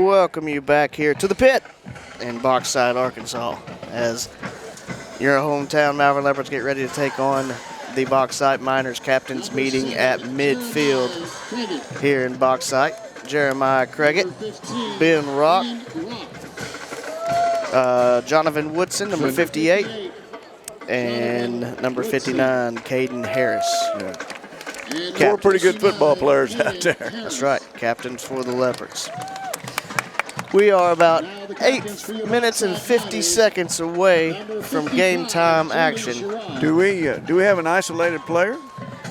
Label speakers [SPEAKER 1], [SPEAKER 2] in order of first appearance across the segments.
[SPEAKER 1] welcome you back here to the pit in Bauxite, Arkansas, as your hometown Malvern Leopards get ready to take on the Bauxite Miners captains meeting at midfield here in Bauxite. Jeremiah Cregg, Ben Rock, Jonathan Woodson, number 58, and number 59, Caden Harris.
[SPEAKER 2] Yeah. Four pretty good football players out there.
[SPEAKER 1] That's right, captains for the Leopards. We are about 8 minutes and 50 seconds away from game time action.
[SPEAKER 2] Do we have an isolated player?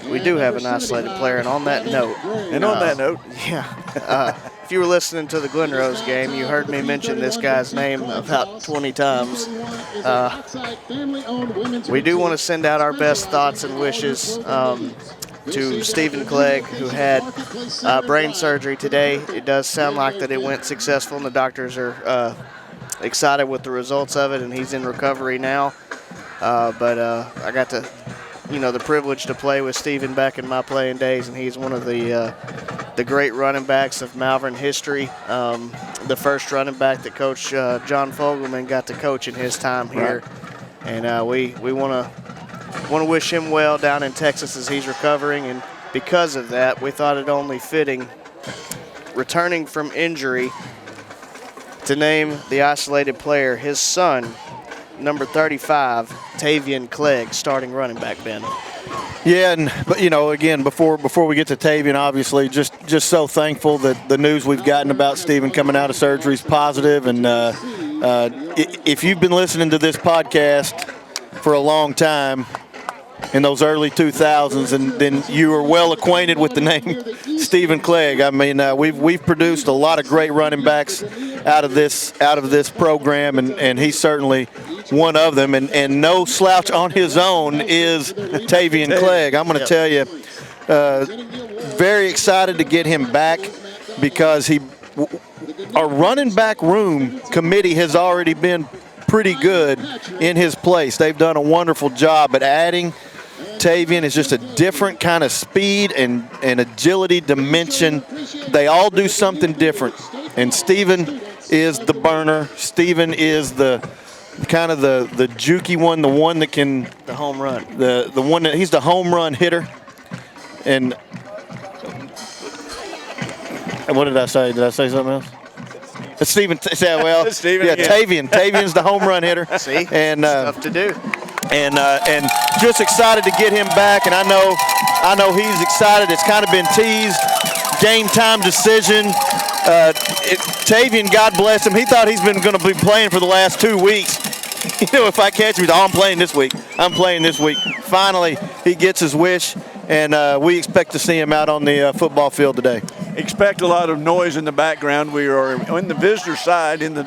[SPEAKER 1] We do have an isolated player, and on that note. If you were listening to the Glen Rose game, you heard me mention this guy's name about 20 times. We do want to send out our best thoughts and wishes to Tavien Clegg, who had brain surgery today. It does sound like that it went successful, and the doctors are excited with the results of it, and he's in recovery now. But I got to, the privilege to play with Steven back in my playing days, and he's one of the great running backs of Malvern history. The first running back that Coach John Fogelman got to coach in his time here. Right. And we want to wish him well down in Texas as he's recovering, and because of that, we thought it only fitting, returning from injury, to name the isolated player, his son, number 35, Tavien Clegg, starting running back, Ben.
[SPEAKER 3] Yeah, but again, before we get to Tavien, obviously, just so thankful that the news we've gotten about Steven coming out of surgery is positive, and if you've been listening to this podcast for a long time, in those early 2000s, and then you are well acquainted with the name Tavien Clegg. I mean, we've produced a lot of great running backs out of this program, and he's certainly one of them. And no slouch on his own is Tavien Clegg. I'm going to tell you, very excited to get him back, because our running back room committee has already been pretty good in his place. They've done a wonderful job, but adding Tavien is just a different kind of speed and agility dimension. They all do something different. And Steven is the burner. Steven is the kind of the jukey one, the one that can –
[SPEAKER 1] the home run.
[SPEAKER 3] The one that – he's the home run hitter. And what did I say? Did I say something else? Steven, well,
[SPEAKER 2] Steven,
[SPEAKER 3] yeah, Tavien's the home run hitter.
[SPEAKER 1] See,
[SPEAKER 3] and
[SPEAKER 1] stuff to do.
[SPEAKER 3] And just excited to get him back, and I know he's excited. It's kind of been teased. Game time decision. Tavien, God bless him. He thought he's been going to be playing for the last 2 weeks. If I catch him, I'm playing this week. I'm playing this week. Finally, he gets his wish, and we expect to see him out on the football field today.
[SPEAKER 2] Expect a lot of noise in the background. We are on the visitor side in the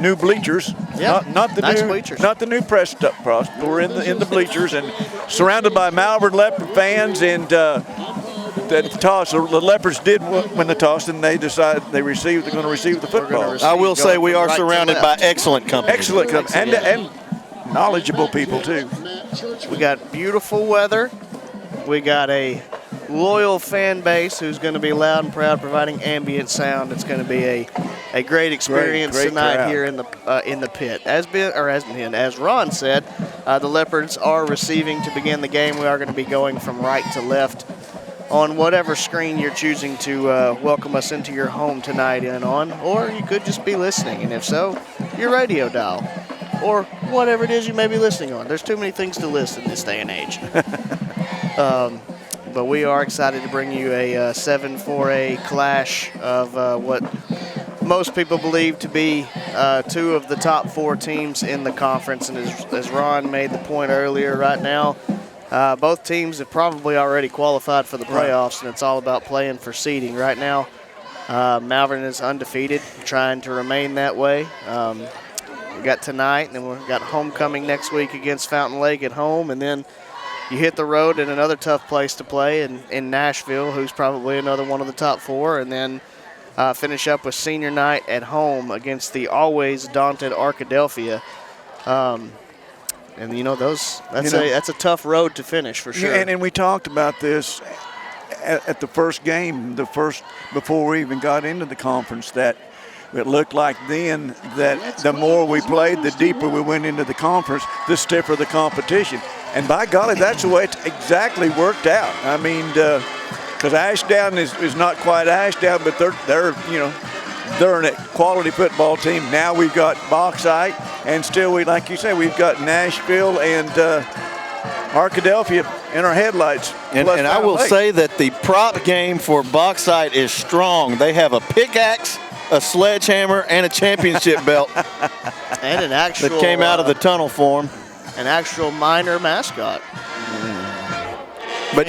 [SPEAKER 2] new bleachers.
[SPEAKER 1] Yeah,
[SPEAKER 2] not the
[SPEAKER 1] nice
[SPEAKER 2] new
[SPEAKER 1] bleachers.
[SPEAKER 2] Not the new press stuff. We're in the bleachers and surrounded by Malvern Leopard fans, and the toss. The Leopards did win the toss, and they decided they're going to receive the football.
[SPEAKER 3] I will say we are surrounded by excellent company.
[SPEAKER 2] Excellent company, and knowledgeable people too.
[SPEAKER 1] We got beautiful weather. We got a loyal fan base who's going to be loud and proud, providing ambient sound. It's going to be a great experience
[SPEAKER 2] great
[SPEAKER 1] tonight
[SPEAKER 2] crowd
[SPEAKER 1] here in the pit. As Ron said, the Leopards are receiving to begin the game. We are going to be going from right to left on whatever screen you're choosing to welcome us into your home tonight in on, or you could just be listening, and if so, your radio dial, or whatever it is you may be listening on. There's too many things to list in this day and age. But we are excited to bring you a 7-4A clash of what most people believe to be two of the top 4 teams in the conference. And as Ron made the point earlier, right now, both teams have probably already qualified for the playoffs, and it's all about playing for seeding. Right now, Malvern is undefeated, trying to remain that way. We got tonight, and then we've got homecoming next week against Fountain Lake at home, and then you hit the road in another tough place to play in Nashville, who's probably another one of the top 4, and then finish up with senior night at home against the always daunted Arkadelphia. And that's a tough road to finish for sure.
[SPEAKER 2] And we talked about this at the first game, before we even got into the conference, that it looked like then that the more we played, the deeper we went into the conference, the stiffer the competition. And by golly, that's the way it exactly worked out. I mean, because Ashdown is not quite Ashdown, but they're a quality football team. Now we've got Bauxite, and still, like you say, we've got Nashville and Arkadelphia in our headlights.
[SPEAKER 3] And I will say that the prop game for Bauxite is strong. They have a pickaxe, a sledgehammer, and a championship belt.
[SPEAKER 1] And an actual
[SPEAKER 3] that came out of the tunnel for them.
[SPEAKER 1] An actual minor mascot.
[SPEAKER 3] But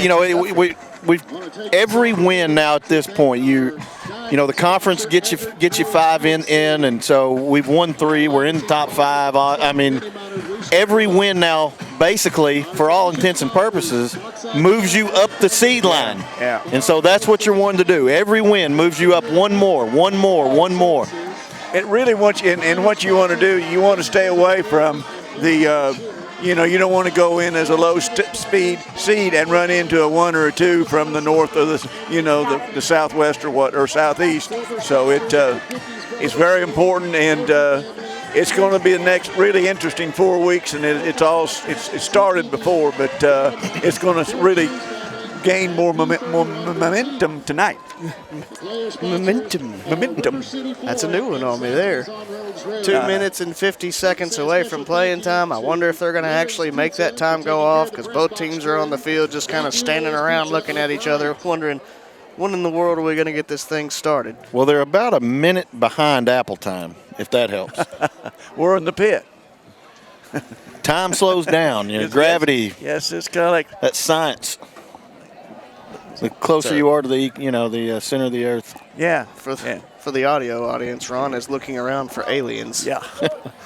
[SPEAKER 3] we've every win now at this point. The conference gets you 5 in, and so we've won 3. We're in the top 5. I mean, every win now, basically, for all intents and purposes, moves you up the seed line.
[SPEAKER 2] Yeah.
[SPEAKER 3] And so that's what you're wanting to do. Every win moves you up one more.
[SPEAKER 2] It really wants you, and what you want to do, you want to stay away from the. You don't want to go in as a low-speed seed and run into a 1 or a 2 from the north or the southwest or southeast. So it's very important, and it's going to be the next really interesting 4 weeks. And it started before, but it's going to really gain more momentum tonight. Momentum.
[SPEAKER 1] That's a new one on me there. 2 minutes and 50 seconds away from playing time. I wonder if they're going to actually make that time go off, because both teams are on the field just kind of standing around looking at each other, wondering, when in the world are we going to get this thing started?
[SPEAKER 3] Well, they're about a minute behind Apple time, if that helps.
[SPEAKER 2] We're in the pit.
[SPEAKER 3] Time slows down. Gravity.
[SPEAKER 2] Yes, it's kind of like
[SPEAKER 3] that's science. The closer you are to the center of the earth.
[SPEAKER 2] Yeah.
[SPEAKER 1] For the audio audience, Ron is looking around for aliens.
[SPEAKER 2] Yeah.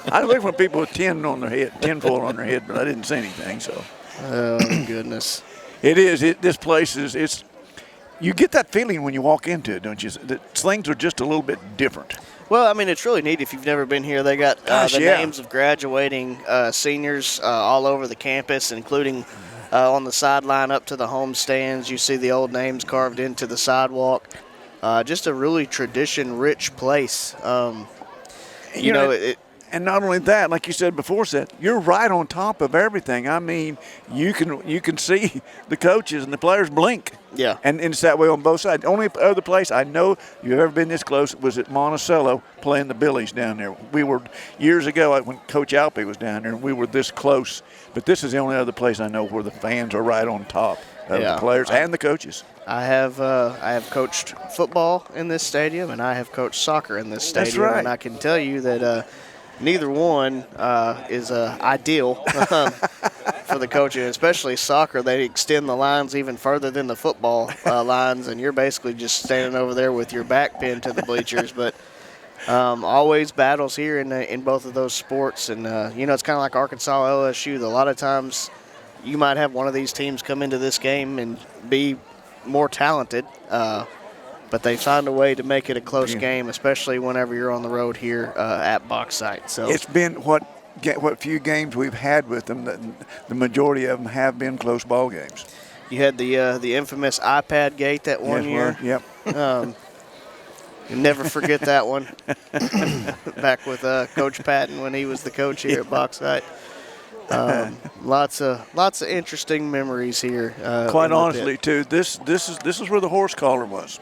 [SPEAKER 2] I look for people with tinfoil on their head, but I didn't see anything. So.
[SPEAKER 1] Oh goodness.
[SPEAKER 2] It is. This place is. It's. You get that feeling when you walk into it, don't you? The things are just a little bit different.
[SPEAKER 1] Well, I mean, it's really neat if you've never been here. They got names of graduating seniors all over the campus, including. On the sideline up to the home stands, you see the old names carved into the sidewalk. Just a really tradition-rich place.
[SPEAKER 2] And not only that, like you said before, Seth, you're right on top of everything. I mean, you can see the coaches and the players blink.
[SPEAKER 1] Yeah.
[SPEAKER 2] And it's that way on both sides. The only other place I know you've ever been this close was at Monticello playing the Billies down there. We were years ago when Coach Alpe was down there, and we were this close. But this is the only other place I know where the fans are right on top of the players and the coaches.
[SPEAKER 1] I have coached football in this stadium, and I have coached soccer in this stadium.
[SPEAKER 2] That's right.
[SPEAKER 1] And I can tell you that neither one is ideal for the coaching, especially soccer. They extend the lines even further than the football lines, and you're basically just standing over there with your back pinned to the bleachers. But always battles here in both of those sports. And, it's kind of like Arkansas LSU. A lot of times you might have one of these teams come into this game and be more talented, but they find a way to make it a close game, especially whenever you're on the road here at Bauxite. So
[SPEAKER 2] it's been what few games we've had with them, the majority of them have been close ball games.
[SPEAKER 1] You had the infamous iPad gate that one year.
[SPEAKER 2] Yep.
[SPEAKER 1] You'll never forget that one. Back with Coach Patton when he was the coach here at Bauxite. Lots of interesting memories here.
[SPEAKER 2] Quite honestly, too, this is where the horse collar was.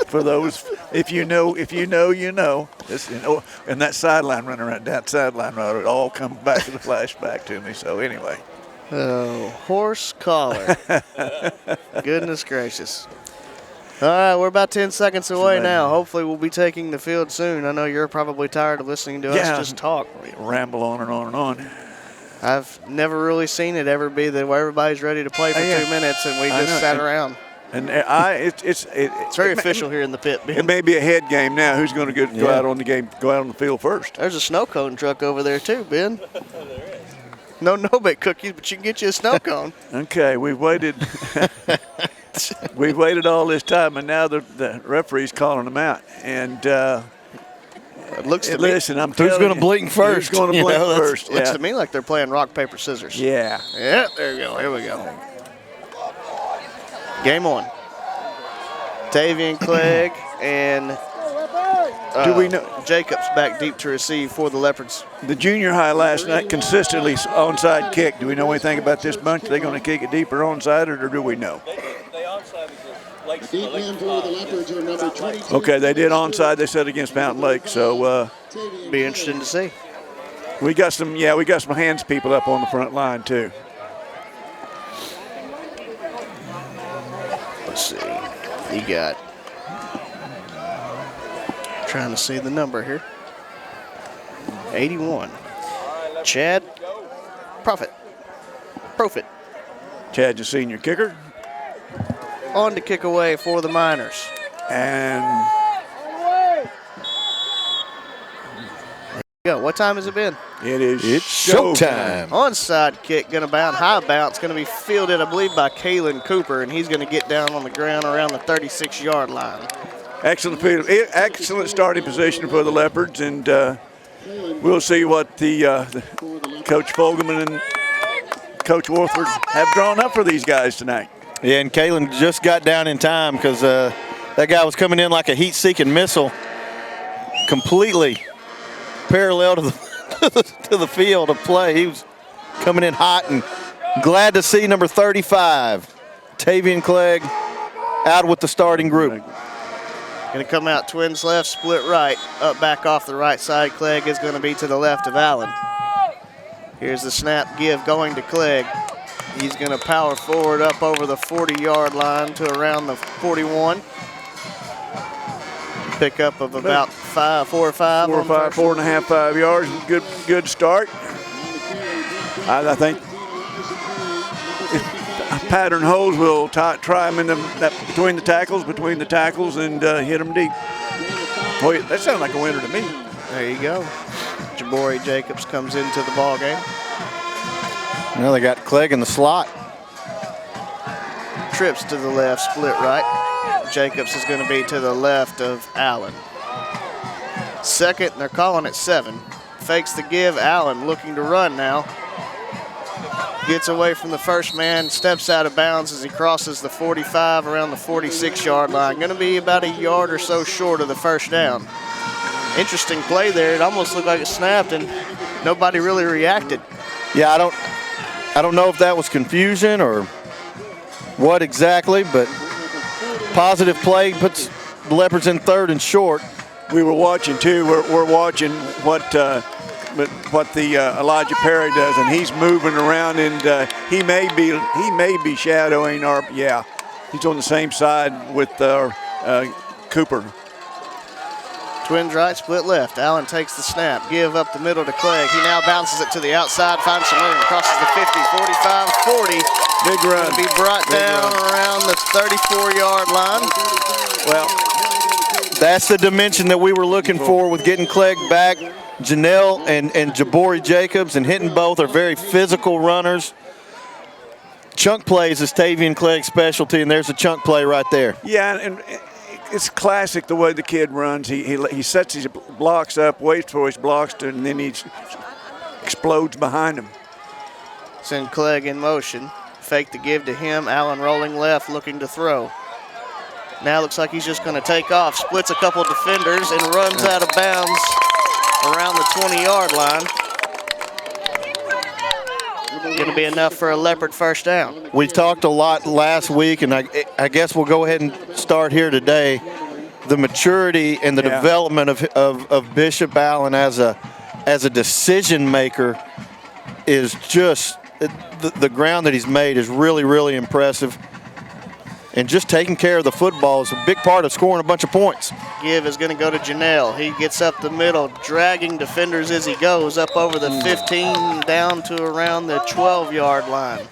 [SPEAKER 2] For those, if you know, you know. This, and that sideline running around, that sideline road, it all comes back to the flashback to me. So anyway.
[SPEAKER 1] Oh, horse collar. Goodness gracious. All right, we're about 10 seconds away now. Hopefully we'll be taking the field soon. I know you're probably tired of listening to us just talk.
[SPEAKER 2] Ramble on and on and on.
[SPEAKER 1] I've never really seen it ever be that where everybody's ready to play for 2 minutes and we just sat around.
[SPEAKER 2] And it's
[SPEAKER 1] very official here in the pit, Ben.
[SPEAKER 2] It may be a head game now. Who's going to go out on the field first?
[SPEAKER 1] There's a snow cone truck over there too, Ben. No no-bake cookies, but you can get you a snow cone.
[SPEAKER 2] Okay, we've waited. We've waited all this time, and now the referee's calling them out. And
[SPEAKER 1] it looks to
[SPEAKER 2] listen,
[SPEAKER 1] me,
[SPEAKER 2] I'm telling
[SPEAKER 3] who's going to blink first?
[SPEAKER 2] Who's going to blink first?
[SPEAKER 1] Looks to me like they're playing rock paper scissors.
[SPEAKER 2] Yeah.
[SPEAKER 1] Yeah. There you go. Here we go. Game on. Tavien Clegg and
[SPEAKER 2] Do we know
[SPEAKER 1] Jacobs back deep to receive for the Leopards.
[SPEAKER 2] the junior high last night consistently onside kick? Do we know anything about this bunch? Are they going to kick it deeper onside, or do we know? Okay, they did onside. They said against Mountain Lake, so
[SPEAKER 1] Be interesting to see.
[SPEAKER 2] we got some hands people up on the front line too.
[SPEAKER 1] Let's see. You got. Trying to see the number here. 81. Chad Profit.
[SPEAKER 2] Chad's a senior kicker,
[SPEAKER 1] On to kick away for the Miners.
[SPEAKER 2] and
[SPEAKER 1] Go. What time has it been?
[SPEAKER 2] it's
[SPEAKER 3] Showtime.
[SPEAKER 1] Onside kick, going to bounce, high bounce, going to be fielded, I believe, by Kalen Cooper, and he's going to get down on the ground around the 36-yard line.
[SPEAKER 2] Excellent starting position for the Leopards, and we'll see what the Coach Fogelman and Coach Wolford have drawn up for these guys tonight.
[SPEAKER 3] Yeah, and Kalen just got down in time because that guy was coming in like a heat-seeking missile, completely parallel to the field of play. He was coming in hot, and glad to see number 35, Tavien Clegg, out with the starting group.
[SPEAKER 1] Going to come out twins left, split right, up back off the right side. Clegg is going to be to the left of Allen. Here's the snap give going to Clegg. He's going to power forward up over the 40-yard line to around the 41. Pickup of about 4 or 5.
[SPEAKER 2] 4.5, 5 yards. Good start. I think if pattern holds, we'll try them between the tackles, and hit them deep. Boy, that sounds like a winner to me.
[SPEAKER 1] There you go. Jabari Jacobs comes into the ball game.
[SPEAKER 3] Now they got Clegg in the slot.
[SPEAKER 1] Trips to the left, split right. Jacobs is going to be to the left of Allen. Second, they're calling it 7. Fakes the give. Allen looking to run now. Gets away from the first man, steps out of bounds as he crosses the 45 around the 46-yard line. Going to be about a yard or so short of the first down. Interesting play there. It almost looked like it snapped and nobody really reacted.
[SPEAKER 3] Yeah, I don't know if that was confusion or what exactly, but positive play puts the Leopards in 3rd and short.
[SPEAKER 2] We were watching too. We're watching what the Elijah Perry does, and he's moving around, and he may be shadowing our. Yeah, he's on the same side with Cooper.
[SPEAKER 1] Twins right, split left. Allen takes the snap. Give up the middle to Clegg. He now bounces it to the outside, finds some room, crosses the 50, 45, 40.
[SPEAKER 2] Big run.
[SPEAKER 1] Going to be brought down around the 34-yard line.
[SPEAKER 3] Well, that's the dimension that we were looking for with getting Clegg back. Janelle and Jabari Jacobs, and hitting both, are very physical runners. Chunk plays is Tavien Clegg's specialty, and there's a chunk play right there.
[SPEAKER 2] Yeah, and it's classic the way the kid runs. He sets his blocks up, waits for his blocks to, and then he explodes behind him.
[SPEAKER 1] Send Clegg in motion. Fake the give to him. Allen rolling left, looking to throw. Now looks like he's just going to take off. Splits a couple defenders and runs out of bounds around the 20-yard line. Going to be enough for a Leopard first down.
[SPEAKER 3] We talked a lot last week, and I guess we'll go ahead and start here today. The maturity and the development of Bishop Allen as a decision maker is just the ground that he's made is really, really impressive. And just taking care of the football is a big part of scoring a bunch of points.
[SPEAKER 1] Give is going to go to Janelle. He gets up the middle, dragging defenders as he goes, up over the 15, down to around the 12-yard line.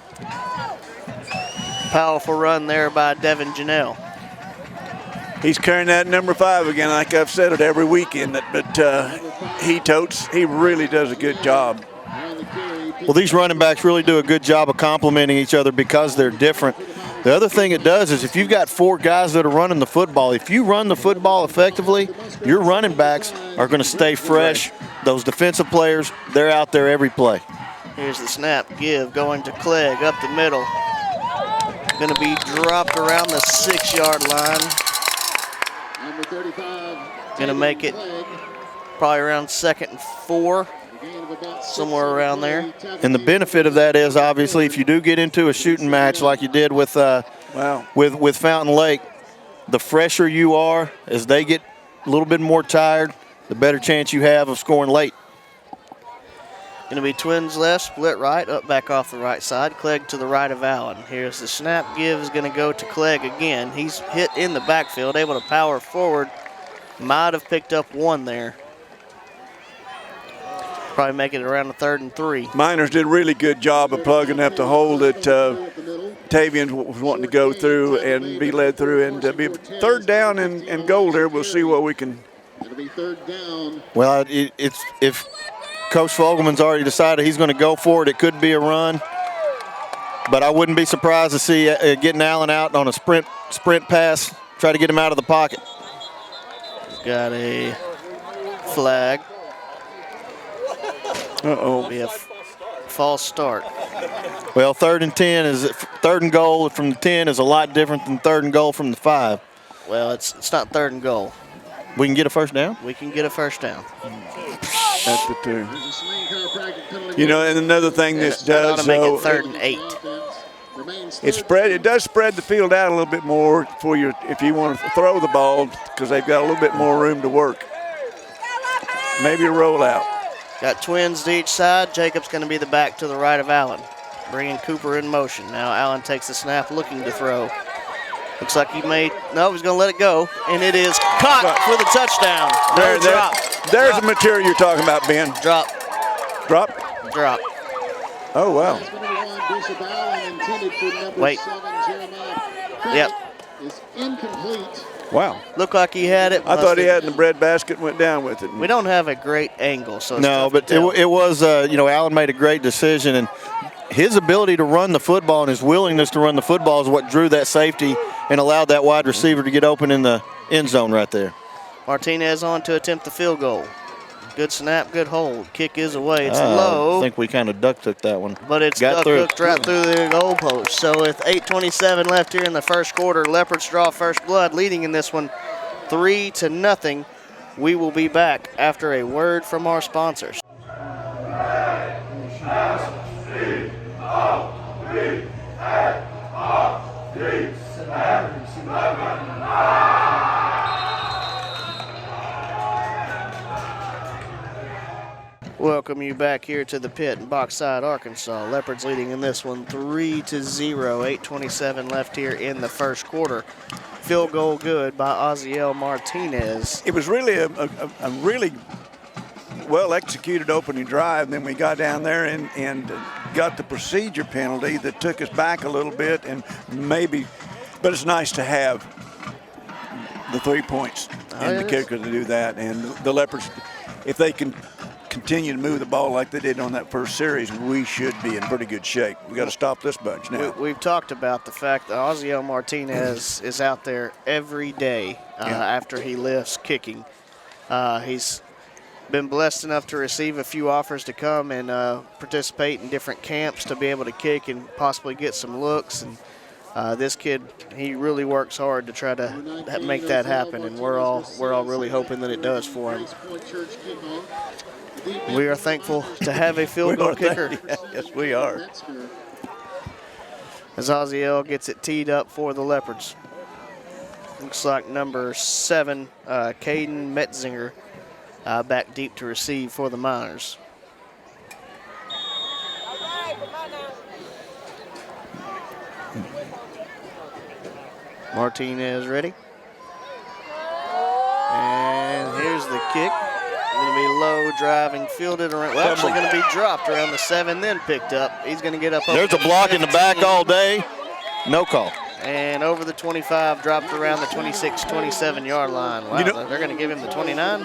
[SPEAKER 1] Powerful run there by Devin Janelle.
[SPEAKER 2] He's carrying that number 5 again, like I've said it every weekend, but he really does a good job.
[SPEAKER 3] Well, these running backs really do a good job of complementing each other because they're different. The other thing it does is if you've got 4 guys that are running the football, if you run the football effectively, your running backs are going to stay fresh. Those defensive players, they're out there every play.
[SPEAKER 1] Here's the snap, give, going to Clegg, up the middle. Going to be dropped around the 6-yard line.
[SPEAKER 4] Number 35.
[SPEAKER 1] Going to make it probably around 2nd and 4, somewhere around there.
[SPEAKER 3] And the benefit of that is, obviously, if you do get into a shooting match like you did with with Fountain Lake, the fresher you are, as they get a little bit more tired, the better chance you have of scoring late.
[SPEAKER 1] Going to be twins left, split right, up back off the right side. Clegg to the right of Allen. Here's the snap. Give is going to go to Clegg again. He's hit in the backfield, able to power forward. Might have picked up one there. Probably make it around the 3rd and 3.
[SPEAKER 2] Miners did a really good job of plugging up the hole that Tavien was wanting to go through and be led through. And be 3rd down and goal there. We'll see what we can.
[SPEAKER 4] It'll be 3rd down.
[SPEAKER 3] Well, it's if Coach Fogelman's already decided he's going to go for it, it could be a run. But I wouldn't be surprised to see getting Allen out on a sprint pass, try to get him out of the pocket.
[SPEAKER 1] Got a flag.
[SPEAKER 2] Uh-oh.
[SPEAKER 1] Be a false start.
[SPEAKER 3] Well, 3rd and 10 is 3rd and goal from the 10 is a lot different than 3rd and goal from the 5.
[SPEAKER 1] Well, it's not 3rd and goal.
[SPEAKER 3] We can get a first down?
[SPEAKER 1] We can get a first down.
[SPEAKER 2] That's the 2. You know, and another thing this does,
[SPEAKER 1] make it 3rd and 8.
[SPEAKER 2] It does spread the field out a little bit more for you if you want to throw the ball, because they've got a little bit more room to work. Maybe a rollout.
[SPEAKER 1] Got twins to each side. Jacob's going to be the back to the right of Allen, bringing Cooper in motion. Now Allen takes the snap, looking to throw. Looks like he's going to let it go, and it is caught for the touchdown.
[SPEAKER 2] There's the material you're talking about, Ben.
[SPEAKER 1] Drop.
[SPEAKER 2] Oh, wow.
[SPEAKER 1] Wait. Yep.
[SPEAKER 4] Is incomplete.
[SPEAKER 2] Wow.
[SPEAKER 1] Looked like he had it.
[SPEAKER 2] I thought he had it in the bread basket and went down with it.
[SPEAKER 1] We don't have a great angle, so it's
[SPEAKER 3] no, but it was, Allen made a great decision, and his ability to run the football and his willingness to run the football is what drew that safety and allowed that wide receiver to get open in the end zone right there.
[SPEAKER 1] Martinez on to attempt the field goal. Good snap, good hold. Kick is away. It's low.
[SPEAKER 3] I think we kind of duck-took that one.
[SPEAKER 1] But it's duck-hooked right through the goalpost. So with 8:27 left here in the first quarter, Leopards draw first blood, leading in this one 3-0. We will be back after a word from our sponsors. Welcome you back here to the pit in Bauxite, Arkansas. Leopards leading in this one 3-0. 8:27 left here in the first quarter. Field goal good by Oziel Martinez.
[SPEAKER 2] It was really a really well-executed opening drive. Then we got down there and got the procedure penalty that took us back a little bit, but it's nice to have the 3 points and the kicker to do that. And the Leopards, if they can continue to move the ball like they did on that first series, we should be in pretty good shape. We got to stop this bunch now.
[SPEAKER 1] We've talked about the fact that Oziel Martinez is out there every day after he lifts kicking. He's been blessed enough to receive a few offers to come and participate in different camps to be able to kick and possibly get some looks. And this kid, he really works hard to try to make that happen, and we're all really hoping that it does for him. We are thankful to have a field goal kicker.
[SPEAKER 2] Yes, we are.
[SPEAKER 1] As Oziel gets it teed up for the Leopards. Looks like number 7, Caden Metzinger, back deep to receive for the Miners. Martinez ready. And here's the kick. Going to be low, driving, fielded around. Well, actually going to be dropped around the 7, then picked up. He's going to get up.
[SPEAKER 3] There's a block in the back all day. No call.
[SPEAKER 1] And over the 25, dropped around the 26, 27-yard line. Wow, they're going to give him the 29.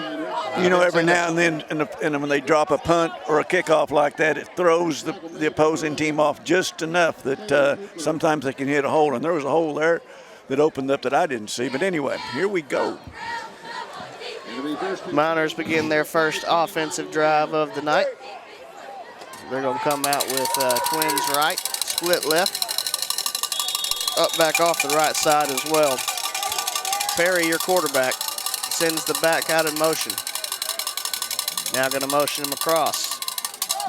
[SPEAKER 2] Every now and then, and when they drop a punt or a kickoff like that, it throws the opposing team off just enough that sometimes they can hit a hole. And there was a hole there that opened up that I didn't see. But anyway, here we go.
[SPEAKER 1] Miners begin their first offensive drive of the night. They're going to come out with twins right, split left. up back off the right side as well. Perry, your quarterback, sends the back out in motion. Now going to motion him across.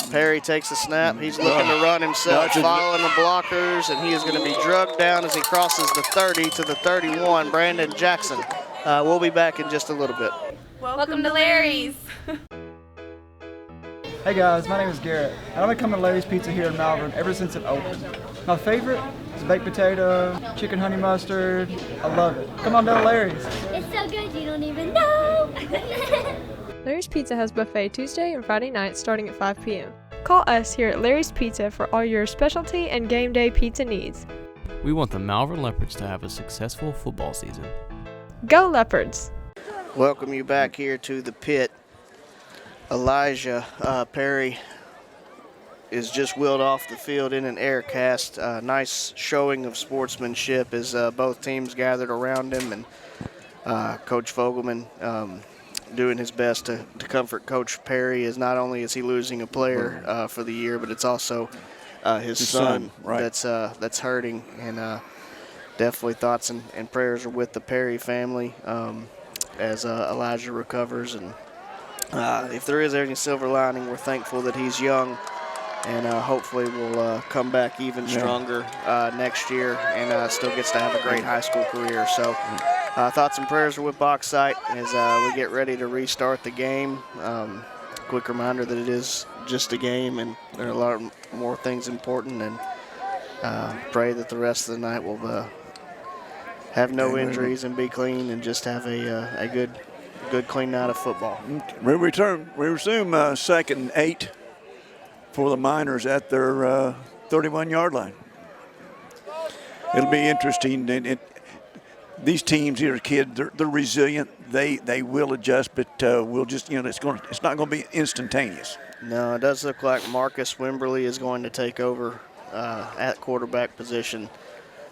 [SPEAKER 1] Perry takes the snap. He's looking to run himself, following the blockers, and he is going to be drugged down as he crosses the 30 to the 31. Brandon Jackson. We'll be back in just a little bit.
[SPEAKER 5] Welcome to Larry's.
[SPEAKER 6] Hey guys, my name is Garrett, and I've been coming to Larry's Pizza here in Malvern ever since it opened. My favorite is baked potato, chicken honey mustard. I love it. Come on down to Larry's.
[SPEAKER 7] It's so good you don't even know.
[SPEAKER 8] Larry's Pizza has buffet Tuesday and Friday nights starting at 5 p.m. Call us here at Larry's Pizza for all your specialty and game day pizza needs.
[SPEAKER 9] We want the Malvern Leopards to have a successful football season.
[SPEAKER 8] Go Leopards!
[SPEAKER 1] Welcome you back here to the pit. Elijah Perry is just wheeled off the field in an air cast. Nice showing of sportsmanship as both teams gathered around him, and Coach Fogelman doing his best to comfort Coach Perry, as not only is he losing a player for the year, but it's also his son
[SPEAKER 2] right.
[SPEAKER 1] that's hurting, and definitely thoughts and prayers are with the Perry family as Elijah recovers. And if there is any silver lining, we're thankful that he's young, and hopefully will come back even stronger next year and still gets to have a great high school career. So thoughts and prayers are with Bauxite as we get ready to restart the game. Quick reminder that it is just a game, and there are a lot more things important, and pray that the rest of the night will have no injuries and be clean and just have a good clean night of football.
[SPEAKER 2] We resume second and 8 for the Miners at their 31-yard line. It'll be interesting. These teams here, kids, they're resilient. They will adjust, but we'll just, it's not going to be instantaneous.
[SPEAKER 1] No, it does look like Marcus Wimberly is going to take over at quarterback position.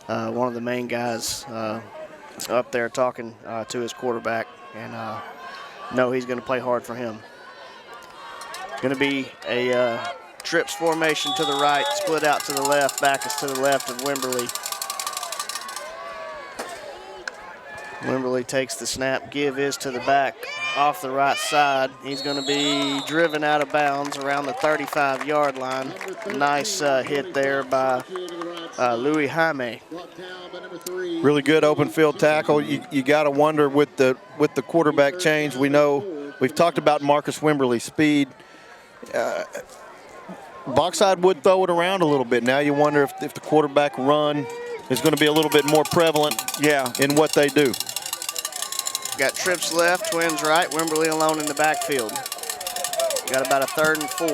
[SPEAKER 1] One of the main guys up there talking to his quarterback, and know he's going to play hard for him. Going to be a trips formation to the right, split out to the left, back is to the left of Wimberly. Wimberly takes the snap, give is to the back off the right side. He's going to be driven out of bounds around the 35-yard line. Nice hit there by Louis Jaime.
[SPEAKER 3] Really good open field tackle. You got to wonder with the quarterback change. We've talked about Marcus Wimberly's speed. Bauxite would throw it around a little bit. Now you wonder if the quarterback run is going to be a little bit more prevalent in what they do.
[SPEAKER 1] Got trips left, twins right, Wimberly alone in the backfield. Got about a 3rd and 4.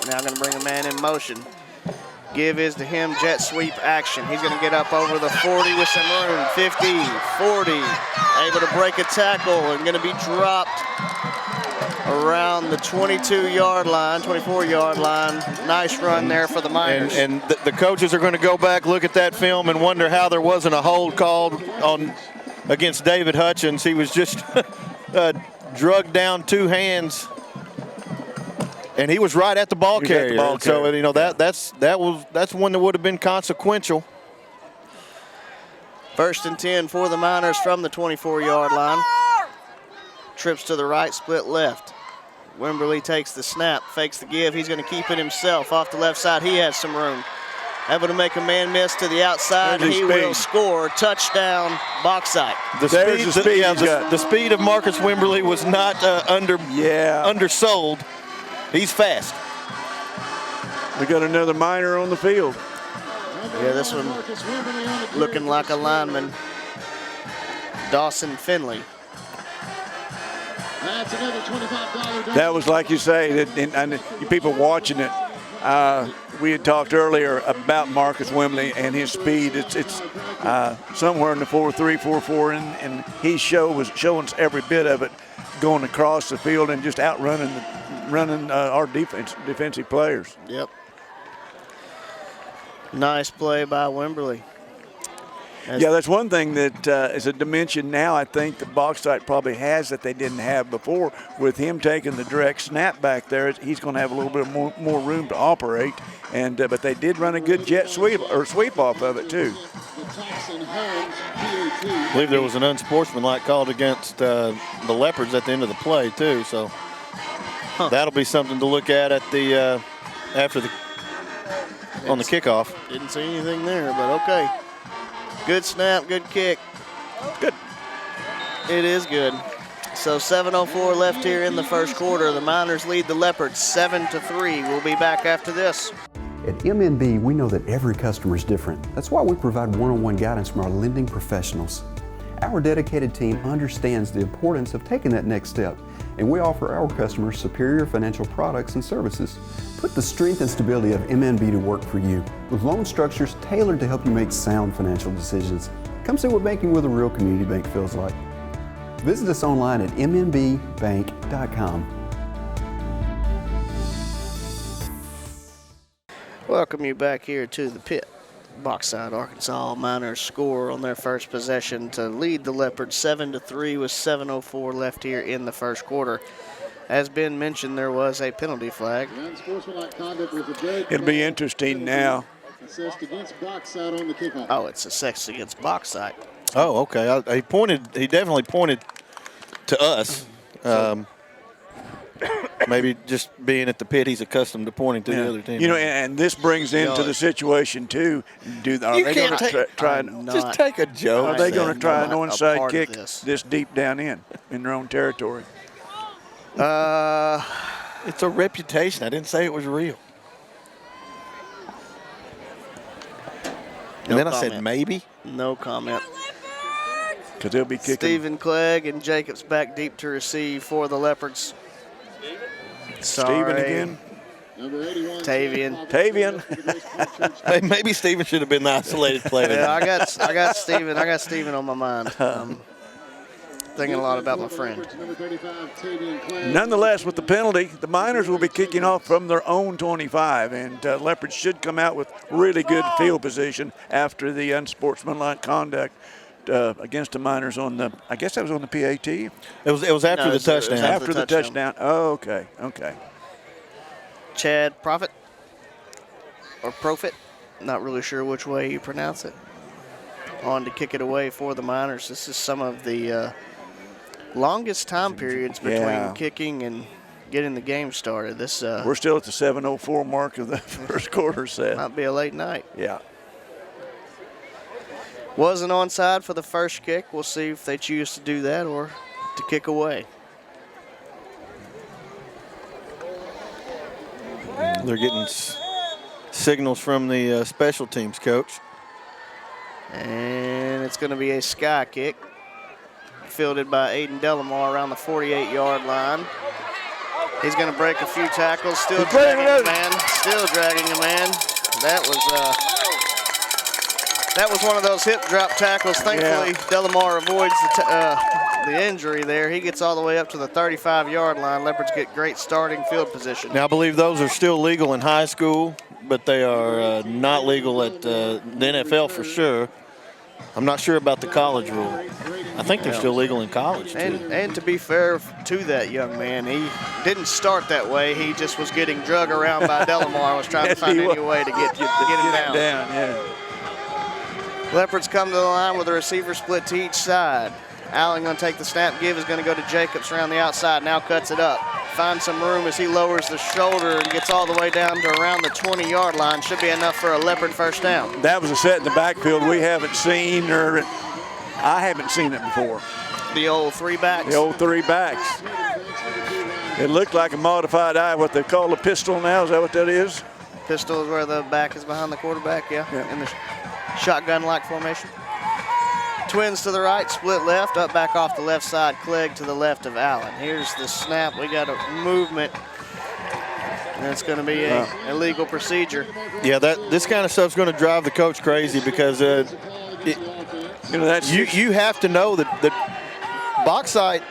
[SPEAKER 1] Now going to bring a man in motion. Give is to him, jet sweep action. He's going to get up over the 40 with some room. 50, 40, able to break a tackle and going to be dropped around the 22-yard line, 24-yard line. Nice run there for the Miners.
[SPEAKER 3] And the coaches are going to go back, look at that film, and wonder how there wasn't a hold called against David Hutchins. He was just drugged down 2 hands, and he was right at the ball carrier. So that's one that would have been consequential.
[SPEAKER 1] 1st and 10 for the Miners from the 24-yard line. Trips to the right, split left. Wimberly takes the snap, fakes the give. He's going to keep it himself off the left side. He has some room. Able to make a man miss to the outside. He will score. Touchdown, Bauxite.
[SPEAKER 3] The speed of Marcus Wimberly was not undersold. He's fast.
[SPEAKER 2] We got another Miner on the field.
[SPEAKER 1] Yeah, this one looking like a lineman. Dawson Finley.
[SPEAKER 4] That's another $25.
[SPEAKER 2] That was like you say, and people watching it. We had talked earlier about Marcus Wimberly and his speed. It's somewhere in the 4.3, 4.4, and he was showing us every bit of it, going across the field and just outrunning our defensive players.
[SPEAKER 1] Yep. Nice play by Wimberly.
[SPEAKER 2] Yeah, that's one thing that is a dimension now I think that Bauxite probably has that they didn't have before. With him taking the direct snap back there, he's going to have a little bit more room to operate. And but they did run a good jet sweep off of it too.
[SPEAKER 3] I believe there was an unsportsmanlike called against the Leopards at the end of the play too. So that'll be something to look at the on the kickoff.
[SPEAKER 1] Didn't see anything there, but okay. Good snap, good kick.
[SPEAKER 2] Good.
[SPEAKER 1] It is good. So 7:04 left here in the first quarter. The Miners lead the Leopards 7-3. We'll be back after this.
[SPEAKER 10] At MNB, we know that every customer is different. That's why we provide one-on-one guidance from our lending professionals. Our dedicated team understands the importance of taking that next step, and we offer our customers superior financial products and services. Put the strength and stability of MNB to work for you, with loan structures tailored to help you make sound financial decisions. Come see what banking with a real community bank feels like. Visit us online at mnbbank.com.
[SPEAKER 1] Welcome you back here to the pit. Bauxite, Arkansas Miners score on their first possession to lead the Leopards 7-3 with 7:04 left here in the first quarter. As Ben mentioned, there was a penalty flag.
[SPEAKER 2] It'll be interesting now.
[SPEAKER 1] Oh, it's assessed against Bauxite.
[SPEAKER 3] Oh, okay. He definitely pointed to us. Maybe just being at the pit, he's accustomed to pointing to the other team.
[SPEAKER 2] You know, and this brings into the situation too. Are they going to try and
[SPEAKER 3] just take a joke?
[SPEAKER 2] Are they going to try an onside kick this deep down in their own territory?
[SPEAKER 3] It's a reputation. I didn't say it was real. And then I said maybe.
[SPEAKER 1] No comment.
[SPEAKER 2] Because they'll be kicking.
[SPEAKER 1] Tavien Clegg and Jacobs back deep to receive for the Leopards.
[SPEAKER 2] Steven again.
[SPEAKER 1] Tavien.
[SPEAKER 3] Maybe Steven should have been the isolated player.
[SPEAKER 1] Yeah, I got Steven. I got Steven on my mind. Thinking a lot about my friend.
[SPEAKER 2] Nonetheless, with the penalty, the Miners will be kicking off from their own 25, and Leopards should come out with really good field position after the unsportsmanlike conduct against the Miners on the, I guess that was on the PAT.
[SPEAKER 3] It was after the touchdown.
[SPEAKER 2] After the touchdown. Oh, okay.
[SPEAKER 1] Chad Profit or Profit, not really sure which way you pronounce it. On to kick it away for the Miners. This is some of the longest time periods between kicking and getting the game started. This
[SPEAKER 2] we're still at the 7:04 mark of the first quarter set.
[SPEAKER 1] Might be a late night.
[SPEAKER 2] Yeah.
[SPEAKER 1] Wasn't onside for the first kick. We'll see if they choose to do that or to kick away.
[SPEAKER 3] They're getting signals from the special teams coach.
[SPEAKER 1] And it's going to be a sky kick. Fielded by Aiden Delamar around the 48-yard line. He's going to break a few tackles. Still dragging a man. That was one of those hip drop tackles. Thankfully, Delamar avoids the injury there. He gets all the way up to the 35-yard line. Leopards get great starting field position.
[SPEAKER 3] Now, I believe those are still legal in high school, but they are not legal at the NFL for sure. I'm not sure about the college rule. I think they're still legal in college, too.
[SPEAKER 1] And to be fair to that young man, he didn't start that way. He just was getting drug around by Delamar, was trying to find any way to get him down. Leopards come to the line with a receiver split to each side. Allen going to take the snap give, is going to go to Jacobs around the outside, now cuts it up. Finds some room as he lowers the shoulder and gets all the way down to around the 20-yard line. Should be enough for a Leopard first down.
[SPEAKER 2] That was a set in the backfield we haven't seen, or I haven't seen it before.
[SPEAKER 1] The old three backs?
[SPEAKER 2] The old three backs. It looked like a modified eye, what they call a pistol now. Is that what that is?
[SPEAKER 1] Pistol is where the back is behind the quarterback, in the shotgun-like formation. Twins to the right, split left, up back off the left side, Clegg to the left of Allen. Here's the snap. We got a movement, and it's going to be a illegal procedure.
[SPEAKER 3] Yeah, this kind of stuff's going to drive the coach crazy because you have to know that Bauxite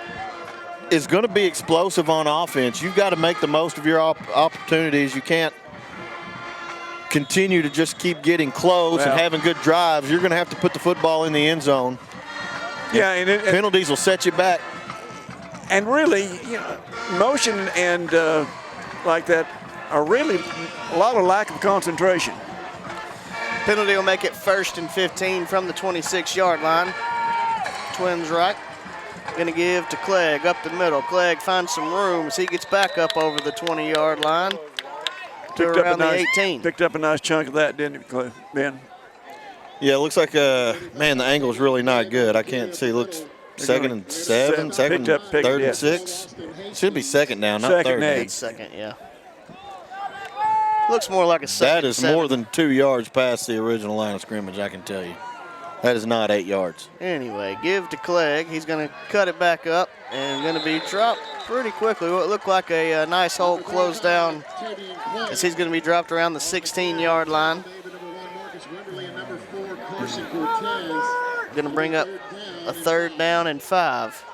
[SPEAKER 3] is going to be explosive on offense. You've got to make the most of your opportunities. You can't continue to just keep getting close and having good drives, you're going to have to put the football in the end zone.
[SPEAKER 2] Yeah, and
[SPEAKER 3] penalties will set you back.
[SPEAKER 2] And really, motion and like that are really a lot of lack of concentration.
[SPEAKER 1] Penalty will make it 1st and 15 from the 26-yard line. Twins right. Going to give to Clegg up the middle. Clegg finds some room as he gets back up over the 20-yard line to around the 18.
[SPEAKER 2] Picked up a nice chunk of that, didn't it, Ben?
[SPEAKER 3] Yeah, it looks like, man, the angle is really not good. I can't see. It looks 2nd and 7, second, 3rd and 6. Should be 2nd down, not 3rd.
[SPEAKER 1] It's 2nd, yeah. Looks more like a 2nd.
[SPEAKER 3] That is more than 2 yards past the original line of scrimmage, I can tell you. That is not 8 yards.
[SPEAKER 1] Anyway, give to Clegg. He's going to cut it back up and going to be dropped pretty quickly. What looked like a nice hole closed down as he's going to be dropped around the 16-yard line. Going to bring up a 3rd down and 5.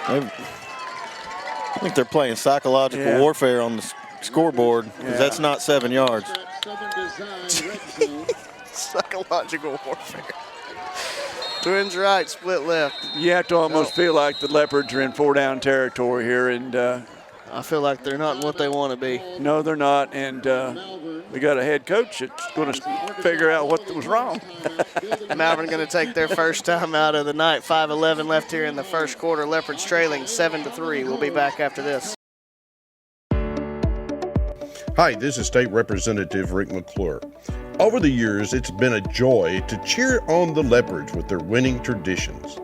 [SPEAKER 3] I think they're playing psychological warfare on the scoreboard because that's not 7 yards.
[SPEAKER 1] Psychological warfare. Twins right, split left.
[SPEAKER 2] You have to almost feel like the Leopards are in 4-down territory here, and
[SPEAKER 1] I feel like they're not what they want to be.
[SPEAKER 2] No, they're not, and we got a head coach that's going to figure out what was wrong.
[SPEAKER 1] Malvern going to take their first time out of the night. 5:11 left here in the first quarter. Leopards trailing 7-3. We'll be back after this.
[SPEAKER 11] Hi, this is State Representative Rick McClure. Over the years, it's been a joy to cheer on the Leopards with their winning traditions.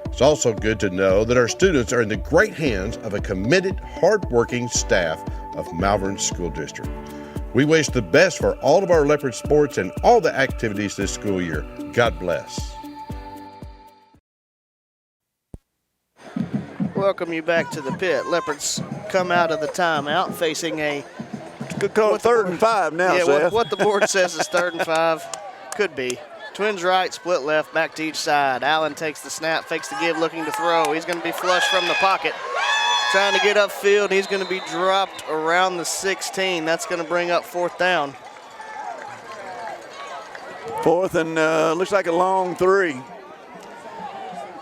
[SPEAKER 11] It's also good to know that our students are in the great hands of a committed, hard-working staff of Malvern School District. We wish the best for all of our Leopard sports and all the activities this school year. God bless.
[SPEAKER 1] Welcome you back to the pit. Leopards come out of the timeout facing a
[SPEAKER 2] Could call it 3rd and 5 now,
[SPEAKER 1] yeah,
[SPEAKER 2] Seth.
[SPEAKER 1] what the board says is 3rd and 5. Could be. Twins right, split left, back to each side. Allen takes the snap, fakes the give, looking to throw. He's going to be flush from the pocket. Trying to get upfield. He's going to be dropped around the 16. That's going to bring up 4th down.
[SPEAKER 2] 4th and looks like a long 3.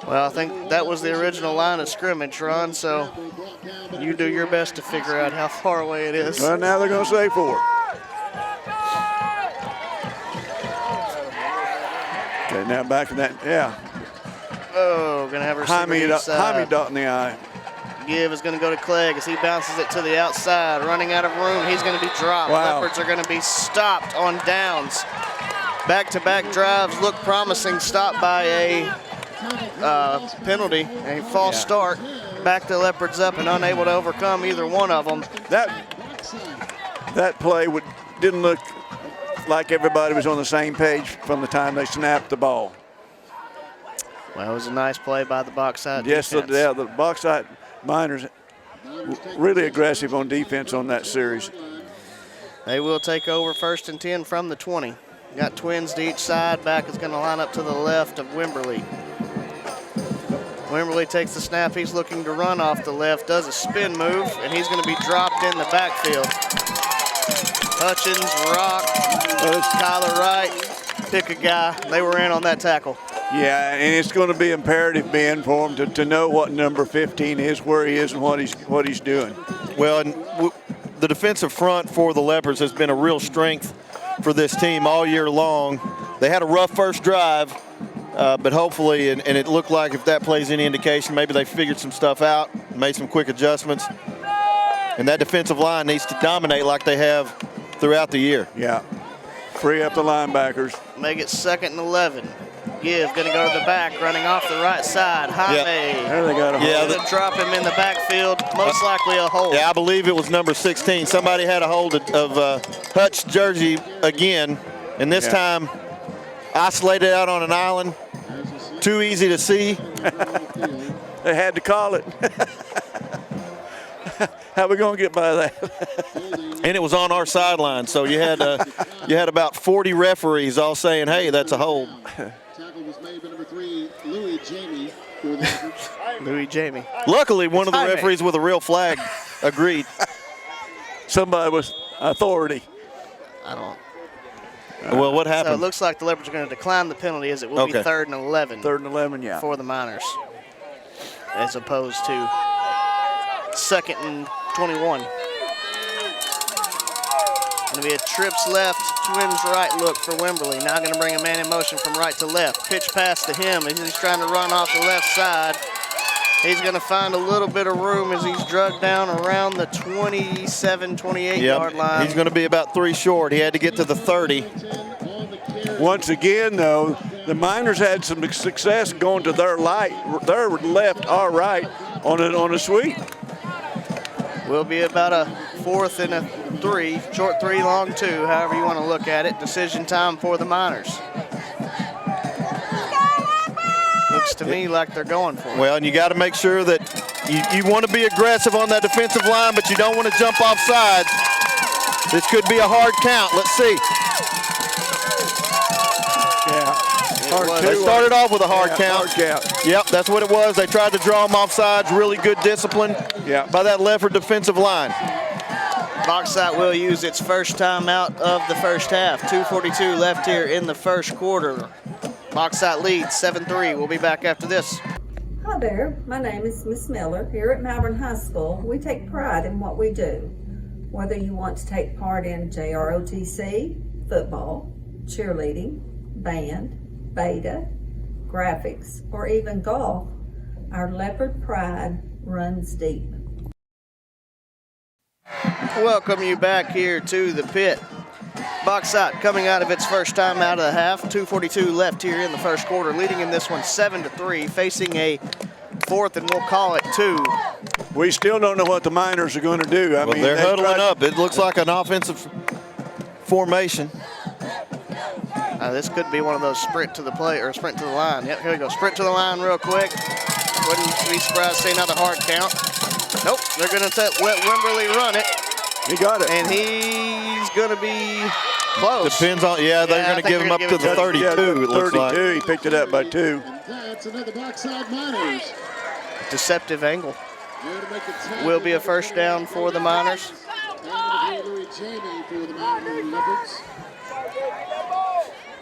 [SPEAKER 1] Well, I think that was the original line of scrimmage, Ron, so you do your best to figure out how far away it is.
[SPEAKER 2] Well, now they're going to say 4. Okay, now back in that,
[SPEAKER 1] Oh, going to have her
[SPEAKER 2] Jaime dot in the eye.
[SPEAKER 1] Give is going to go to Clegg as he bounces it to the outside. Running out of room, he's going to be dropped.
[SPEAKER 2] Wow.
[SPEAKER 1] Leopards are going to be stopped on downs. Back-to-back drives look promising. Stopped by a penalty, a false start. Back to Leopards up and unable to overcome either one of them.
[SPEAKER 2] That play didn't look like everybody was on the same page from the time they snapped the ball.
[SPEAKER 1] Well, it was a nice play by the Bauxite
[SPEAKER 2] defense. Yes, the Bauxite Miners really aggressive on defense on that series.
[SPEAKER 1] They will take over 1st and 10 from the 20. Got Twins to each side. Back is going to line up to the left of Wimberly. Wimberly takes the snap. He's looking to run off the left, does a spin move, and he's going to be dropped in the backfield. Hutchins, Rock, Kyler Wright, pick a guy. They were in on that tackle.
[SPEAKER 2] Yeah, and it's going to be imperative, Ben, for him to know what number 15 is, where he is, and what he's doing.
[SPEAKER 3] Well, and the defensive front for the Leopards has been a real strength for this team all year long. They had a rough first drive, but hopefully, and it looked like if that plays any indication, maybe they figured some stuff out, made some quick adjustments, and that defensive line needs to dominate like they have throughout the year.
[SPEAKER 2] Yeah, free up the linebackers.
[SPEAKER 1] Make it 2nd and 11. Give, going to go to the back, running off the right side. Jaime.
[SPEAKER 2] There they got a hold.
[SPEAKER 1] Yeah, going to drop him in the backfield, most likely a hold.
[SPEAKER 3] Yeah, I believe it was number 16. Somebody had a hold of Hutch's jersey again, and this time isolated out on an island. Too easy to see.
[SPEAKER 2] They had to call it. How we going to get by that?
[SPEAKER 3] And it was on our sideline, so you had about 40 referees all saying, "Hey, that's a hold."
[SPEAKER 4] Tackle was made by number 3, Louis Jamie.
[SPEAKER 1] Louis Jamie.
[SPEAKER 3] Luckily, one of the referees with a real flag agreed.
[SPEAKER 2] somebody with authority.
[SPEAKER 1] I don't.
[SPEAKER 3] Well, what
[SPEAKER 1] So
[SPEAKER 3] happened?
[SPEAKER 1] it looks like the Leopards are going to decline the penalty as it will be
[SPEAKER 3] Okay.
[SPEAKER 1] 3rd and 11.
[SPEAKER 2] 3rd and 11, yeah.
[SPEAKER 1] For the Miners, as opposed to 2nd and 21. Going to be a trips left, Twins right look for Wimberley. Now going to bring a man in motion from right to left. Pitch pass to him as he's trying to run off the left side. He's going to find a little bit of room as he's drugged down around the 27, 28-yard line.
[SPEAKER 3] He's going to be about 3 short. He had to get to the 30.
[SPEAKER 2] Once again, though, the Miners had some success going to their left, our right on a sweep.
[SPEAKER 1] Will be about a 4th and a 3, short 3, long 2, however you want to look at it. Decision time for the Miners. Looks to me like they're going for it.
[SPEAKER 3] Well, and you got to make sure that you want to be aggressive on that defensive line, but you don't want to jump off sides. This could be a hard count. Let's see.
[SPEAKER 2] Yeah.
[SPEAKER 3] They started off with a hard count.
[SPEAKER 2] Hard count.
[SPEAKER 3] Yep, that's what it was. They tried to draw him off sides. Really good discipline by that Leopard defensive line.
[SPEAKER 1] Bauxite will use its first timeout of the first half. 2:42 left here in the first quarter. Bauxite leads 7-3. We'll be back after this.
[SPEAKER 12] Hi there, my name is Miss Miller. Here at Malvern High School, we take pride in what we do. Whether you want to take part in JROTC, football, cheerleading, band, beta, graphics, or even golf, our Leopard pride runs deep.
[SPEAKER 1] Welcome you back here to the pit. Bauxite coming out of its first time out of the half. 2:42 left here in the first quarter, leading in this one 7-3, facing a 4th and we'll call it 2.
[SPEAKER 2] We still don't know what the Miners are going to do. I mean,
[SPEAKER 3] they're huddling up. It looks like an offensive formation.
[SPEAKER 1] This could be one of those sprint to the play or sprint to the line. Yep, here we go. Sprint to the line real quick. Wouldn't be surprised to see another hard count. Nope, they're going to let Wimberley run it.
[SPEAKER 2] He got it.
[SPEAKER 1] And he's going to be close.
[SPEAKER 3] Depends on, they're going to give him up to the 32, it looks like.
[SPEAKER 2] 32, he picked it up by 2.
[SPEAKER 4] That's another Bauxite Miners.
[SPEAKER 1] Deceptive angle. Will be a first down for the Miners.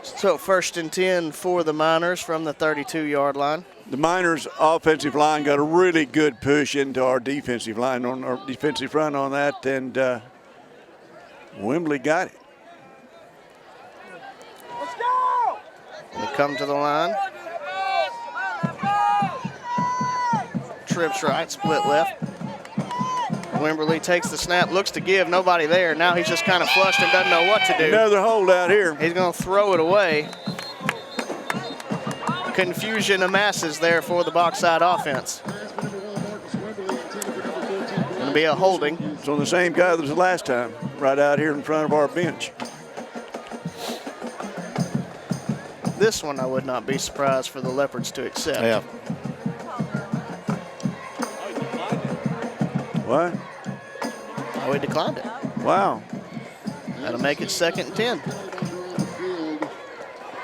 [SPEAKER 1] So 1st and 10 for the Miners from the 32-yard line.
[SPEAKER 2] The Miners' offensive line got a really good push into our defensive line, on our defensive front on that, and Wembley got it.
[SPEAKER 1] Let's go! They come to the line. Trips right, split left. Wimberley takes the snap, looks to give, nobody there. Now he's just kind of flushed and doesn't know what to do.
[SPEAKER 2] Another holdout here.
[SPEAKER 1] He's going to throw it away. Confusion amasses there for the Bauxite offense. Going to be a holding.
[SPEAKER 2] It's on the same guy that was the last time, right out here in front of our bench.
[SPEAKER 1] This one I would not be surprised for the Leopards to accept.
[SPEAKER 3] Yeah.
[SPEAKER 2] What?
[SPEAKER 1] Oh, he declined it.
[SPEAKER 2] Wow.
[SPEAKER 1] That'll make it 2nd and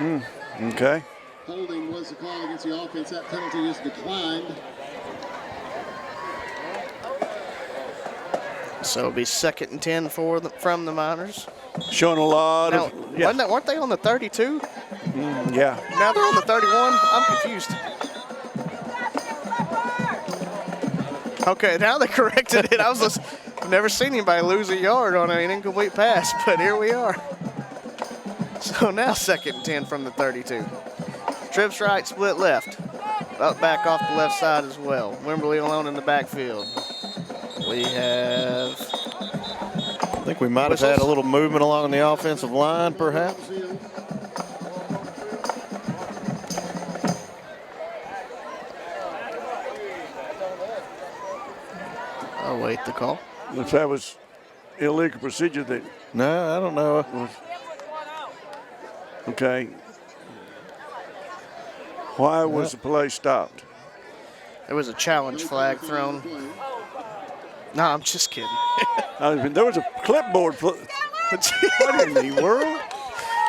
[SPEAKER 1] 10.
[SPEAKER 2] Okay.
[SPEAKER 4] Holding was the call against the offense. That penalty is declined.
[SPEAKER 1] So it'll be 2nd and 10 from the Miners.
[SPEAKER 2] Showing a lot
[SPEAKER 1] Now,
[SPEAKER 2] of.
[SPEAKER 1] weren't they on the 32?
[SPEAKER 2] Yeah.
[SPEAKER 1] Now they're on the 31? I'm confused. Okay, now they corrected it. I've never seen anybody lose a yard on an incomplete pass, but here we are. So now 2nd and 10 from the 32. Trips right, split left. Up back off the left side as well. Wimberley alone in the backfield. We have...
[SPEAKER 3] I think we might have had a little movement along the offensive line, perhaps.
[SPEAKER 1] I'll wait the call.
[SPEAKER 2] If that was illegal procedure, that.
[SPEAKER 3] No, I don't know.
[SPEAKER 2] Okay. Why was the play stopped?
[SPEAKER 1] There was a challenge flag thrown. No, I'm just kidding.
[SPEAKER 2] There was a clipboard. What in the world?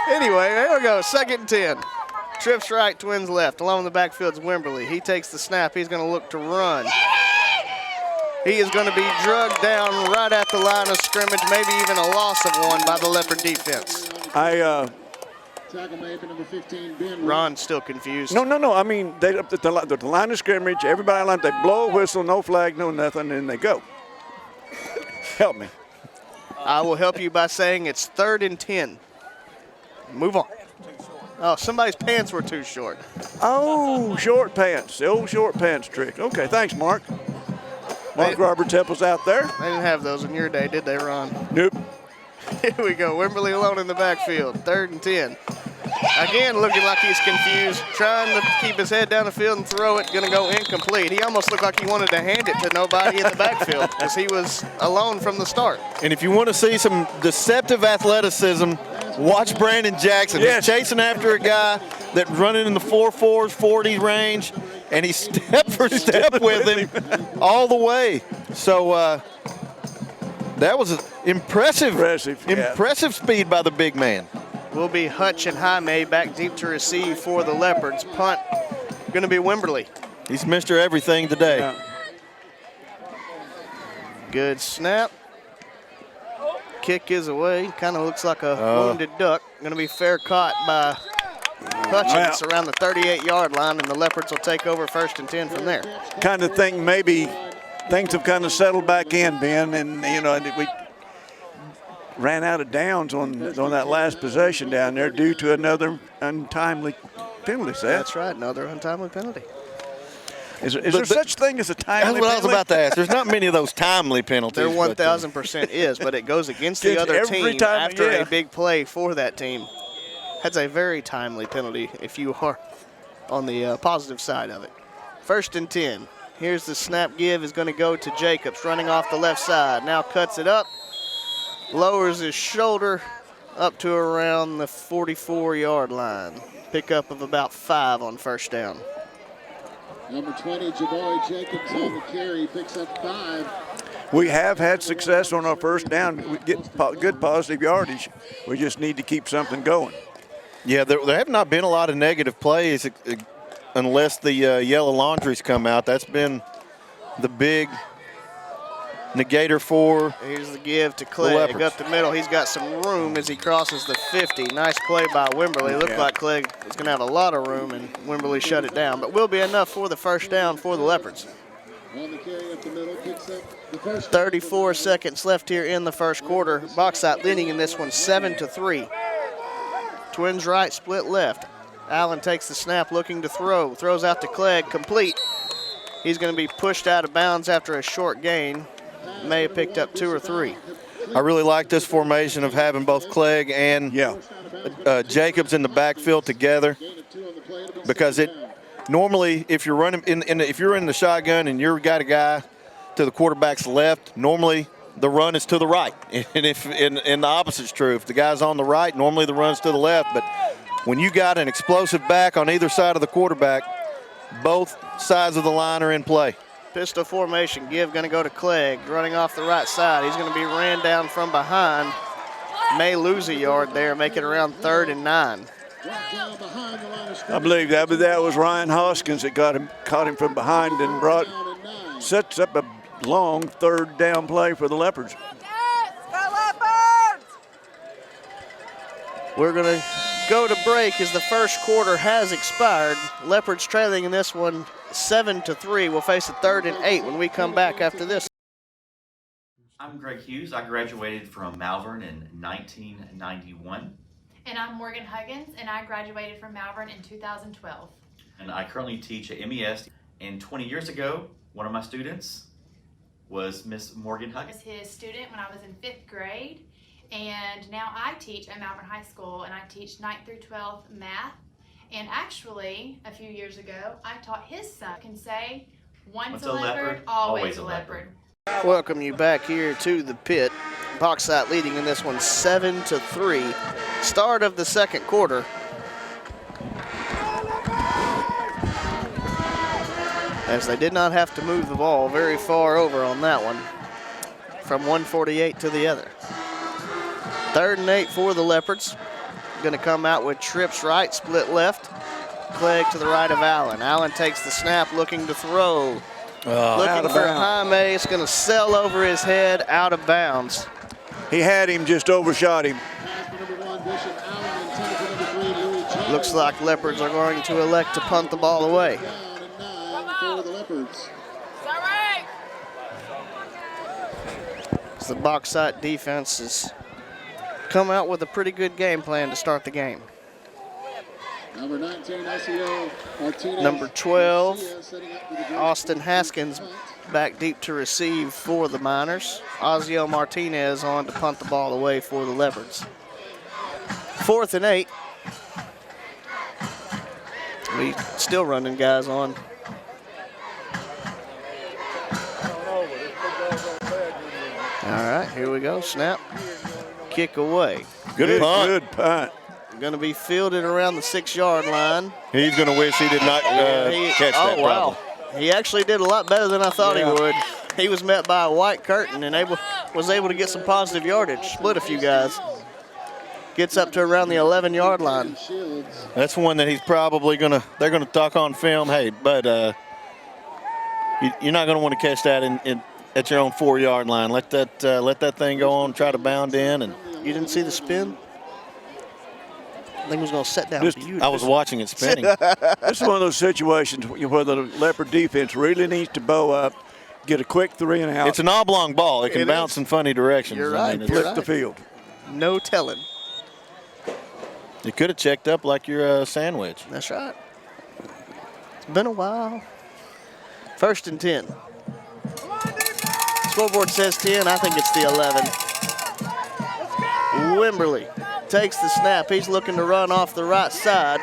[SPEAKER 1] Anyway, there we go. 2nd and 10. Trips right, Twins left. Along the backfield's Wimberley. He takes the snap. He's going to look to run. He is going to be drugged down right at the line of scrimmage, maybe even a loss of one by the Leopard defense.
[SPEAKER 4] Tackle made for number 15, Ben.
[SPEAKER 1] Ron's still confused.
[SPEAKER 2] No. I mean, they up at the line of scrimmage, everybody line, they blow a whistle, no flag, no nothing, and they go. Help me.
[SPEAKER 1] I will help you by saying it's 3rd and 10. Move on. Oh, somebody's pants were too short.
[SPEAKER 2] Oh, short pants. The old short pants trick. Okay, thanks, Mark. Mark Roberts help us out there.
[SPEAKER 1] They didn't have those in your day, did they, Ron?
[SPEAKER 2] Nope.
[SPEAKER 1] Here we go. Wimberley alone in the backfield. 3rd and 10. Again, looking like he's confused, trying to keep his head down the field and throw it. Going to go incomplete. He almost looked like he wanted to hand it to nobody in the backfield because he was alone from the start.
[SPEAKER 3] And if you want to see some deceptive athleticism, watch Brandon Jackson.
[SPEAKER 2] Yes.
[SPEAKER 3] He's chasing after a guy that's running in the 4.4s, 40 range, and he's step for step with him all the way. So that was impressive speed by the big man.
[SPEAKER 1] Will be Hutch and Jaime back deep to receive for the Leopards. Punt going to be Wimberley.
[SPEAKER 3] He's Mr. Everything today.
[SPEAKER 2] Yeah.
[SPEAKER 1] Good snap. Kick is away. Kind of looks like a wounded duck. Going to be fair caught by Hutchins around the 38-yard line, and the Leopards will take over 1st and 10 from there.
[SPEAKER 2] Kind of think maybe things have kind of settled back in, Ben, and we ran out of downs on that last possession down there due to another untimely penalty set.
[SPEAKER 1] That's right, another untimely penalty.
[SPEAKER 2] Is there such thing as a timely penalty?
[SPEAKER 3] That's what I was about to ask. There's not many of those timely penalties.
[SPEAKER 1] There 1,000% is, but it goes against the other team after a big play for that team. That's a very timely penalty if you are on the positive side of it. 1st and 10. Here's the snap give is going to go to Jacobs, running off the left side. Now cuts it up. Lowers his shoulder up to around the 44-yard line. Pickup of about 5 on 1st down.
[SPEAKER 4] Number 20, Jabari Jacobs on the carry, picks up 5.
[SPEAKER 2] We have had success on our 1st down. We get good positive yardage. We just need to keep something going.
[SPEAKER 3] Yeah, there have not been a lot of negative plays unless the yellow laundries come out. That's been the big negator for
[SPEAKER 1] Here's the give to Clegg up the middle. He's got some room as he crosses the 50. Nice play by Wimberley. Looked like Clegg is going to have a lot of room, and Wimberley shut it down. But will be enough for the 1st down for the Leopards.
[SPEAKER 4] On the carry up the middle, picks up the first
[SPEAKER 1] 34 seconds left here in the 1st quarter. Bauxite leading in this one 7-3. Twins right, split left. Allen takes the snap, looking to throw. Throws out to Clegg, complete. He's going to be pushed out of bounds after a short gain. May have picked up 2 or 3.
[SPEAKER 3] I really like this formation of having both Clegg and Jacobs in the backfield together, because it normally, if you're running if you're in the shotgun and you've got a guy to the quarterback's left, normally the run is to the right, and and the opposite's true. If the guy's on the right, normally the run's to the left. But when you got an explosive back on either side of the quarterback, both sides of the line are in play.
[SPEAKER 1] Pistol formation, give going to go to Clegg, running off the right side. He's going to be ran down from behind. May lose a yard there, make it around 3rd and 9.
[SPEAKER 2] I believe that was Ryan Hoskins that caught him from behind and sets up a long 3rd down play for the Leopards.
[SPEAKER 1] We're going to go to break as the 1st quarter has expired. Leopards trailing in this one 7-3. We'll face a 3rd and 8 when we come back after this.
[SPEAKER 13] I'm Greg Hughes. I graduated from Malvern in 1991.
[SPEAKER 5] And I'm Morgan Huggins, and I graduated from Malvern in 2012.
[SPEAKER 13] And I currently teach at MES. And 20 years ago, one of my students was Miss Morgan Huggins.
[SPEAKER 5] I was his student when I was in 5th grade, and now I teach at Malvern High School, and I teach 9th through 12th math. And actually, a few years ago, I taught his son can say, once a leopard, always a leopard.
[SPEAKER 1] Welcome you back here to the pit. Bauxite leading in this one 7-3. Start of the 2nd quarter. As they did not have to move the ball very far over on that one, from 148 to the other. 3rd and 8 for the Leopards. Going to come out with trips right, split left. Clegg to the right of Allen. Allen takes the snap, looking to throw. Looking for Jaime. It's going to sail over his head, out of bounds.
[SPEAKER 2] He had him, just overshot him.
[SPEAKER 1] Looks like Leopards are going to elect to punt the ball away. The Bauxite defense has come out with a pretty good game plan to start the game.
[SPEAKER 4] Number 19, SEO Martinez.
[SPEAKER 1] Number 12, Austin Haskins back deep to receive for the Miners. Ozio Martinez on to punt the ball away for the Leopards. 4th and 8. We still running guys on. All right, here we go. Snap, kick away.
[SPEAKER 3] Good punt.
[SPEAKER 2] Good punt.
[SPEAKER 1] Going to be fielded around the 6-yard line.
[SPEAKER 3] He's going to wish he did not catch that.
[SPEAKER 1] Oh, wow. He actually did a lot better than I thought he would. He was met by a white curtain and was able to get some positive yardage, split a few guys. Gets up to around the 11-yard line.
[SPEAKER 3] That's one that he's probably they're going to talk on film. Hey, but you're not going to want to catch that at your own 4-yard line. Let that thing go on, try to bound in. And
[SPEAKER 1] you didn't see the spin? I think it was going to set down beautifully.
[SPEAKER 3] I was watching it spinning.
[SPEAKER 2] This is one of those situations where the Leopard defense really needs to bow up, get a quick 3 and out.
[SPEAKER 3] It's an oblong ball. It can bounce in funny directions.
[SPEAKER 1] You're right.
[SPEAKER 2] Flip the field.
[SPEAKER 1] No telling.
[SPEAKER 3] You could have checked up like your sandwich.
[SPEAKER 1] That's right. It's been a while. 1st and 10. Scoreboard says 10. I think it's the 11. Wimberly takes the snap. He's looking to run off the right side.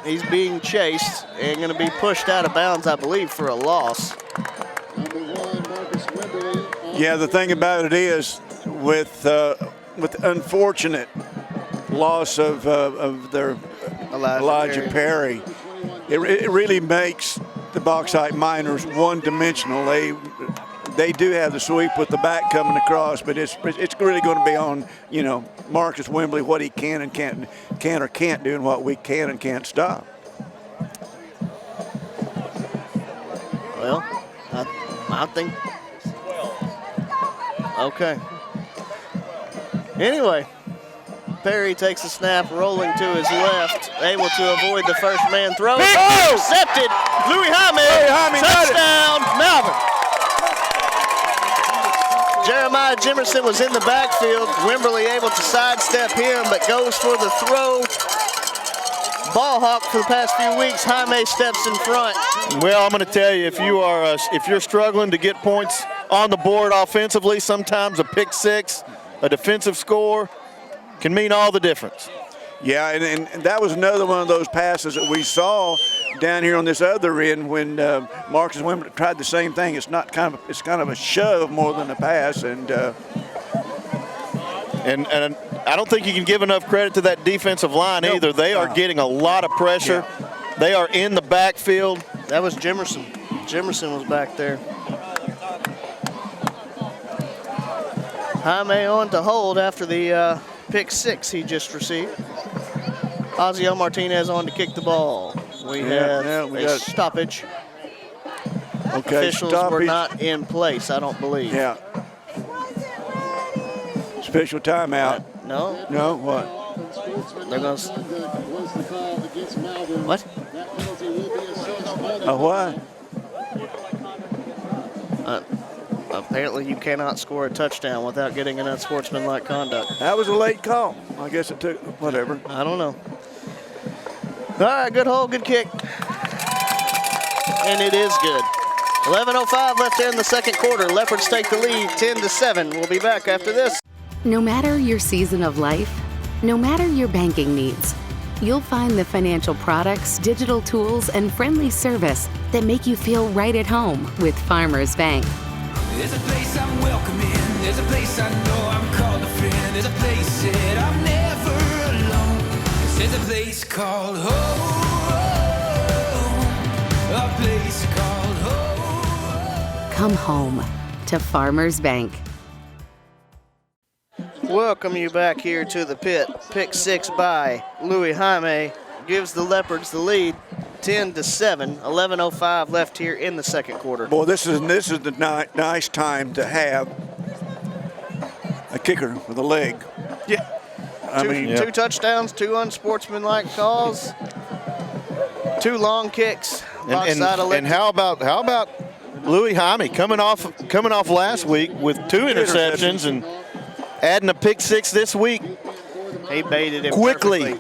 [SPEAKER 1] He's being chased and going to be pushed out of bounds, I believe, for a loss.
[SPEAKER 2] Yeah, the thing about it is, with unfortunate loss of their Elijah Perry, it really makes the Bauxite Miners one-dimensional. They do have the sweep with the back coming across, but it's really going to be on, Marcus Wembley, what he can or can't do, and what we can and can't stop.
[SPEAKER 1] Well, I think. Okay. Anyway, Perry takes a snap, rolling to his left, able to avoid the first man throw. Intercepted. Louis Jaime. Touchdown, Malvern. Jeremiah Jimerson was in the backfield. Wimberly able to sidestep him, but goes for the throw. Ball hawk for the past few weeks. Jaime steps in front.
[SPEAKER 3] Well, I'm going to tell you, if you're struggling to get points on the board offensively, sometimes a pick six, a defensive score, can mean all the difference.
[SPEAKER 2] Yeah, and that was another one of those passes that we saw down here on this other end when Marcus Wimberly tried the same thing. It's kind of a shove more than a pass, and
[SPEAKER 3] I don't think you can give enough credit to that defensive line either. They are getting a lot of pressure. Yeah. They are in the backfield.
[SPEAKER 1] That was Jimerson. Jimerson was back there. Jaime on to hold after the pick six he just received. Ozio Martinez on to kick the ball. We have a stoppage.
[SPEAKER 2] Okay,
[SPEAKER 1] officials were not in place, I don't believe.
[SPEAKER 2] Yeah. Special timeout.
[SPEAKER 1] No.
[SPEAKER 2] No, what?
[SPEAKER 1] They're going to. What?
[SPEAKER 2] A what?
[SPEAKER 1] Apparently you cannot score a touchdown without getting an unsportsmanlike conduct.
[SPEAKER 2] That was a late call. I guess it took, whatever.
[SPEAKER 1] I don't know. All right, good hold, good kick. And it is good. 11:05 left there in the second quarter. Leopards take the lead 10-7. We'll be back after this.
[SPEAKER 14] No matter your season of life, no matter your banking needs, you'll find the financial products, digital tools, and friendly service that make you feel right at home with Farmers Bank.
[SPEAKER 15] There's a place I'm welcome in. There's a place I know I'm called a friend. There's a place that I'm never alone. There's a place called home. A place called home.
[SPEAKER 14] Come home to Farmers Bank.
[SPEAKER 1] Welcome you back here to the pit. Pick six by Louis Jaime gives the Leopards the lead. 10-7, 11:05 left here in the second quarter.
[SPEAKER 2] Boy, this is the nice time to have a kicker with a leg.
[SPEAKER 1] Yeah. Two touchdowns, 2 unsportsmanlike calls, 2 long kicks.
[SPEAKER 3] And how about Louis Jaime coming off last week with 2 interceptions and adding a pick 6 this week.
[SPEAKER 1] He baited him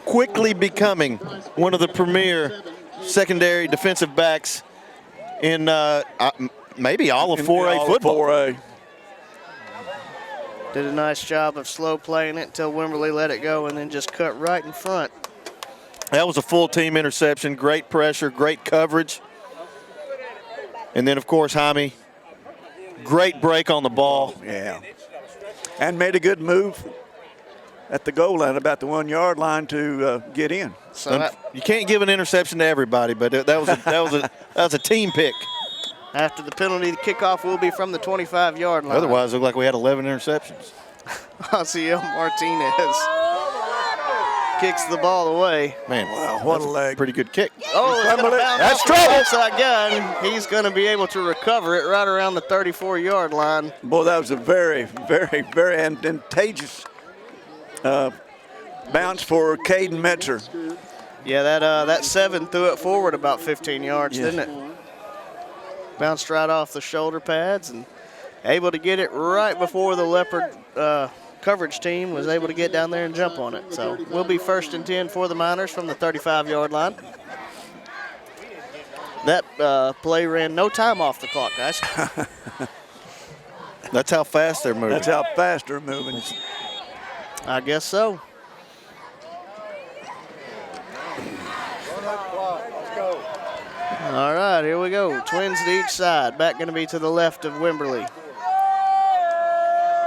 [SPEAKER 3] quickly becoming one of the premier secondary defensive backs in maybe all of 4A football.
[SPEAKER 2] 4A.
[SPEAKER 1] Did a nice job of slow playing it until Wimberley let it go and then just cut right in front.
[SPEAKER 3] That was a full team interception, great pressure, great coverage. And then, of course, Jaime, great break on the ball.
[SPEAKER 2] Yeah. And made a good move at the goal line, about the 1 yard line to get in.
[SPEAKER 1] So
[SPEAKER 3] you can't give an interception to everybody, but that was a team pick.
[SPEAKER 1] After the penalty, the kickoff will be from the 25-yard line.
[SPEAKER 3] Otherwise, it looked like we had 11 interceptions.
[SPEAKER 1] Osiel Martinez kicks the ball away.
[SPEAKER 3] Man, wow, what a leg. Pretty good kick.
[SPEAKER 1] Oh, it's going to bounce
[SPEAKER 3] that's
[SPEAKER 1] off
[SPEAKER 3] trouble.
[SPEAKER 1] the outside gun. He's going to be able to recover it right around the 34-yard line.
[SPEAKER 2] Boy, that was a very, very, very advantageous bounce for Caden Metzer.
[SPEAKER 1] Yeah, that 7 threw it forward about 15 yards, didn't it? Bounced right off the shoulder pads and able to get it right before the Leopard coverage team was able to get down there and jump on it. So we'll be 1st and 10 for the Miners from the 35-yard line. That play ran no time off the clock, guys.
[SPEAKER 3] That's how fast they're moving.
[SPEAKER 2] That's how fast they're moving.
[SPEAKER 1] I guess so. All right, here we go. Twins to each side. Back going to be to the left of Wimberley.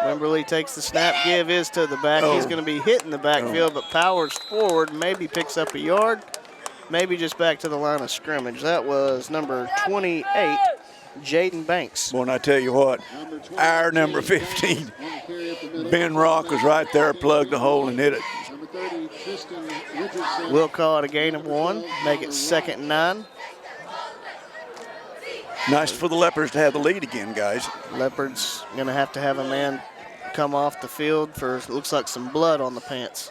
[SPEAKER 1] Wimberley takes the snap. Give is to the back. He's going to be hitting the backfield, but powers forward, maybe picks up a yard, maybe just back to the line of scrimmage. That was number 28, Jaden Banks.
[SPEAKER 2] Boy, and I tell you what, our number 15, Ben Rock, was right there, plugged the hole and hit it.
[SPEAKER 1] We'll call it a gain of 1, make it 2nd and 9.
[SPEAKER 2] Nice for the Leopards to have the lead again, guys.
[SPEAKER 1] Leopards going to have a man come off the field for, looks like some blood on the pants.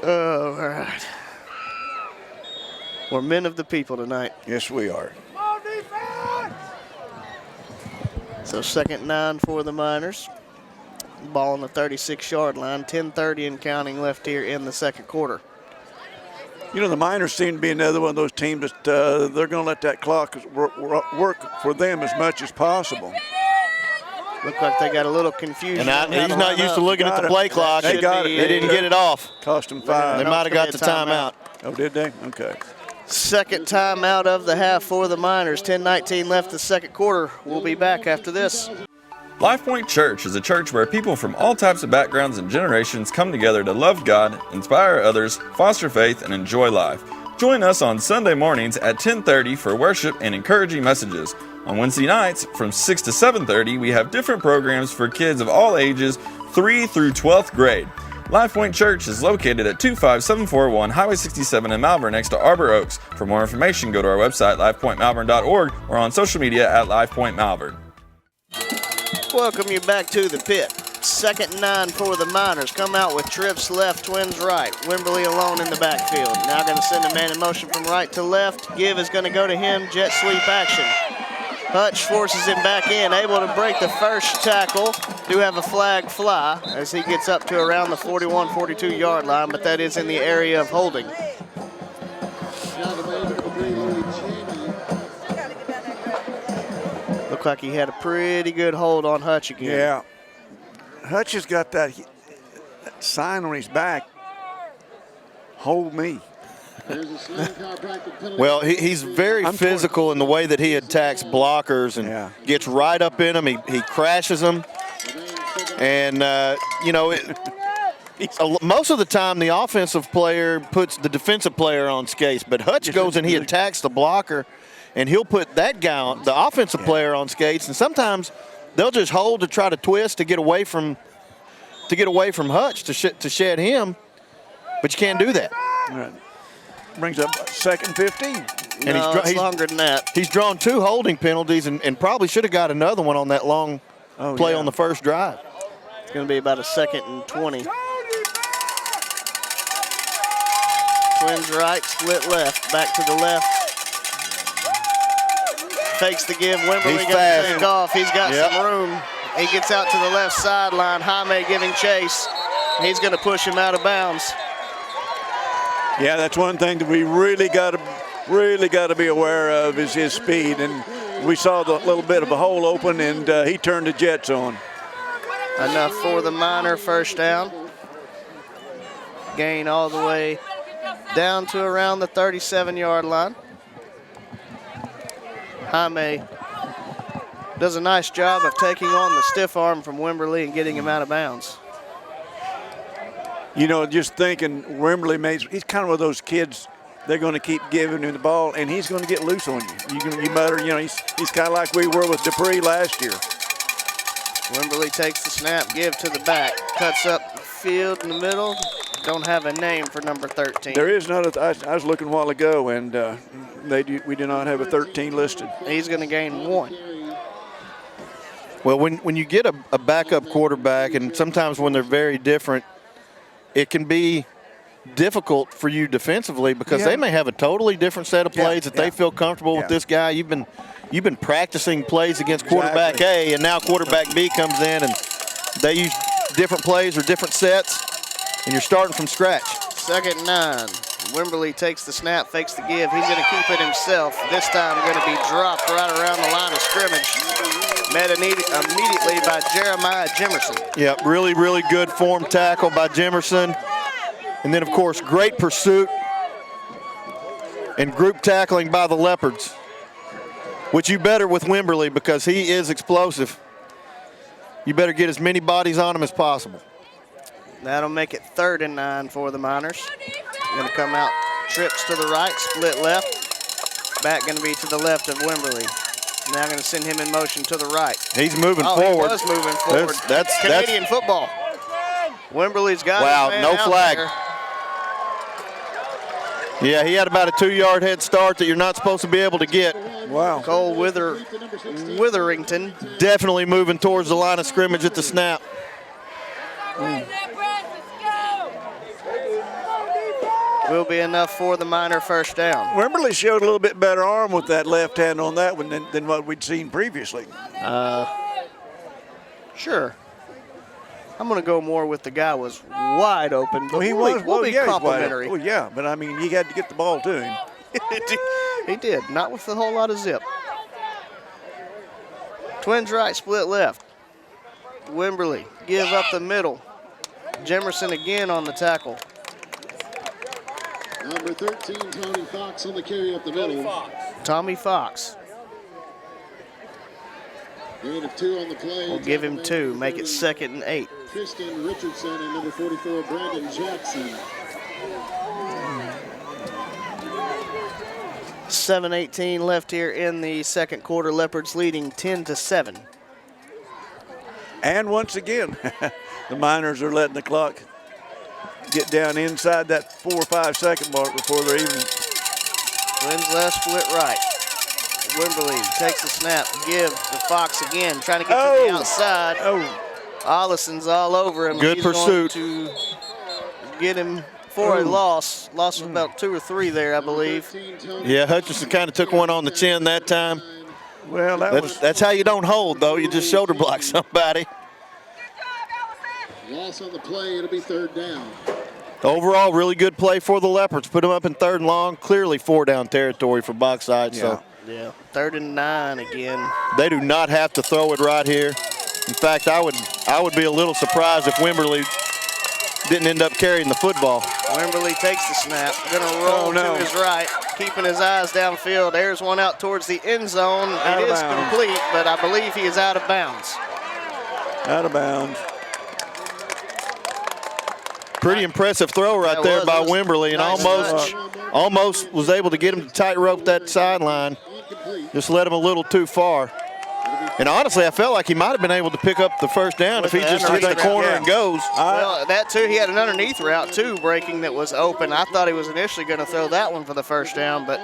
[SPEAKER 1] Oh, all right. We're men of the people tonight.
[SPEAKER 2] Yes, we are.
[SPEAKER 1] So 2nd and 9 for the Miners. Ball on the 36-yard line, 10:30 and counting left here in the second quarter.
[SPEAKER 2] You know, the Miners seem to be another one of those teams that they're going to let that clock work for them as much as possible.
[SPEAKER 1] Look like they got a little confusion.
[SPEAKER 3] And he's not used to looking at the play clock. They didn't get it off.
[SPEAKER 2] Cost them 5.
[SPEAKER 3] They might have got the timeout.
[SPEAKER 2] Oh, did they? Okay.
[SPEAKER 1] Second timeout of the half for the Miners. 10:19 left the second quarter. We'll be back after this.
[SPEAKER 16] LifePoint Church is a church where people from all types of backgrounds and generations come together to love God, inspire others, foster faith, and enjoy life. Join us on Sunday mornings at 10:30 for worship and encouraging messages. On Wednesday nights from 6 to 7:30, we have different programs for kids of all ages, 3 through 12th grade. LifePoint Church is located at 25741 Highway 67 in Malvern next to Arbor Oaks. For more information, go to our website, lifepointmalvern.org, or on social media at LifePointMalvern.
[SPEAKER 1] Welcome you back to the pit. 2nd and 9 for the Miners. Come out with trips left, Twins right. Wimberley alone in the backfield. Now going to send a man in motion from right to left. Give is going to go to him. Jet sweep action. Hutch forces him back in, able to break the first tackle. Do have a flag fly as he gets up to around the 41, 42-yard line, but that is in the area of holding. Looked like he had a pretty good hold on Hutch again.
[SPEAKER 2] Yeah. Hutch has got that sign on his back. Hold me.
[SPEAKER 3] Well, he's very physical in the way that he attacks blockers and gets right up in them. He crashes them. And, you know, most of the time the offensive player puts the defensive player on skates, but Hutch goes and he attacks the blocker, and he'll put that guy on, the offensive player on skates. And sometimes they'll just hold to try to twist to get away from to get away from Hutch to shed him, but you can't do that.
[SPEAKER 2] All right. Brings up 2nd and 15.
[SPEAKER 1] And he's longer than that.
[SPEAKER 3] He's drawn 2 holding penalties and probably should have got another one on that long play on the first drive.
[SPEAKER 1] It's going to be about a 2nd and 20. Twins right, split left, back to the left. Fakes the give. Wimberly going to take off. He's got some room. He gets out to the left sideline. Jaime giving chase. He's going to push him out of bounds.
[SPEAKER 2] Yeah, that's one thing that we really got to be aware of is his speed. And we saw the little bit of a hole open, and he turned the jets on.
[SPEAKER 1] Enough for the Miner, first down. Gain all the way down to around the 37-yard line. Jaime does a nice job of taking on the stiff arm from Wimberly and getting him out of bounds.
[SPEAKER 2] You know, just thinking Wimberly he's kind of one of those kids, they're going to keep giving him the ball, and he's going to get loose on you. You better, you know, he's kind of like we were with Dupree last year.
[SPEAKER 1] Wimberly takes the snap, give to the back, cuts up the field in the middle. Don't have a name for number 13.
[SPEAKER 2] There is not. I was looking a while ago, and we do not have a 13 listed.
[SPEAKER 1] He's going to gain 1.
[SPEAKER 3] Well, when you get a backup quarterback, and sometimes when they're very different, it can be difficult for you defensively because they may have a totally different set of plays that they feel comfortable with this guy. You've been practicing plays against quarterback A, and now quarterback B comes in, and they use different plays or different sets, and you're starting from scratch.
[SPEAKER 1] 2nd and 9. Wimberly takes the snap, fakes the give. He's going to keep it himself. This time going to be dropped right around the line of scrimmage. Met immediately by Jeremiah Jimerson.
[SPEAKER 3] Yeah, really, really good form tackle by Jimerson. And then, of course, great pursuit and group tackling by the Leopards, which you better with Wimberly because he is explosive. You better get as many bodies on him as possible.
[SPEAKER 1] That'll make it 3rd and 9 for the Miners. Going to come out, trips to the right, split left. Back going to be to the left of Wimberly. Now going to send him in motion to the right.
[SPEAKER 3] He's moving forward.
[SPEAKER 1] He was moving forward.
[SPEAKER 3] That's
[SPEAKER 1] Canadian football. Wimberly's got his man
[SPEAKER 3] no
[SPEAKER 1] out
[SPEAKER 3] flag.
[SPEAKER 1] there.
[SPEAKER 3] Yeah, he had about a 2-yard head start that you're not supposed to be able to get.
[SPEAKER 2] Wow.
[SPEAKER 1] Cole Witherington.
[SPEAKER 3] Definitely moving towards the line of scrimmage at the snap.
[SPEAKER 1] Will be enough for the Miner first down.
[SPEAKER 2] Wimberly showed a little bit better arm with that left hand on that one than what we'd seen previously.
[SPEAKER 1] Sure. I'm going to go more with the guy was wide open. But
[SPEAKER 2] we'll
[SPEAKER 1] be complimentary.
[SPEAKER 2] Oh, yeah, but I mean, you had to get the ball to him.
[SPEAKER 1] He did, not with a whole lot of zip. Twins right, split left. Wimberly give up the middle. Jimerson again on the tackle.
[SPEAKER 4] Number 13, Tony Fox on the carry up the middle.
[SPEAKER 1] Tommy Fox.
[SPEAKER 4] Gain of 2 on the play.
[SPEAKER 1] We'll give him 2, make it 2nd and 8.
[SPEAKER 4] Tristan Richardson and number 44, Brandon Jackson.
[SPEAKER 1] 7:18 left here in the second quarter. Leopards leading 10-7.
[SPEAKER 2] And once again, the Miners are letting the clock get down inside that 4 or 5 second mark before they're even.
[SPEAKER 1] Twins left, split right. Wimberly takes the snap, give to Fox again, trying to get to the outside. Ollison's all over him.
[SPEAKER 3] Good pursuit.
[SPEAKER 1] To get him for a loss. Loss of about 2 or 3 there, I believe.
[SPEAKER 3] Yeah, Hutchinson kind of took one on the chin that time.
[SPEAKER 2] Well,
[SPEAKER 3] that's how you don't hold, though. You just shoulder block somebody.
[SPEAKER 4] Loss on the play, it'll be 3rd down.
[SPEAKER 3] Overall, really good play for the Leopards. Put them up in 3rd and long. Clearly 4-down territory for Bauxite. So.
[SPEAKER 1] Yeah, 3rd and 9 again.
[SPEAKER 3] They do not have to throw it right here. In fact, I would be a little surprised if Wimberly didn't end up carrying the football.
[SPEAKER 1] Wimberly takes the snap, gonna roll to his right, keeping his eyes downfield. Airs one out towards the end zone. It is complete, but I believe he is out of bounds.
[SPEAKER 2] Out of bounds.
[SPEAKER 3] Pretty impressive throw right there by Wimberly, and almost was able to get him to tightrope that sideline. Just let him a little too far. And honestly, I felt like he might have been able to pick up the first down if he just hits the corner and goes.
[SPEAKER 1] Well, that too, he had an underneath route too, breaking that was open. I thought he was initially going to throw that one for the first down, but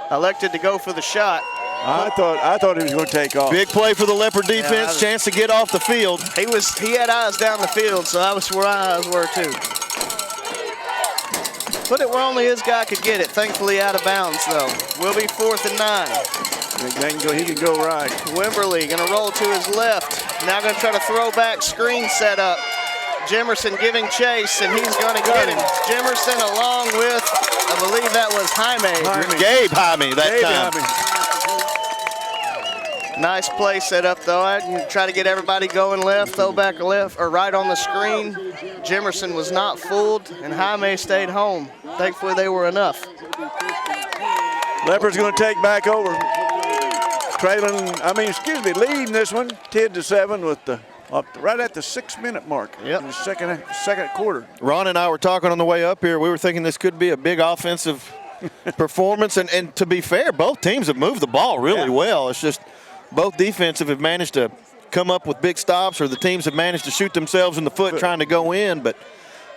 [SPEAKER 1] elected to go for the shot.
[SPEAKER 2] I thought he was going to take off.
[SPEAKER 3] Big play for the Leopard defense, chance to get off the field.
[SPEAKER 1] He had eyes down the field, so that was where my eyes were too. Put it where only his guy could get it. Thankfully out of bounds though. Will be 4th and 9.
[SPEAKER 2] He can go right.
[SPEAKER 1] Wimberly gonna roll to his left. Now gonna try to throw back, screen set up. Jimerson giving chase, and he's gonna get him. Jimerson along with, I believe that was Jaime.
[SPEAKER 3] Gabe Jaime that time.
[SPEAKER 1] Nice play set up though. I try to get everybody going left, throw back left, or right on the screen. Jimerson was not fooled, and Jaime stayed home. Thankfully they were enough.
[SPEAKER 2] Leopard's going to take back over. Leading this one 10-7 with the right at the 6-minute mark.
[SPEAKER 1] Yep.
[SPEAKER 2] In the second quarter.
[SPEAKER 3] Ron and I were talking on the way up here. We were thinking this could be a big offensive performance, and to be fair, both teams have moved the ball really well. It's just both defensive have managed to come up with big stops, or the teams have managed to shoot themselves in the foot trying to go in. But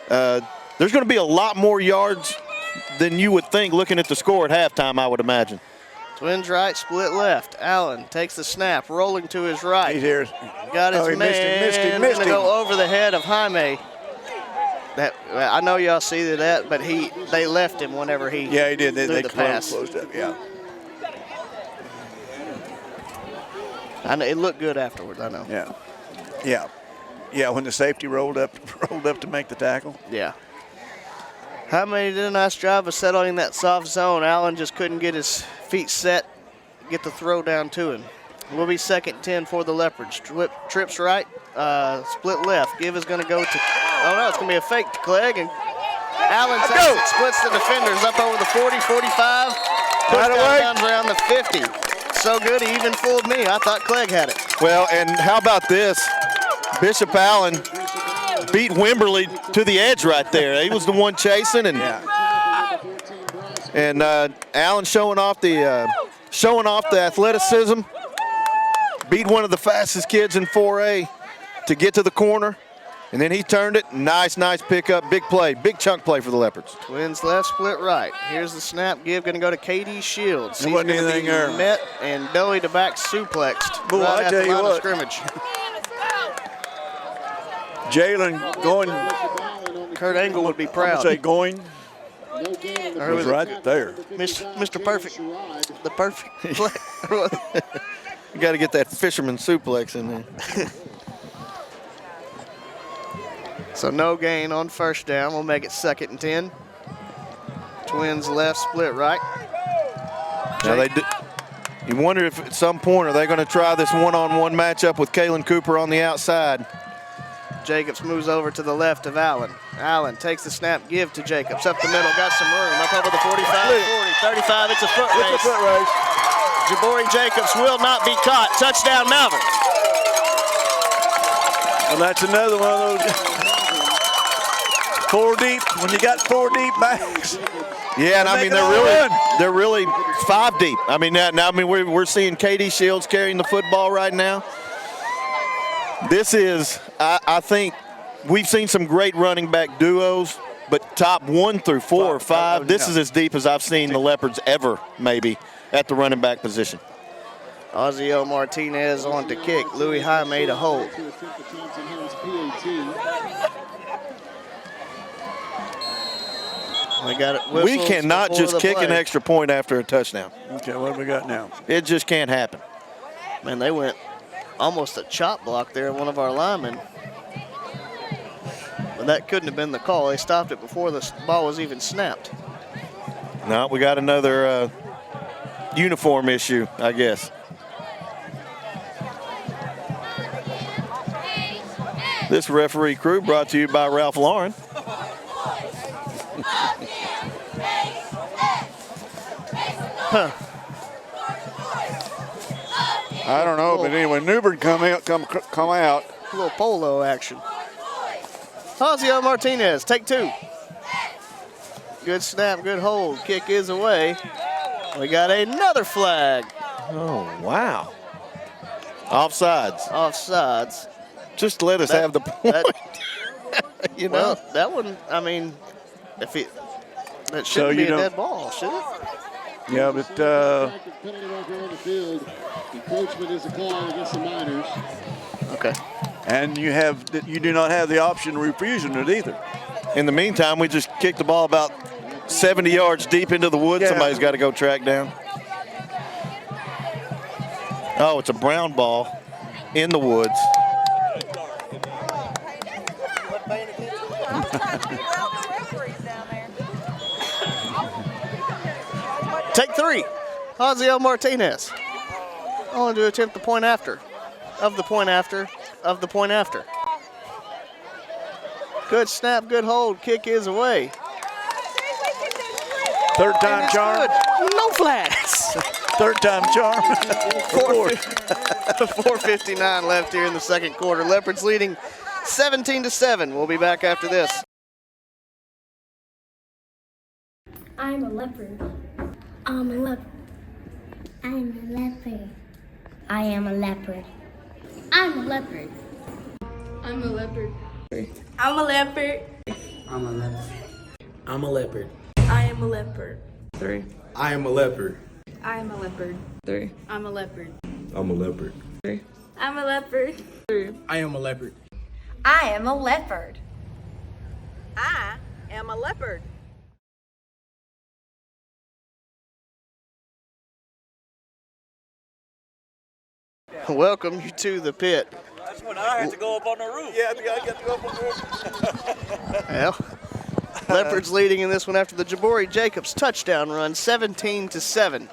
[SPEAKER 3] there's going to be a lot more yards than you would think looking at the score at halftime, I would imagine.
[SPEAKER 1] Twins right, split left. Allen takes the snap, rolling to his right.
[SPEAKER 2] He's here.
[SPEAKER 1] Got his man.
[SPEAKER 2] Missed him.
[SPEAKER 1] Gonna go over the head of Jaime. I know y'all see that, but they left him whenever he
[SPEAKER 2] he did. They
[SPEAKER 1] the pass.
[SPEAKER 2] Closed up. Yeah.
[SPEAKER 1] I know it looked good afterwards. I know.
[SPEAKER 2] Yeah. When the safety rolled up to make the tackle.
[SPEAKER 1] Yeah. Jaime did a nice job of settling that soft zone. Allen just couldn't get his feet set, get the throw down to him. Will be 2nd and 10 for the Leopards. Trips right, split left. Give is going to go to, it's going to be a fake to Clegg, and Allen takes it, splits the defenders up over the 40, 45, puts down around the 50. So good, he even fooled me. I thought Clegg had it.
[SPEAKER 3] Well, and how about this? Bishop Allen beat Wimberly to the edge right there. He was the one chasing, and Allen showing off the athleticism. Beat one of the fastest kids in 4A to get to the corner, and then he turned it. Nice pickup, big play, big chunk play for the Leopards.
[SPEAKER 1] Twins left, split right. Here's the snap. Give going to go to KD Shields.
[SPEAKER 2] There wasn't anything there.
[SPEAKER 1] Met and belly to back suplexed.
[SPEAKER 2] Boy,
[SPEAKER 1] right
[SPEAKER 2] I tell you what.
[SPEAKER 1] Scrimmage.
[SPEAKER 2] Jalen going.
[SPEAKER 1] Kurt Angle would be proud.
[SPEAKER 2] I would say going. It was right there.
[SPEAKER 1] Mr. Perfect. The perfect play.
[SPEAKER 3] You got to get that fisherman suplex in there.
[SPEAKER 1] So no gain on first down. We'll make it 2nd and 10. Twins left, split right.
[SPEAKER 3] Now you wonder if at some point are they going to try this one-on-one matchup with Kalen Cooper on the outside.
[SPEAKER 1] Jacobs moves over to the left of Allen. Allen takes the snap, give to Jacobs. Up the middle, got some room. Up over the 45, 40, 35. It's a foot race.
[SPEAKER 2] It's a foot race.
[SPEAKER 1] Jabari Jacobs will not be caught. Touchdown, Malvern.
[SPEAKER 2] Well, that's another one of those 4 deep. When you got 4 deep backs.
[SPEAKER 3] Yeah, and I mean they're really 5 deep. I mean we're seeing KD Shields carrying the football right now. This is, I think, we've seen some great running back duos, but top 1 through 4 or 5, this is as deep as I've seen the Leopards ever, maybe, at the running back position.
[SPEAKER 1] Ozio Martinez on to kick. Louis Jaime to hold.
[SPEAKER 3] We cannot just kick an extra point after a touchdown.
[SPEAKER 2] Okay, what have we got now?
[SPEAKER 3] It just can't happen.
[SPEAKER 1] Man, they went almost a chop block there, one of our linemen. But that couldn't have been the call. They stopped it before the ball was even snapped.
[SPEAKER 3] No, we got another uniform issue, I guess. This referee crew brought to you by Ralph Lauren.
[SPEAKER 2] I don't know, but anyway, Newbern come out.
[SPEAKER 1] A little polo action. Ozio Martinez, take 2. Good snap, good hold. Kick is away. We got another flag.
[SPEAKER 3] Oh, wow. Offsides.
[SPEAKER 1] Offsides.
[SPEAKER 3] Just let us have the point. You know?
[SPEAKER 1] Well, that one, I mean, that shouldn't be a dead ball, should it?
[SPEAKER 2] Yeah, but
[SPEAKER 4] Penalty marker on the field. Encroachment is a call against the Miners.
[SPEAKER 1] Okay.
[SPEAKER 2] And you do not have the option of refusing it either.
[SPEAKER 3] In the meantime, we just kicked the ball about 70 yards deep into the woods.
[SPEAKER 2] Yeah.
[SPEAKER 3] Somebody's got to go track down. Oh, it's a brown ball in the woods.
[SPEAKER 1] Take 3. Jaziel Martinez. On to attempt the point after. Of the point after. Of the point after. Good snap, good hold. Kick is away.
[SPEAKER 2] Third time charm.
[SPEAKER 1] Good. No flags.
[SPEAKER 2] Third time charm.
[SPEAKER 1] 4:59 left here in the second quarter. Leopards leading 17-7. We'll be back after this.
[SPEAKER 7] I'm a leopard. I'm a leopard. I'm a leopard. I am a leopard. I'm a leopard. I'm a leopard. I'm a leopard.
[SPEAKER 17] I'm a leopard. I'm a leopard.
[SPEAKER 7] I am a leopard.
[SPEAKER 17] 3. I am a leopard.
[SPEAKER 7] I am a leopard.
[SPEAKER 17] 3.
[SPEAKER 7] I'm a leopard.
[SPEAKER 17] I'm a leopard.
[SPEAKER 7] 3. I'm a leopard.
[SPEAKER 17] 3. I am a leopard.
[SPEAKER 7] I am a leopard.
[SPEAKER 18] I am a leopard.
[SPEAKER 1] Welcome you to the pit.
[SPEAKER 19] That's when I had to go up on the roof.
[SPEAKER 2] Yeah, I got to go up on the roof.
[SPEAKER 1] Well, Leopards leading in this one after the Jabari Jacobs touchdown run, 17-7.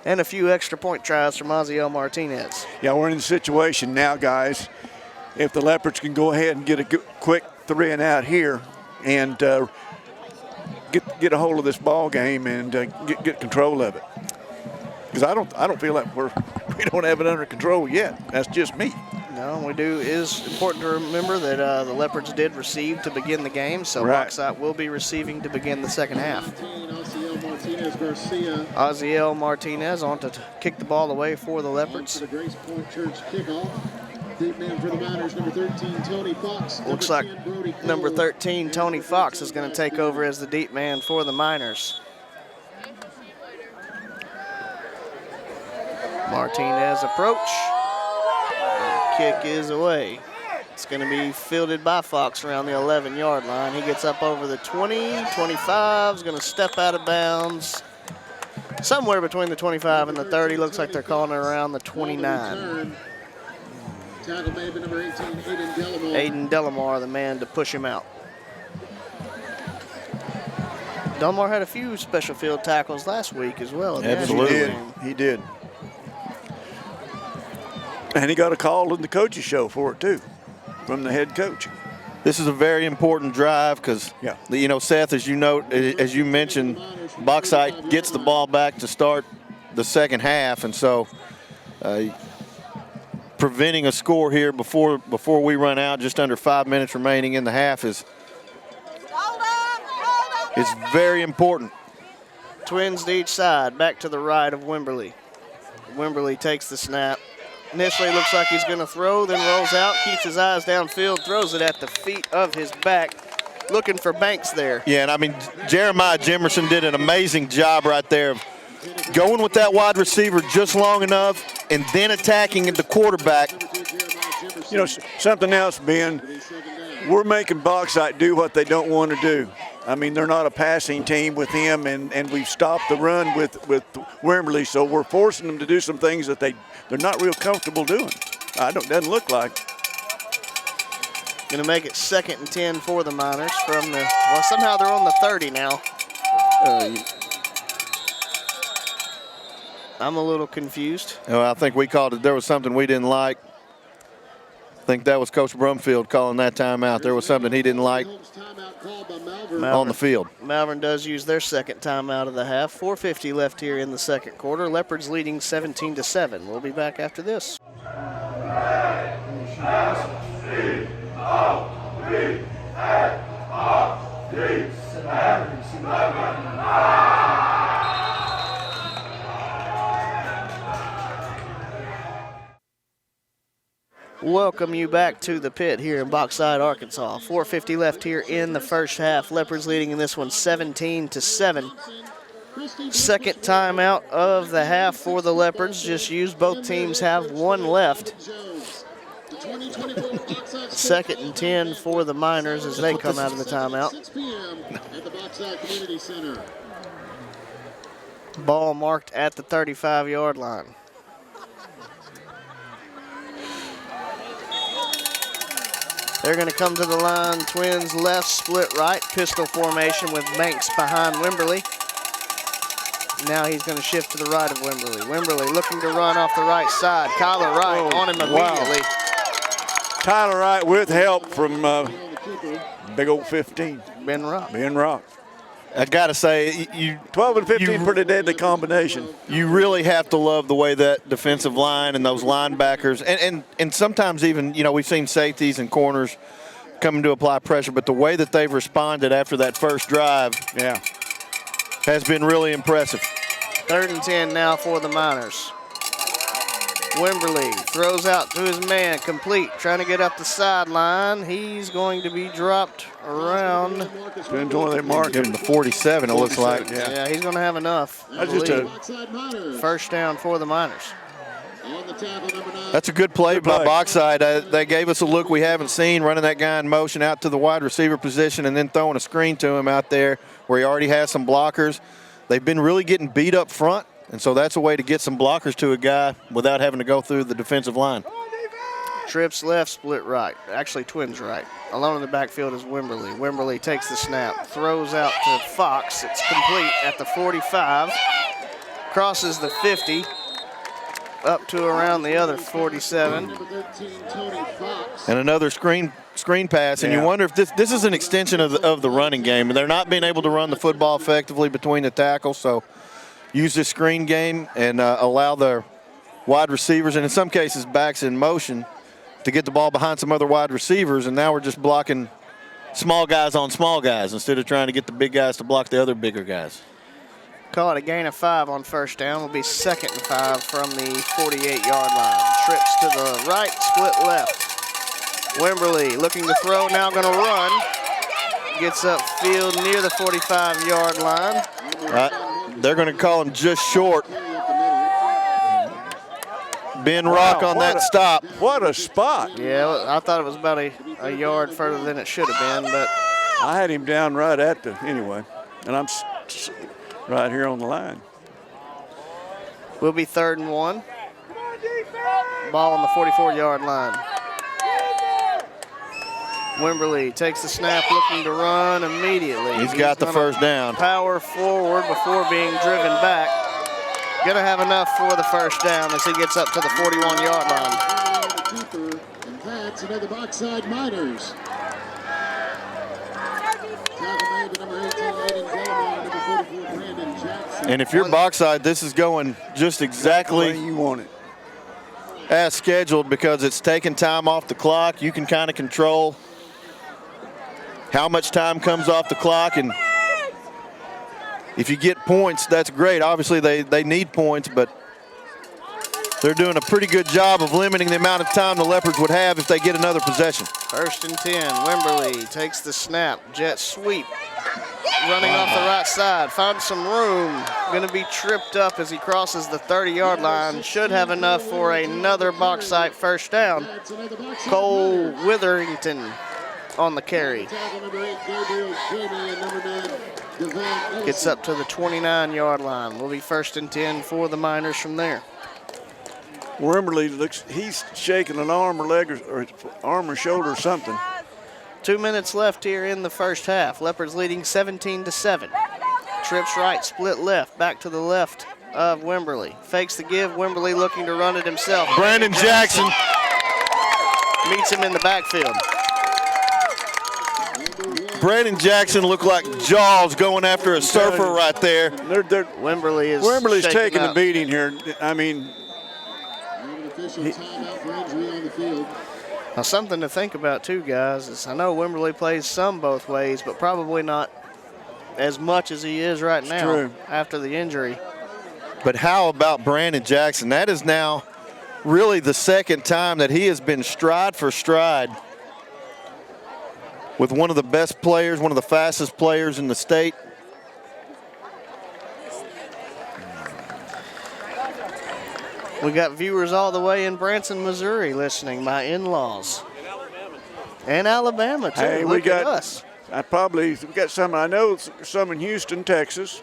[SPEAKER 1] And a few extra point tries from Jaziel Martinez.
[SPEAKER 2] Yeah, we're in the situation now, guys. If the Leopards can go ahead and get a quick 3 and out here and get a hold of this ball game and get control of it. Because I don't feel like we don't have it under control yet. That's just me.
[SPEAKER 1] No, we do. It is important to remember that the Leopards did receive to begin the game, so
[SPEAKER 2] right.
[SPEAKER 1] Bauxite will be receiving to begin the second half.
[SPEAKER 4] Jaziel
[SPEAKER 1] Martinez on to kick the ball away for the Leopards.
[SPEAKER 4] The Grace Point Church kickoff. Deep man for the Miners, number 13, Tony Fox.
[SPEAKER 1] Looks like number 13, Tony Fox, is going to take over as the deep man for the Miners. Martinez approach. Kick is away. It's going to be fielded by Fox around the 11-yard line. He gets up over the 20, 25, is going to step out of bounds. Somewhere between the 25 and the 30. Looks like they're calling it around the 29.
[SPEAKER 4] Tackle made by number 18, Aiden Delamar.
[SPEAKER 1] Aiden Delamar, the man to push him out. Delamar had a few special field tackles last week as well.
[SPEAKER 3] Absolutely.
[SPEAKER 2] He did. And he got a call in the coach's show for it too, from the head coach.
[SPEAKER 3] This is a very important drive because, you know, Seth, as you mentioned, Bauxite gets the ball back to start the second half, and so preventing a score here before we run out, just under 5 minutes remaining in the half is very important.
[SPEAKER 1] Twins to each side, back to the right of Wimberly. Wimberly takes the snap. Initially looks like he's going to throw, then rolls out, keeps his eyes downfield, throws it at the feet of his back, looking for Banks there.
[SPEAKER 3] Yeah, and I mean, Jeremiah Jimerson did an amazing job right there of going with that wide receiver just long enough and then attacking the quarterback.
[SPEAKER 2] You know, something else, Ben, we're making Bauxite do what they don't want to do. I mean, they're not a passing team with him, and we've stopped the run with Wimberly, so we're forcing them to do some things that they're not real comfortable doing. Doesn't look like.
[SPEAKER 1] Going to make it 2nd and 10 for the Miners from the, well, somehow they're on the 30 now. I'm a little confused.
[SPEAKER 3] Well, I think we called it, there was something we didn't like. I think that was Coach Brumfield calling that timeout. There was something he didn't like on the field.
[SPEAKER 1] Malvern does use their second timeout of the half. 4:50 left here in the second quarter. Leopards leading 17-7. We'll be back after this. welcome you back to the pit here in Bauxite, Arkansas. 4:50 left here in the first half. Leopards leading in this one 17-7. Second timeout of the half for the Leopards. Just used. Both teams have one left. 2nd and 10 for the Miners as they come out of the timeout. Ball marked at the 35-yard line. They're going to come to the line. Twins left, split right, pistol formation with Banks behind Wimberly. Now he's going to shift to the right of Wimberly. Wimberly looking to run off the right side. Kyler Wright on him immediately.
[SPEAKER 2] Tyler Wright with help from big old 15.
[SPEAKER 1] Ben Rock.
[SPEAKER 2] Ben Rock.
[SPEAKER 3] I got to say,
[SPEAKER 2] 12 and 15, pretty deadly combination.
[SPEAKER 3] You really have to love the way that defensive line and those linebackers, and sometimes even, we've seen safeties and corners coming to apply pressure, but the way that they've responded after that first drive has been really impressive.
[SPEAKER 1] 3rd and 10 now for the Miners. Wimberly throws out to his man, complete, trying to get up the sideline. He's going to be dropped around.
[SPEAKER 2] Depends on they mark
[SPEAKER 3] him to 47, it looks like.
[SPEAKER 1] Yeah, he's going to have enough.
[SPEAKER 2] That's just a
[SPEAKER 1] first down for the Miners.
[SPEAKER 3] That's a good play by Bauxite. They gave us a look we haven't seen, running that guy in motion out to the wide receiver position and then throwing a screen to him out there where he already has some blockers. They've been really getting beat up front, and so that's a way to get some blockers to a guy without having to go through the defensive line.
[SPEAKER 1] Trips left, split right. Actually, Twins right. Alone in the backfield is Wimberly. Wimberly takes the snap, throws out to Fox. It's complete at the 45. Crosses the 50. Up to around the other 47.
[SPEAKER 3] And another screen pass, and you wonder if this is an extension of the running game. They're not being able to run the football effectively between the tackles, so use this screen game and allow the wide receivers, and in some cases backs in motion, to get the ball behind some other wide receivers, and now we're just blocking small guys on small guys instead of trying to get the big guys to block the other bigger guys.
[SPEAKER 1] Call it a gain of 5 on first down. Will be 2nd and 5 from the 48-yard line. Trips to the right, split left. Wimberly looking to throw, now going to run. Gets upfield near the 45-yard line.
[SPEAKER 3] They're going to call him just short. Ben Rock on that stop.
[SPEAKER 2] What a spot.
[SPEAKER 1] Yeah, I thought it was about a yard further than it should have been, but
[SPEAKER 2] I had him down right at the, anyway, and I'm right here on the line.
[SPEAKER 1] Will be 3rd and 1. Ball on the 44-yard line. Wimberly takes the snap, looking to run immediately.
[SPEAKER 3] He's got the first down.
[SPEAKER 1] Power forward before being driven back. Gonna have enough for the first down as he gets up to the 41-yard line.
[SPEAKER 4] And that's another Bauxite Miners.
[SPEAKER 3] And if you're Bauxite, this is going just exactly
[SPEAKER 2] you want it
[SPEAKER 3] as scheduled, because it's taking time off the clock. You can kind of control how much time comes off the clock, and if you get points, that's great. Obviously, they need points, but they're doing a pretty good job of limiting the amount of time the Leopards would have if they get another possession.
[SPEAKER 1] 1st and 10. Wimberly takes the snap, jet sweep. Running off the right side, finds some room. Going to be tripped up as he crosses the 30-yard line. Should have enough for another Bauxite first down. Cole Witherington on the carry. Gets up to the 29-yard line. Will be 1st and 10 for the Miners from there.
[SPEAKER 2] Wimberly looks, he's shaking an arm or leg or arm or shoulder or something.
[SPEAKER 1] 2 minutes left here in the first half. Leopards leading 17-7. Trips right, split left, back to the left of Wimberly. Fakes the give, Wimberly looking to run it himself.
[SPEAKER 3] Brandon Jackson
[SPEAKER 1] meets him in the backfield.
[SPEAKER 3] Brandon Jackson looked like Jaws going after a surfer right there.
[SPEAKER 1] Wimberly's
[SPEAKER 2] taking
[SPEAKER 1] up.
[SPEAKER 2] the beating here. I mean,
[SPEAKER 1] now, something to think about too, guys, is I know Wimberly plays some both ways, but probably not as much as he is right now after the injury.
[SPEAKER 3] But how about Brandon Jackson? That is now really the second time that he has been stride for stride with one of the best players, one of the fastest players in the state.
[SPEAKER 1] We got viewers all the way in Branson, Missouri listening, my in-laws. And Alabama, too.
[SPEAKER 2] Hey,
[SPEAKER 1] Look at us.
[SPEAKER 2] we got some, I know some in Houston, Texas.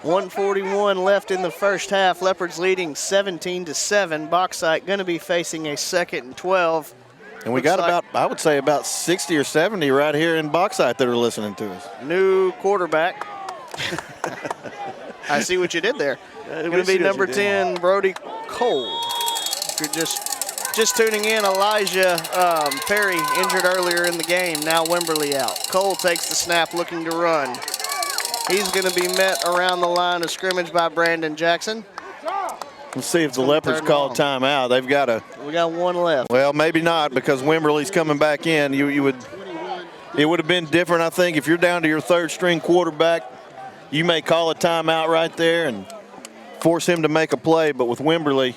[SPEAKER 1] 1:41 left in the first half. Leopards leading 17-7. Bauxite going to be facing a 2nd and 12.
[SPEAKER 3] And we got about, I would say, about 60 or 70 right here in Bauxite that are listening to us.
[SPEAKER 1] New quarterback. I see what you did there. Going to be number 10, Brody Cole. If you're just tuning in, Elijah Perry injured earlier in the game. Now Wimberly out. Cole takes the snap, looking to run. He's going to be met around the line of scrimmage by Brandon Jackson.
[SPEAKER 3] Let's see if the Leopards call timeout. They've got a.
[SPEAKER 1] We got one left.
[SPEAKER 3] Well, maybe not, because Wimberly's coming back in. It would have been different, I think, if you're down to your third string quarterback. You may call a timeout right there and force him to make a play. But with Wimberly,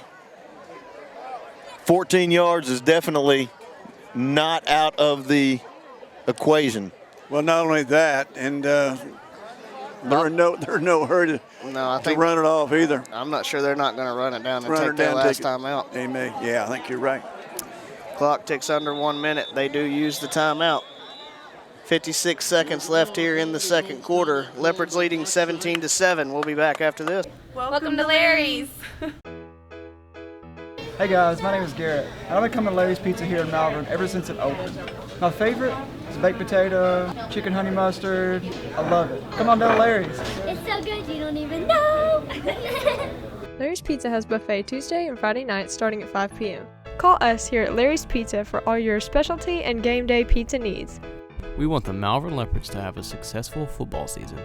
[SPEAKER 3] 14 yards is definitely not out of the equation.
[SPEAKER 2] Well, not only that, and there's no hurry to run it off either.
[SPEAKER 1] I'm not sure they're not going to run it down and take that last time out.
[SPEAKER 2] They may. Yeah, I think you're right.
[SPEAKER 1] Clock ticks under 1 minute. They do use the timeout. 56 seconds left here in the second quarter. Leopards leading 17-7. We'll be back after this.
[SPEAKER 5] Welcome to Larry's.
[SPEAKER 6] Hey guys, my name is Garrett. I've been coming to Larry's Pizza here in Malvern ever since it opened. My favorite is baked potato, chicken honey mustard. I love it. Come on down to Larry's.
[SPEAKER 7] It's so good you don't even know.
[SPEAKER 8] Larry's Pizza has buffet Tuesday and Friday nights starting at 5 p.m. Call us here at Larry's Pizza for all your specialty and game day pizza needs.
[SPEAKER 9] We want the Malvern Leopards to have a successful football season.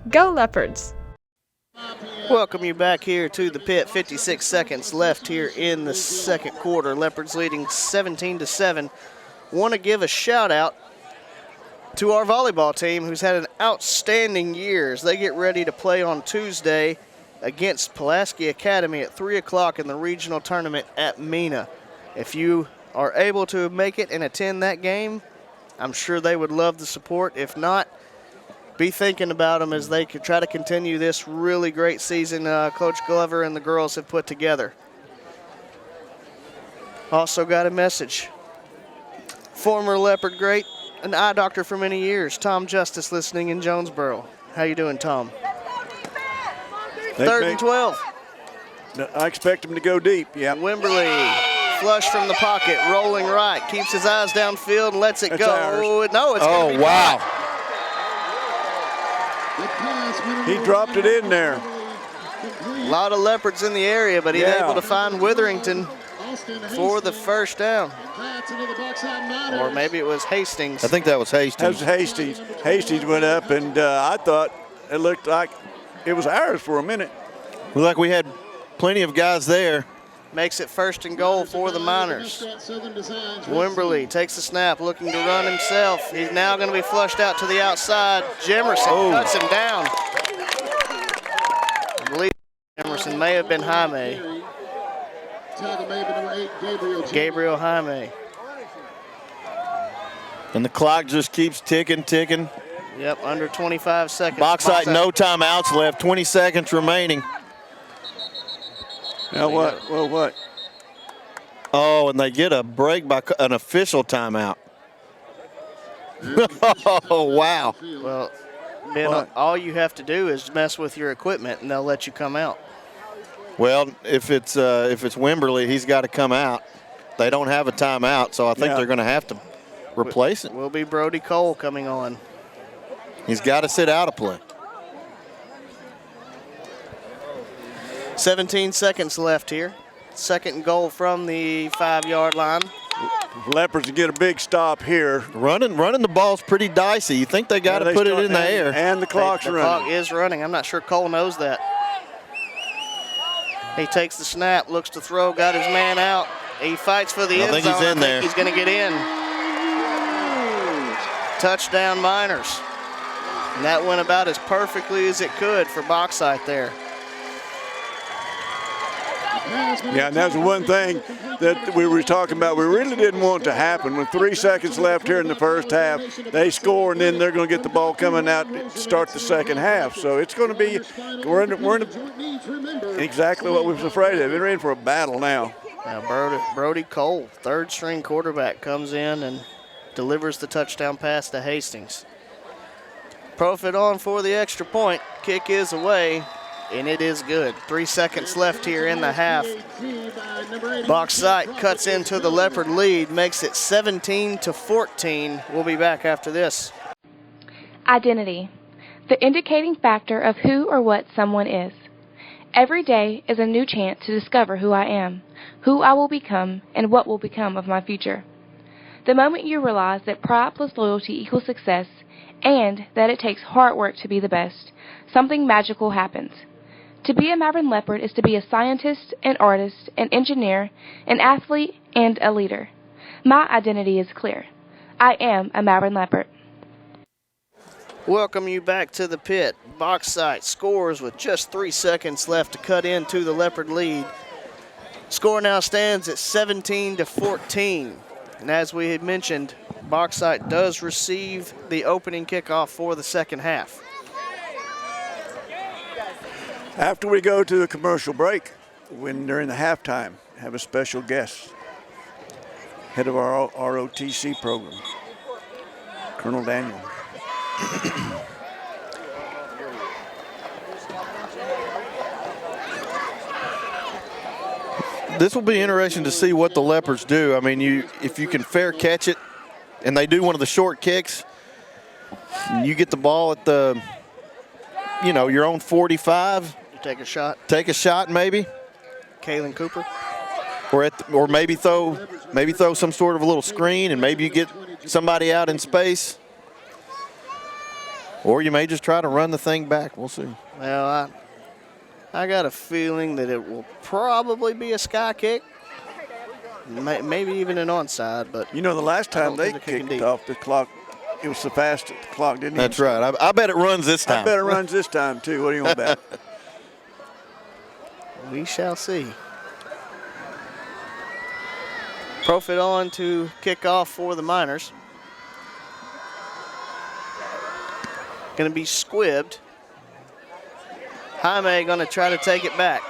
[SPEAKER 8] Go Leopards!
[SPEAKER 1] Welcome you back here to the pit. 56 seconds left here in the second quarter. Leopards leading 17-7. Want to give a shout out to our volleyball team, who's had an outstanding year as they get ready to play on Tuesday against Pulaski Academy at 3 o'clock in the regional tournament at Mena. If you are able to make it and attend that game, I'm sure they would love the support. If not, be thinking about them as they could try to continue this really great season Coach Glover and the girls have put together. Also got a message. Former Leopard great, an eye doctor for many years, Tom Justice, listening in Jonesboro. How you doing, Tom? 3rd and 12.
[SPEAKER 2] I expect him to go deep, yeah.
[SPEAKER 1] Wimberly. Flush from the pocket, rolling right, keeps his eyes downfield and lets it go.
[SPEAKER 2] Ours.
[SPEAKER 1] No, it's going to be
[SPEAKER 3] wow.
[SPEAKER 2] He dropped it in there.
[SPEAKER 1] A lot of Leopards in the area, but he's able to find Witherington for the first down. Or maybe it was Hastings.
[SPEAKER 3] I think that was Hastings.
[SPEAKER 2] That was Hastings. Hastings went up, and I thought it looked like it was ours for a minute.
[SPEAKER 3] Looked like we had plenty of guys there.
[SPEAKER 1] Makes it 1st and goal for the Miners. Wimberly takes the snap, looking to run himself. He's now going to be flushed out to the outside. Jemerson cuts him down. I believe Jemerson may have been Jaime. Gabriel Jaime.
[SPEAKER 3] And the clock just keeps ticking.
[SPEAKER 1] Yep, under 25 seconds.
[SPEAKER 3] Bauxite, no timeouts left, 20 seconds remaining.
[SPEAKER 2] Now what? Well, what?
[SPEAKER 3] Oh, and they get a break by an official timeout. Oh, wow.
[SPEAKER 1] Well, Ben, all you have to do is mess with your equipment, and they'll let you come out.
[SPEAKER 3] Well, if it's Wimberly, he's got to come out. They don't have a timeout, so I think they're going to have to replace it.
[SPEAKER 1] Will be Brody Cole coming on.
[SPEAKER 3] He's got to sit out a play.
[SPEAKER 1] 17 seconds left here. 2nd and goal from the 5-yard line.
[SPEAKER 2] Leopards get a big stop here.
[SPEAKER 3] Running the ball's pretty dicey. You think they got to put it in the air.
[SPEAKER 2] And the clock's running.
[SPEAKER 1] The clock is running. I'm not sure Cole knows that. He takes the snap, looks to throw, got his man out. He fights for the end zone.
[SPEAKER 3] I think he's in there.
[SPEAKER 1] He's going to get in. Touchdown Miners. And that went about as perfectly as it could for Bauxite there.
[SPEAKER 2] Yeah, and that's one thing that we were talking about. We really didn't want to happen. With 3 seconds left here in the first half, they score, and then they're going to get the ball coming out to start the second half. So it's going to be, we're in exactly what we was afraid of. They're in for a battle now.
[SPEAKER 1] Now Brody Cole, third-string quarterback, comes in and delivers the touchdown pass to Hastings. Profit on for the extra point. Kick is away, and it is good. 3 seconds left here in the half. Bauxite cuts into the Leopard lead, makes it 17-14. We'll be back after this.
[SPEAKER 20] Identity, the indicating factor of who or what someone is. Every day is a new chance to discover who I am, who I will become, and what will become of my future. The moment you realize that pride plus loyalty equals success, and that it takes hard work to be the best, something magical happens. To be a Malvern Leopard is to be a scientist, an artist, an engineer, an athlete, and a leader. My identity is clear. I am a Malvern Leopard.
[SPEAKER 1] Welcome you back to the pit. Bauxite scores with just 3 seconds left to cut into the Leopard lead. Score now stands at 17-14. And as we had mentioned, Bauxite does receive the opening kickoff for the second half.
[SPEAKER 2] After we go to the commercial break, when during the halftime, have a special guest, head of our ROTC program, Colonel Daniel.
[SPEAKER 3] This will be interesting to see what the Leopards do. I mean, if you can fair catch it, and they do one of the short kicks, you get the ball at the, your own 45.
[SPEAKER 1] You take a shot.
[SPEAKER 3] Take a shot, maybe.
[SPEAKER 1] Kalen Cooper.
[SPEAKER 3] Or maybe throw some sort of a little screen, and maybe you get somebody out in space. Or you may just try to run the thing back. We'll see.
[SPEAKER 1] Well, I got a feeling that it will probably be a sky kick. Maybe even an onside, but
[SPEAKER 2] the last time they kicked off the clock, it was so fast that the clock didn't.
[SPEAKER 3] That's right. I bet it runs this time.
[SPEAKER 2] I bet it runs this time too. What do you want about?
[SPEAKER 1] We shall see. Profit on to kick off for the Miners. Going to be squibbed. Jaime going to try to take it back.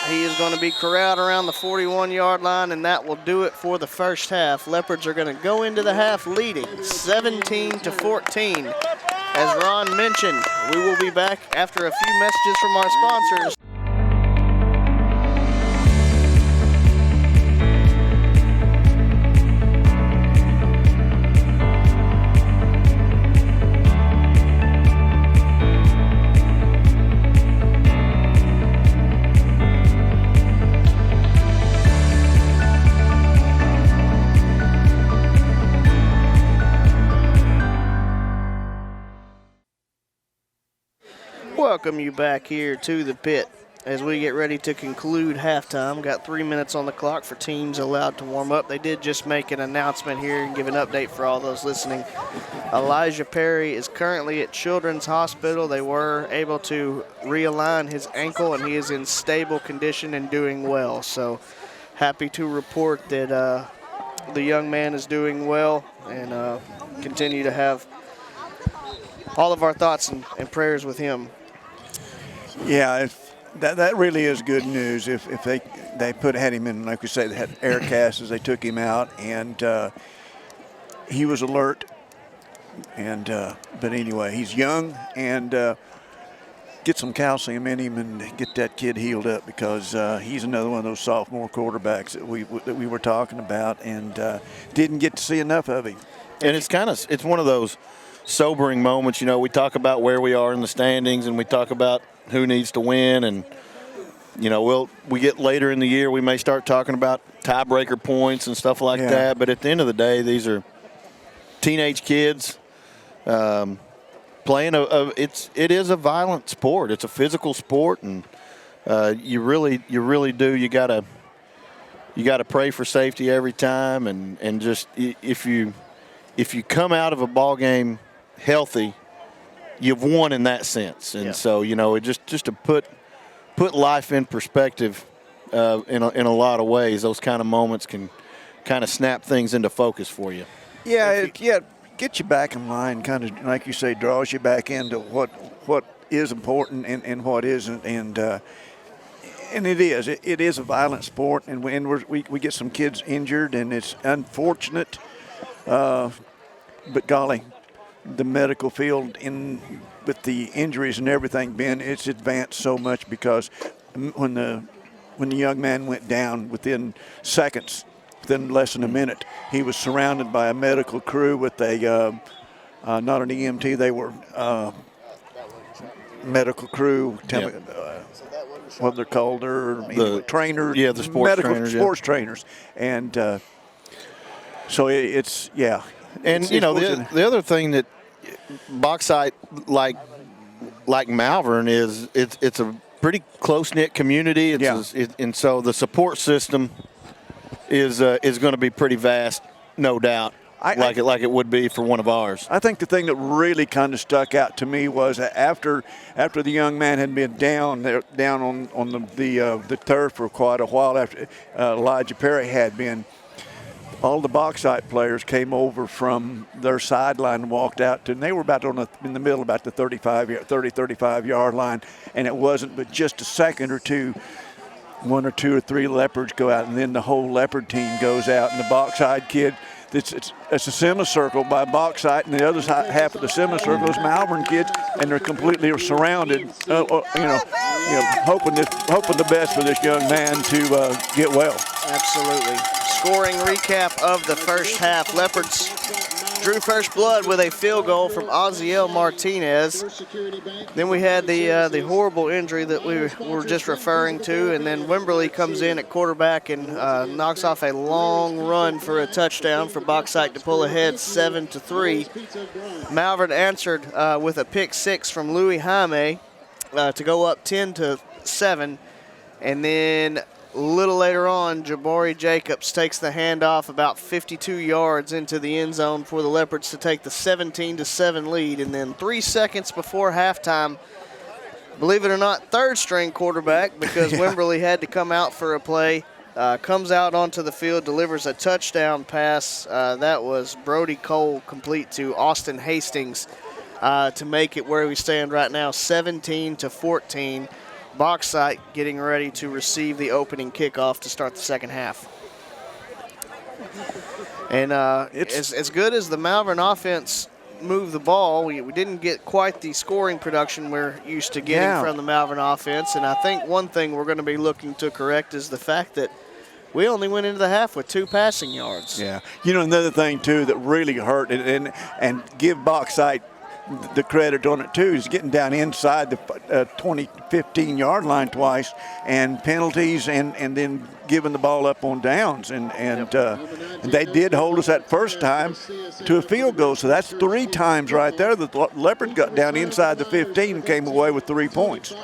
[SPEAKER 1] He is going to be corralled around the 41-yard line, and that will do it for the first half. Leopards are going to go into the half leading 17-14. As Ron mentioned, we will be back after a few messages from our sponsors. Welcome you back here to the pit as we get ready to conclude halftime. Got 3 minutes on the clock for teams allowed to warm up. They did just make an announcement here and give an update for all those listening. Elijah Perry is currently at Children's Hospital. They were able to realign his ankle, and he is in stable condition and doing well. So happy to report that the young man is doing well, and continue to have all of our thoughts and prayers with him.
[SPEAKER 2] Yeah, that really is good news. If they had him in, like we say, they had air casts as they took him out, and he was alert. And but anyway, he's young, and get some calcium in him and get that kid healed up, because he's another one of those sophomore quarterbacks that we were talking about, and didn't get to see enough of him.
[SPEAKER 3] And it's one of those sobering moments. We talk about where we are in the standings, and we talk about who needs to win, and we get later in the year, we may start talking about tiebreaker points and stuff like that. But at the end of the day, these are teenage kids playing it is a violent sport. It's a physical sport, and you really do. You gotta pray for safety every time, and just if you come out of a ball game healthy, you've won in that sense. And so, just to put put life in perspective in a lot of ways. Those kind of moments can kind of snap things into focus for you.
[SPEAKER 2] Yeah, get you back in line, kind of like you say, draws you back into what is important and what isn't, and it is a violent sport, and we get some kids injured, and it's unfortunate, but golly, the medical field with the injuries and everything, Ben, it's advanced so much, because when the young man went down within seconds, within less than a minute, he was surrounded by a medical crew with not an EMT, they were medical crew, what they're called, the trainers,
[SPEAKER 3] the sports trainers,
[SPEAKER 2] sports trainers, and so it's
[SPEAKER 3] And the other thing that Bauxite, like Malvern, is it's a pretty close-knit community. And so the support system is going to be pretty vast, no doubt, like it would be for one of ours.
[SPEAKER 2] I think the thing that really kind of stuck out to me was after the young man had been down on the turf for quite a while, after Elijah Perry had been, all the Bauxite players came over from their sideline and walked out and they were about in the middle, about the 35-yard line, and it wasn't but just a second or two, one or two or three Leopards go out, and then the whole Leopard team goes out, and the Bauxite kid, it's a semicircle by Bauxite, and the other half of the semicircle is Malvern kids, and they're completely surrounded, hoping the best for this young man to get well.
[SPEAKER 1] Absolutely. Scoring recap of the first half. Leopards drew first blood with a field goal from Oziel Martinez. Then we had the horrible injury that we were just referring to, and then Wimberly comes in at quarterback and knocks off a long run for a touchdown for Bauxite to pull ahead 7-3. Malvern answered with a pick six from Louis Jaime to go up 10-7, and then a little later on, Jabari Jacobs takes the handoff about 52 yards into the end zone for the Leopards to take the 17-7 lead. And then 3 seconds before halftime, believe it or not, third-string quarterback, because Wimberly had to come out for a play, comes out onto the field, delivers a touchdown pass. That was Brody Cole complete to Austin Hastings to make it where we stand right now, 17-14. Bauxite getting ready to receive the opening kickoff to start the second half. And it's as good as the Malvern offense moved the ball, we didn't get quite the scoring production we're used to getting from the Malvern offense. And I think one thing we're going to be looking to correct is the fact that we only went into the half with 2 passing yards.
[SPEAKER 2] Yeah. Another thing, too, that really hurt, and give Bauxite the credit on it too, is getting down inside the 15-yard line twice, and penalties, and then giving the ball up on downs, and they did hold us that first time to a field goal, so that's 3 times right there that the Leopard got down inside the 15 and came away with 3 points.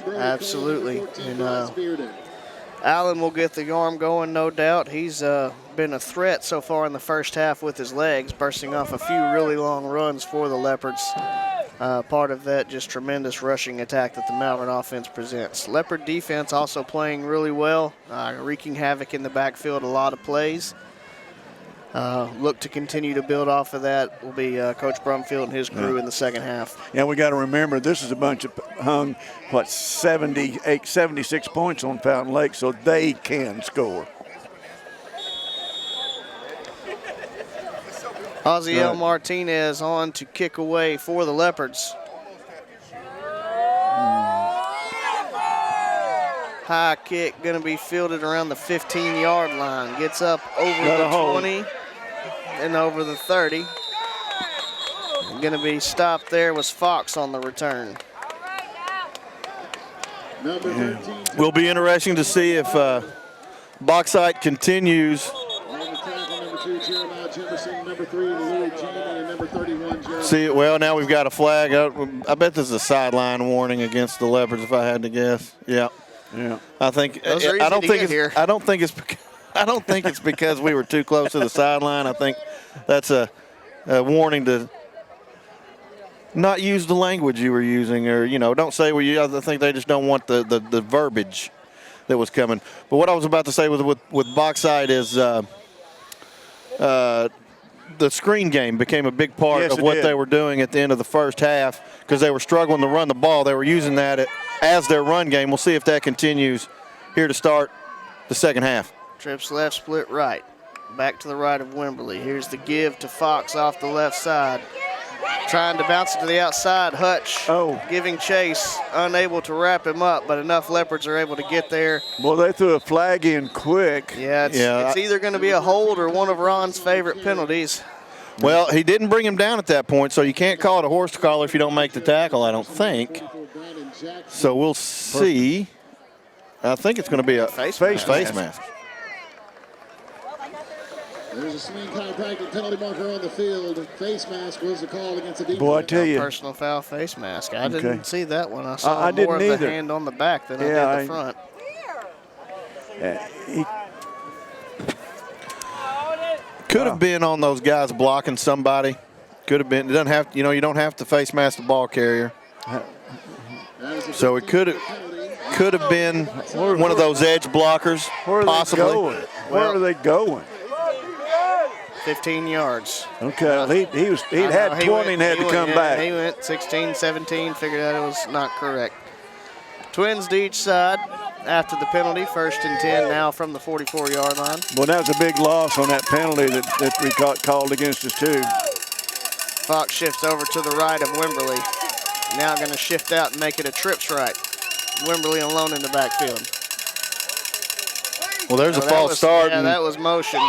[SPEAKER 1] Absolutely. And Allen will get the arm going, no doubt. He's been a threat so far in the first half with his legs, bursting off a few really long runs for the Leopards. Part of that just tremendous rushing attack that the Malvern offense presents. Leopard defense also playing really well, wreaking havoc in the backfield, a lot of plays. Look to continue to build off of that will be Coach Brumfield and his crew in the second half.
[SPEAKER 2] Yeah, we got to remember this is a bunch of hung, 76 points on Fountain Lake, so they can score.
[SPEAKER 1] Oziel Martinez on to kick away for the Leopards. High kick going to be fielded around the 15-yard line. Gets up over the 20 and over the 30. Going to be stopped there was Fox on the return.
[SPEAKER 3] Will be interesting to see if Bauxite continues. See, well, now we've got a flag. I bet this is a sideline warning against the Leopards, if I had to guess. Yeah. I think I don't think it's because we were too close to the sideline. I think that's a warning to not use the language you were using, or don't say I think they just don't want the verbiage that was coming. But what I was about to say with Bauxite is the screen game became a big part of what they were doing at the end of the first half because they were struggling to run the ball. They were using that as their run game. We'll see if that continues here to start the second half.
[SPEAKER 1] Trips left, split right. Back to the right of Wimberley. Here's the give to Fox off the left side. Trying to bounce it to the outside. Hutch giving chase, unable to wrap him up, but enough Leopards are able to get there.
[SPEAKER 2] Well, they threw a flag in quick.
[SPEAKER 1] Yeah, it's either going to be a hold or one of Ron's favorite penalties.
[SPEAKER 3] Well, he didn't bring him down at that point, so you can't call it a horse collar if you don't make the tackle, I don't think. So we'll see. I think it's going to be a face mask.
[SPEAKER 4] There's a swing contact and penalty marker on the field. Face mask was the call against the defense.
[SPEAKER 2] Boy, I tell you.
[SPEAKER 1] Personal foul face mask. I didn't see that one. I saw more of the hand on the back than I did the front.
[SPEAKER 3] He could have been on those guys blocking somebody. Could have been. It doesn't have. You don't have to face mask the ball carrier. So it could have been one of those edge blockers. Possibly.
[SPEAKER 2] Where are they going?
[SPEAKER 1] 15 yards.
[SPEAKER 2] Okay, he'd had 20 and had to come back.
[SPEAKER 1] He went 16, 17, figured out it was not correct. Twins to each side after the penalty, 1st and 10 now from the 44-yard line.
[SPEAKER 2] Well, that was a big loss on that penalty that we got called against us too.
[SPEAKER 1] Fox shifts over to the right of Wimberley. Now going to shift out and make it a trips right. Wimberley alone in the backfield.
[SPEAKER 3] Well, there's a false start.
[SPEAKER 1] Yeah, that was motion.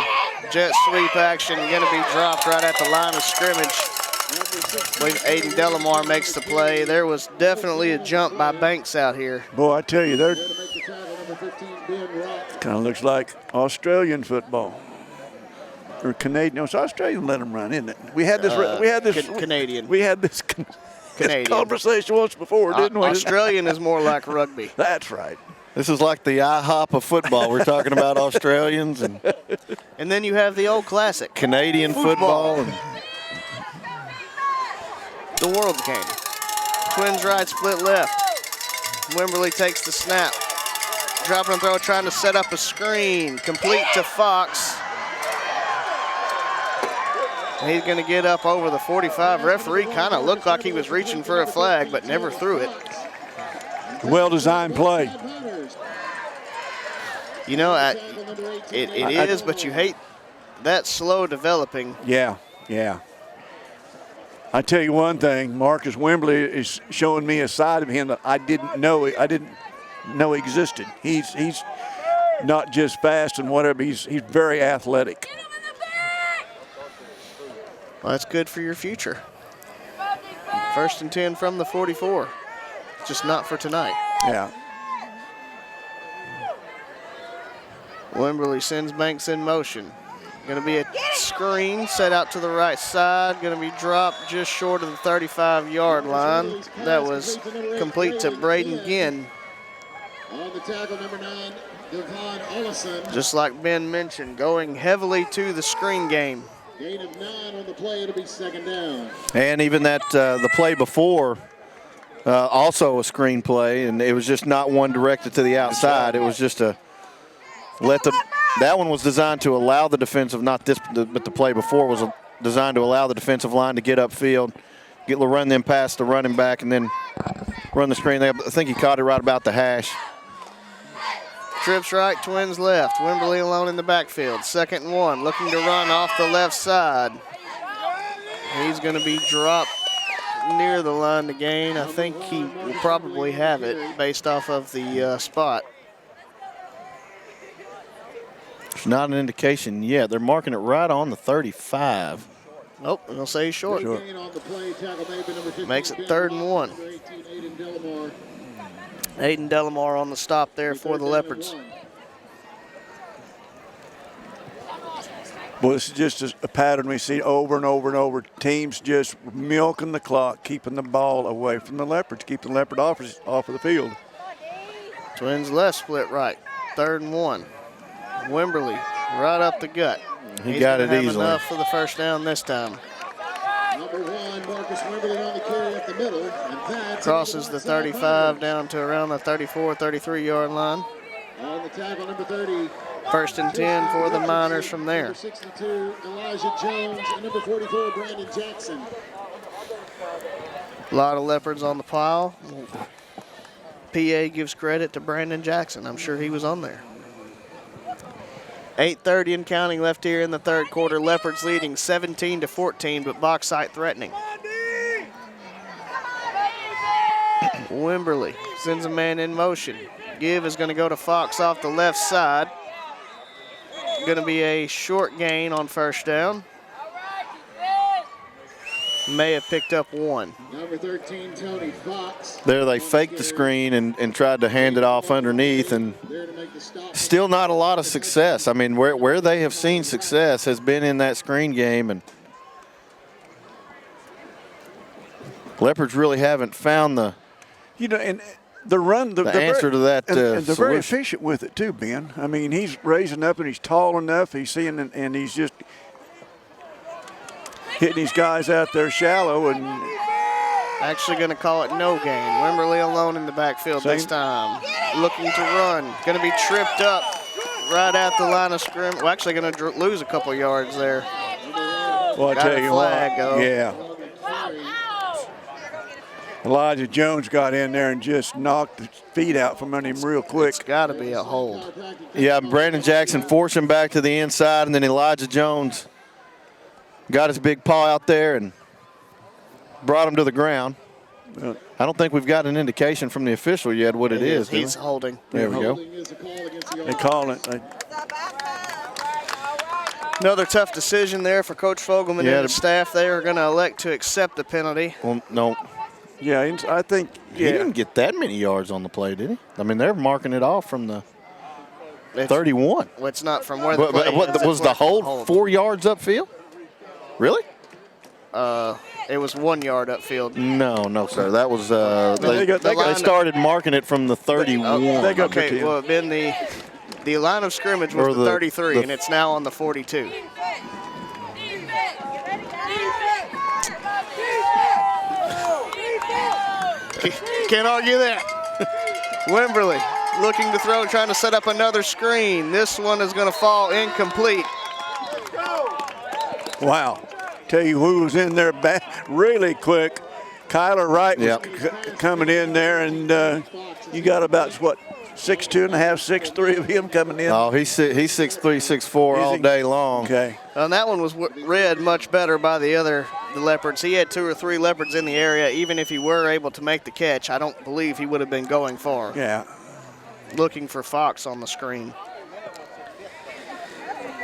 [SPEAKER 1] Jet sweep action, going to be dropped right at the line of scrimmage. I believe Aiden Delamar makes the play. There was definitely a jump by Banks out here.
[SPEAKER 2] Boy, I tell you, they're kind of looks like Australian football. Or Canadian. No, it's Australian. Let them run, isn't it? We had this.
[SPEAKER 1] Canadian.
[SPEAKER 2] We had this conversation once before, didn't we?
[SPEAKER 1] Australian is more like rugby.
[SPEAKER 2] That's right.
[SPEAKER 3] This is like the IHOP of football. We're talking about Australians and
[SPEAKER 1] then you have the old classic
[SPEAKER 3] Canadian football and
[SPEAKER 1] the world game. Twins right, split left. Wimberley takes the snap. Dropping and throw, trying to set up a screen. Complete to Fox. And he's going to get up over the 45. Referee kind of looked like he was reaching for a flag, but never threw it.
[SPEAKER 2] Well-designed play.
[SPEAKER 1] It is, but you hate that slow developing.
[SPEAKER 2] Yeah. I tell you one thing, Marcus Wimberley is showing me a side of him that I didn't know existed. He's not just fast and whatever. He's very athletic.
[SPEAKER 1] Well, that's good for your future. 1st and 10 from the 44. Just not for tonight.
[SPEAKER 2] Yeah.
[SPEAKER 1] Wimberley sends Banks in motion. Going to be a screen set out to the right side. Going to be dropped just short of the 35-yard line. That was complete to Braden Ginn.
[SPEAKER 4] On the tackle, number 9, Devon Ollison.
[SPEAKER 1] Just like Ben mentioned, going heavily to the screen game.
[SPEAKER 4] Gain of 9 on the play. It'll be 2nd down.
[SPEAKER 3] And even that the play before, also a screen play, and it was just not one directed to the outside. It was just a that one was designed to allow the defensive, not this, but the play before was designed to allow the defensive line to get upfield, run them past the running back, and then run the screen. I think he caught it right about the hash.
[SPEAKER 1] Trips right, Twins left. Wimberley alone in the backfield. 2nd and 1, looking to run off the left side. He's going to be dropped near the line to gain. I think he will probably have it based off of the spot.
[SPEAKER 3] It's not an indication yet. They're marking it right on the 35.
[SPEAKER 1] Nope, and they'll say he's short. Makes it 3rd and 1. Aiden Delamar on the stop there for the Leopards.
[SPEAKER 2] Well, this is just a pattern we see over and over and over. Teams just milking the clock, keeping the ball away from the Leopards, keeping the Leopard off of the field.
[SPEAKER 1] Twins left, split right. 3rd and 1. Wimberley right up the gut.
[SPEAKER 3] He got it easily.
[SPEAKER 1] Enough for the 1st down this time.
[SPEAKER 4] Number 1, Marcus Wimberley on the carry. middle, and that's
[SPEAKER 1] Crosses the 35 down to around the 34, 33-yard line.
[SPEAKER 4] on the tackle, number 30.
[SPEAKER 1] First and 10 for the Miners from there.
[SPEAKER 4] Number 62, Elijah Jones, and number 44, Brandon Jackson.
[SPEAKER 1] A lot of Leopards on the pile. PA gives credit to Brandon Jackson. I'm sure he was on there. 8:30 and counting left here in the third quarter. Leopards leading 17-14, but Bauxite threatening. Wimberly sends a man in motion. Give is going to go to Fox off the left side. Going to be a short gain on first down. May have picked up one.
[SPEAKER 4] Number 13, Tony Fox.
[SPEAKER 3] There they faked the screen and tried to hand it off underneath, and still not a lot of success. I mean, where they have seen success has been in that screen game, and Leopards really haven't found the
[SPEAKER 2] and the run, the
[SPEAKER 3] answer to that.
[SPEAKER 2] And they're very
[SPEAKER 3] solution.
[SPEAKER 2] efficient with it too, Ben. I mean, he's raising up and he's tall enough. He's seeing and he's just hitting these guys out there shallow and
[SPEAKER 1] actually going to call it no gain. Wimberly alone in the backfield this time. Looking to run. Going to be tripped up right at the line of scrimmage. Well, actually going to lose a couple yards there.
[SPEAKER 2] Well, I tell you what,
[SPEAKER 1] though.
[SPEAKER 2] yeah. Elijah Jones got in there and just knocked the feet out from under him real quick.
[SPEAKER 1] It's got to be a hold.
[SPEAKER 3] Yeah, Brandon Jackson forced him back to the inside, and then Elijah Jones got his big paw out there and brought him to the ground. I don't think we've got an indication from the official yet what it is.
[SPEAKER 1] He's holding.
[SPEAKER 3] There we go.
[SPEAKER 2] They call it.
[SPEAKER 1] Another tough decision there for Coach Fogelman and his staff. They are going to elect to accept the penalty.
[SPEAKER 3] Well, no.
[SPEAKER 2] Yeah, I think
[SPEAKER 3] he didn't get that many yards on the play, did he? I mean, they're marking it off from the 31.
[SPEAKER 1] Well, it's not from where the play
[SPEAKER 3] was the hold 4 yards upfield? Really?
[SPEAKER 1] It was 1 yard upfield.
[SPEAKER 3] No, sir. That was they started marking it from the 31.
[SPEAKER 1] Okay, well, Ben, the line of scrimmage was the 33, and it's now on the 42. Can't argue that. Wimberly looking to throw, trying to set up another screen. This one is going to fall incomplete.
[SPEAKER 2] Wow. Tell you who was in there really quick. Kyler Wright was coming in there, and you got about, 6'2 and a half, 6'3 of him coming in.
[SPEAKER 3] Oh, he's 6'3", 6'4 all day long.
[SPEAKER 2] Okay.
[SPEAKER 1] And that one was read much better by the Leopards. He had 2 or 3 Leopards in the area. Even if he were able to make the catch, I don't believe he would have been going far.
[SPEAKER 2] Yeah.
[SPEAKER 1] Looking for Fox on the screen.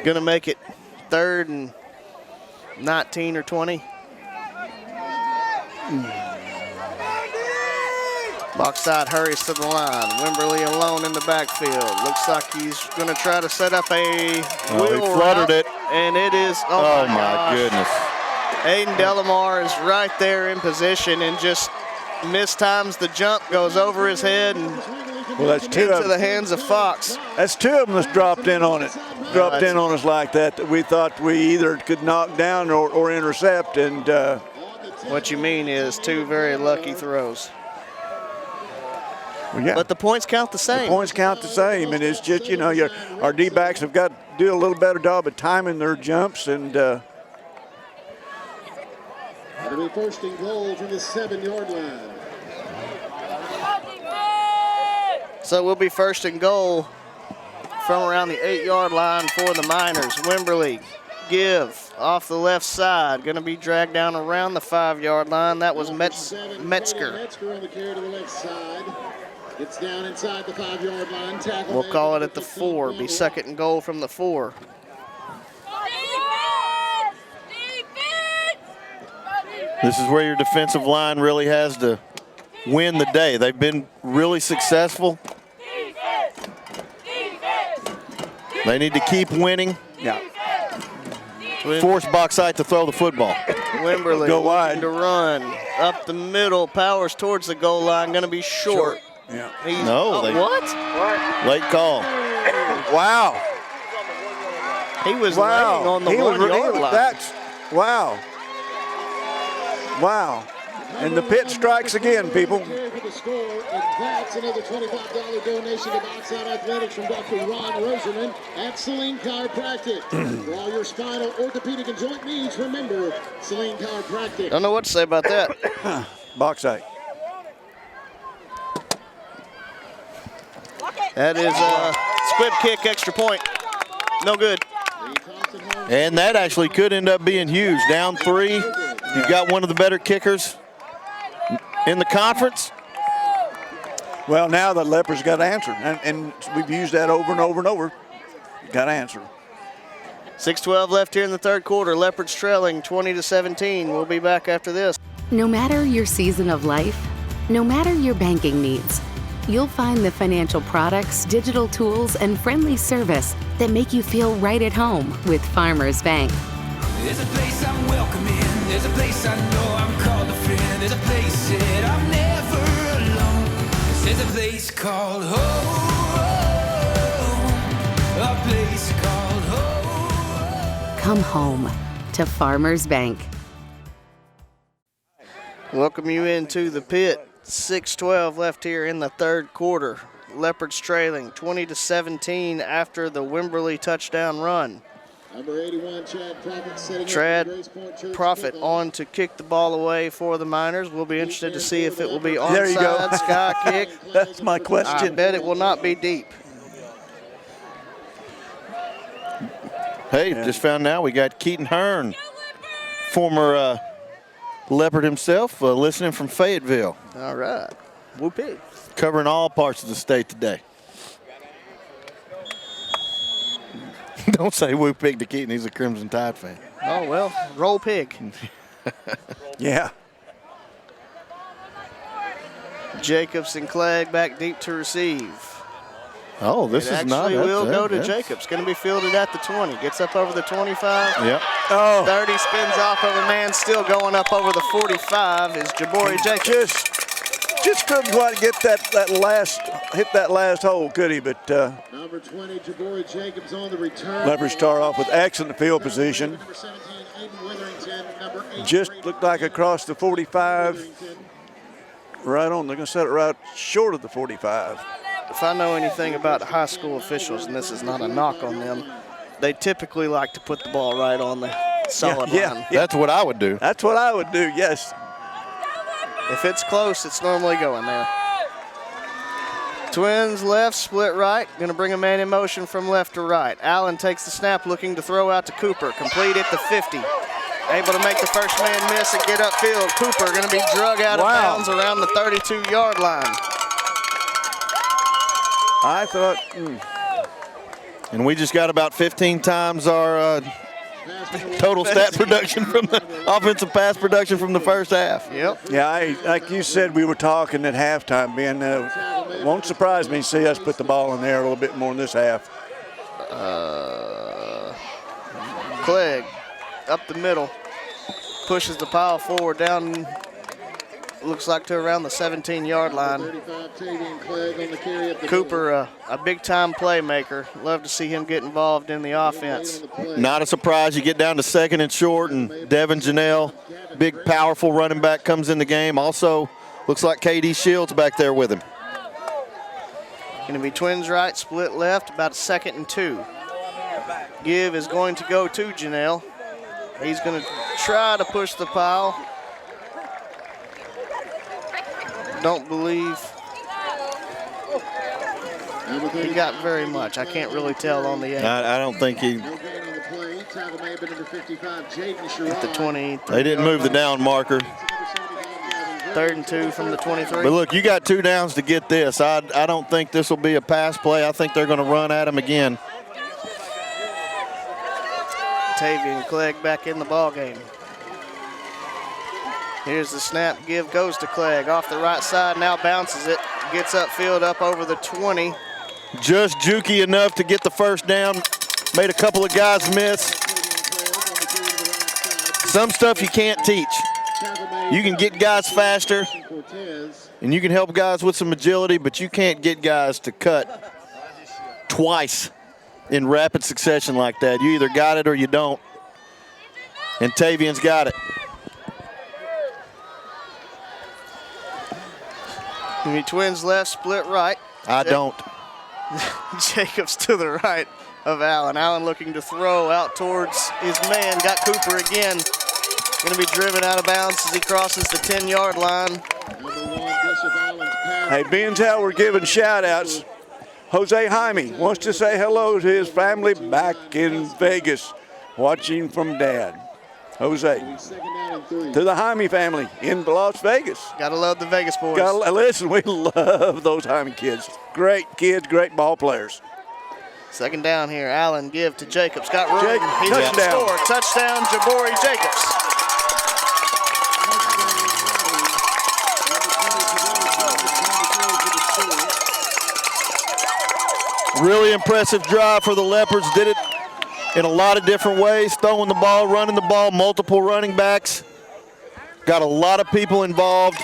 [SPEAKER 1] Going to make it 3rd and 19 or 20. Bauxite hurries to the line. Wimberly alone in the backfield. Looks like he's going to try to set up a wheel
[SPEAKER 3] he fluttered it.
[SPEAKER 1] And it is,
[SPEAKER 3] oh my goodness.
[SPEAKER 1] Aiden Delamar is right there in position and just mistimes the jump, goes over his head and
[SPEAKER 2] that's
[SPEAKER 1] into the hands of Fox.
[SPEAKER 2] That's 2 of them that's dropped in on it. Dropped in on us like that we thought we either could knock down or intercept. And
[SPEAKER 1] what you mean is 2 very lucky throws.
[SPEAKER 2] Well, yeah.
[SPEAKER 1] But the points count the same.
[SPEAKER 2] The points count the same, and it's just, our D-backs have got to do a little better job of timing their jumps. And
[SPEAKER 4] it'll be 1st and goal from the 7-yard line.
[SPEAKER 1] So we'll be 1st and goal from around the 8-yard line for the Miners. Wimberly, give off the left side. Going to be dragged down around the 5-yard line. That was Metzger.
[SPEAKER 4] Metzger on the carry to the left side. It's down inside the 5-yard line. Tackle.
[SPEAKER 1] We'll call it at the 4. Be 2nd and goal from the 4.
[SPEAKER 3] This is where your defensive line really has to win the day. They've been really successful. They need to keep winning.
[SPEAKER 2] Yeah.
[SPEAKER 3] Force Bauxite to throw the football.
[SPEAKER 1] Wimberly
[SPEAKER 2] go wide
[SPEAKER 1] to run up the middle, powers towards the goal line. Going to be short.
[SPEAKER 2] Yeah.
[SPEAKER 1] What?
[SPEAKER 3] Late call.
[SPEAKER 2] Wow.
[SPEAKER 1] He was laying on the 1-yard line.
[SPEAKER 2] Wow. And the pit strikes again, people.
[SPEAKER 4] For the score, and that's another $25 donation to Bauxite Athletics from Dr. Ron Roserman at Saline Chiropractic. For all your spinal, orthopedic, and joint needs, remember Saline Chiropractic.
[SPEAKER 1] Don't know what to say about that.
[SPEAKER 2] Bauxite.
[SPEAKER 1] That is a squib kick, extra point. No good.
[SPEAKER 3] And that actually could end up being huge. Down 3. You've got one of the better kickers in the conference.
[SPEAKER 2] Well, now the Leopards got to answer, and we've used that over and over and over. Got to answer.
[SPEAKER 1] 6:12 left here in the third quarter. Leopards trailing 20-17. We'll be back after this.
[SPEAKER 14] No matter your season of life, no matter your banking needs, you'll find the financial products, digital tools, and friendly service that make you feel right at home with Farmers Bank.
[SPEAKER 15] There's a place I'm welcome in. There's a place I know I'm called a friend. There's a place that I'm never alone. There's a place called home. A place called home.
[SPEAKER 14] Come home to Farmers Bank.
[SPEAKER 1] Welcome you into the pit. 6:12 left here in the third quarter. Leopards trailing 20-17 after the Wimberley touchdown run.
[SPEAKER 4] Number 81, Chad Prophet, setting
[SPEAKER 1] Chad
[SPEAKER 4] up the Grace Point Church
[SPEAKER 1] Prophet
[SPEAKER 4] football.
[SPEAKER 1] on to kick the ball away for the Miners. We'll be interested to see if it will be
[SPEAKER 2] There you go.
[SPEAKER 1] onside, sky kick.
[SPEAKER 2] That's my question.
[SPEAKER 1] I bet it will not be deep.
[SPEAKER 3] Hey, just found out we got Keaton Hearn, former Leopard himself, listening from Fayetteville.
[SPEAKER 1] All right. Whoopee.
[SPEAKER 3] Covering all parts of the state today. Don't say whoop pig to Keaton. He's a Crimson Tide fan.
[SPEAKER 1] Oh, well, roll pig.
[SPEAKER 2] Yeah.
[SPEAKER 1] Jacobs and Clegg back deep to receive.
[SPEAKER 3] Oh, this
[SPEAKER 1] It
[SPEAKER 3] is not.
[SPEAKER 1] actually will go to
[SPEAKER 3] yeah.
[SPEAKER 1] Jacobs. Going to be fielded at the 20. Gets up over the 25.
[SPEAKER 3] Yep.
[SPEAKER 2] Oh.
[SPEAKER 1] 30 spins off of a man. Still going up over the 45 is Jabori Jacobs.
[SPEAKER 2] Just couldn't quite get hit that last hole, could he? But
[SPEAKER 4] Number 20, Jabori Jacobs on the return.
[SPEAKER 2] Leopards start off with excellent field position.
[SPEAKER 4] Number 17, Aiden Witherington. Number 8,
[SPEAKER 2] Just looked like across the 45. Right on. They're going to set it right short of the 45.
[SPEAKER 1] If I know anything about high school officials, and this is not a knock on them, they typically like to put the ball right on the solid line.
[SPEAKER 3] That's what I would do.
[SPEAKER 2] That's what I would do, yes.
[SPEAKER 1] If it's close, it's normally going there. Twins left, split right. Going to bring a man in motion from left to right. Allen takes the snap, looking to throw out to Cooper. Complete at the 50. Able to make the first man miss and get upfield. Cooper going to be drug out of bounds around the 32-yard line.
[SPEAKER 2] I thought.
[SPEAKER 3] And we just got about 15 times our total stat production from the offensive pass production from the first half.
[SPEAKER 1] Yep.
[SPEAKER 2] Yeah, like you said, we were talking at halftime, Ben. Won't surprise me to see us put the ball in there a little bit more in this half.
[SPEAKER 1] Clegg up the middle. Pushes the pile forward down, looks like to around the 17-yard line.
[SPEAKER 4] 35, Tavien Clegg on the carry up the
[SPEAKER 1] Cooper, a big-time playmaker. Love to see him get involved in the offense.
[SPEAKER 3] Not a surprise. You get down to second and short, and Devin Janelle, big, powerful running back, comes in the game. Also, looks like KD Shields back there with him.
[SPEAKER 1] Going to be twins right, split left, about a 2nd and 2. Give is going to go to Janelle. He's going to try to push the pile. Don't believe he got very much. I can't really tell on the end.
[SPEAKER 3] I don't think he.
[SPEAKER 4] No gain on the play. Tackle may have been number 55, Jaden Sherrod.
[SPEAKER 1] At the 20.
[SPEAKER 3] They didn't move the down marker.
[SPEAKER 1] 3rd and 2 from the 23.
[SPEAKER 3] But look, you got 2 downs to get this. I don't think this will be a pass play. I think they're going to run at him again.
[SPEAKER 1] Tavien Clegg back in the ball game. Here's the snap. Give goes to Clegg off the right side. Now bounces it. Gets upfield up over the 20.
[SPEAKER 3] Just jukey enough to get the first down. Made a couple of guys miss. Some stuff you can't teach. You can get guys faster, and you can help guys with some agility, but you can't get guys to cut twice in rapid succession like that. You either got it or you don't. And Tavien's got it.
[SPEAKER 1] The Twins left, split right.
[SPEAKER 3] I don't.
[SPEAKER 1] Jacobs to the right of Allen. Allen looking to throw out towards his man. Got Cooper again. Going to be driven out of bounds as he crosses the 10-yard line.
[SPEAKER 2] Hey, being how we're giving shout-outs, Jose Jaime wants to say hello to his family back in Vegas, watching from Dad. Jose, to the Jaime family in Las Vegas.
[SPEAKER 1] Gotta love the Vegas boys.
[SPEAKER 2] Listen, we love those Jaime kids. Great kids, great ball players.
[SPEAKER 1] Second down here. Allen give to Jacobs. Got room. He's
[SPEAKER 2] touchdown.
[SPEAKER 1] Score. Touchdown, Jabari Jacobs.
[SPEAKER 3] Really impressive drive for the Leopards. Did it in a lot of different ways, throwing the ball, running the ball, multiple running backs. Got a lot of people involved.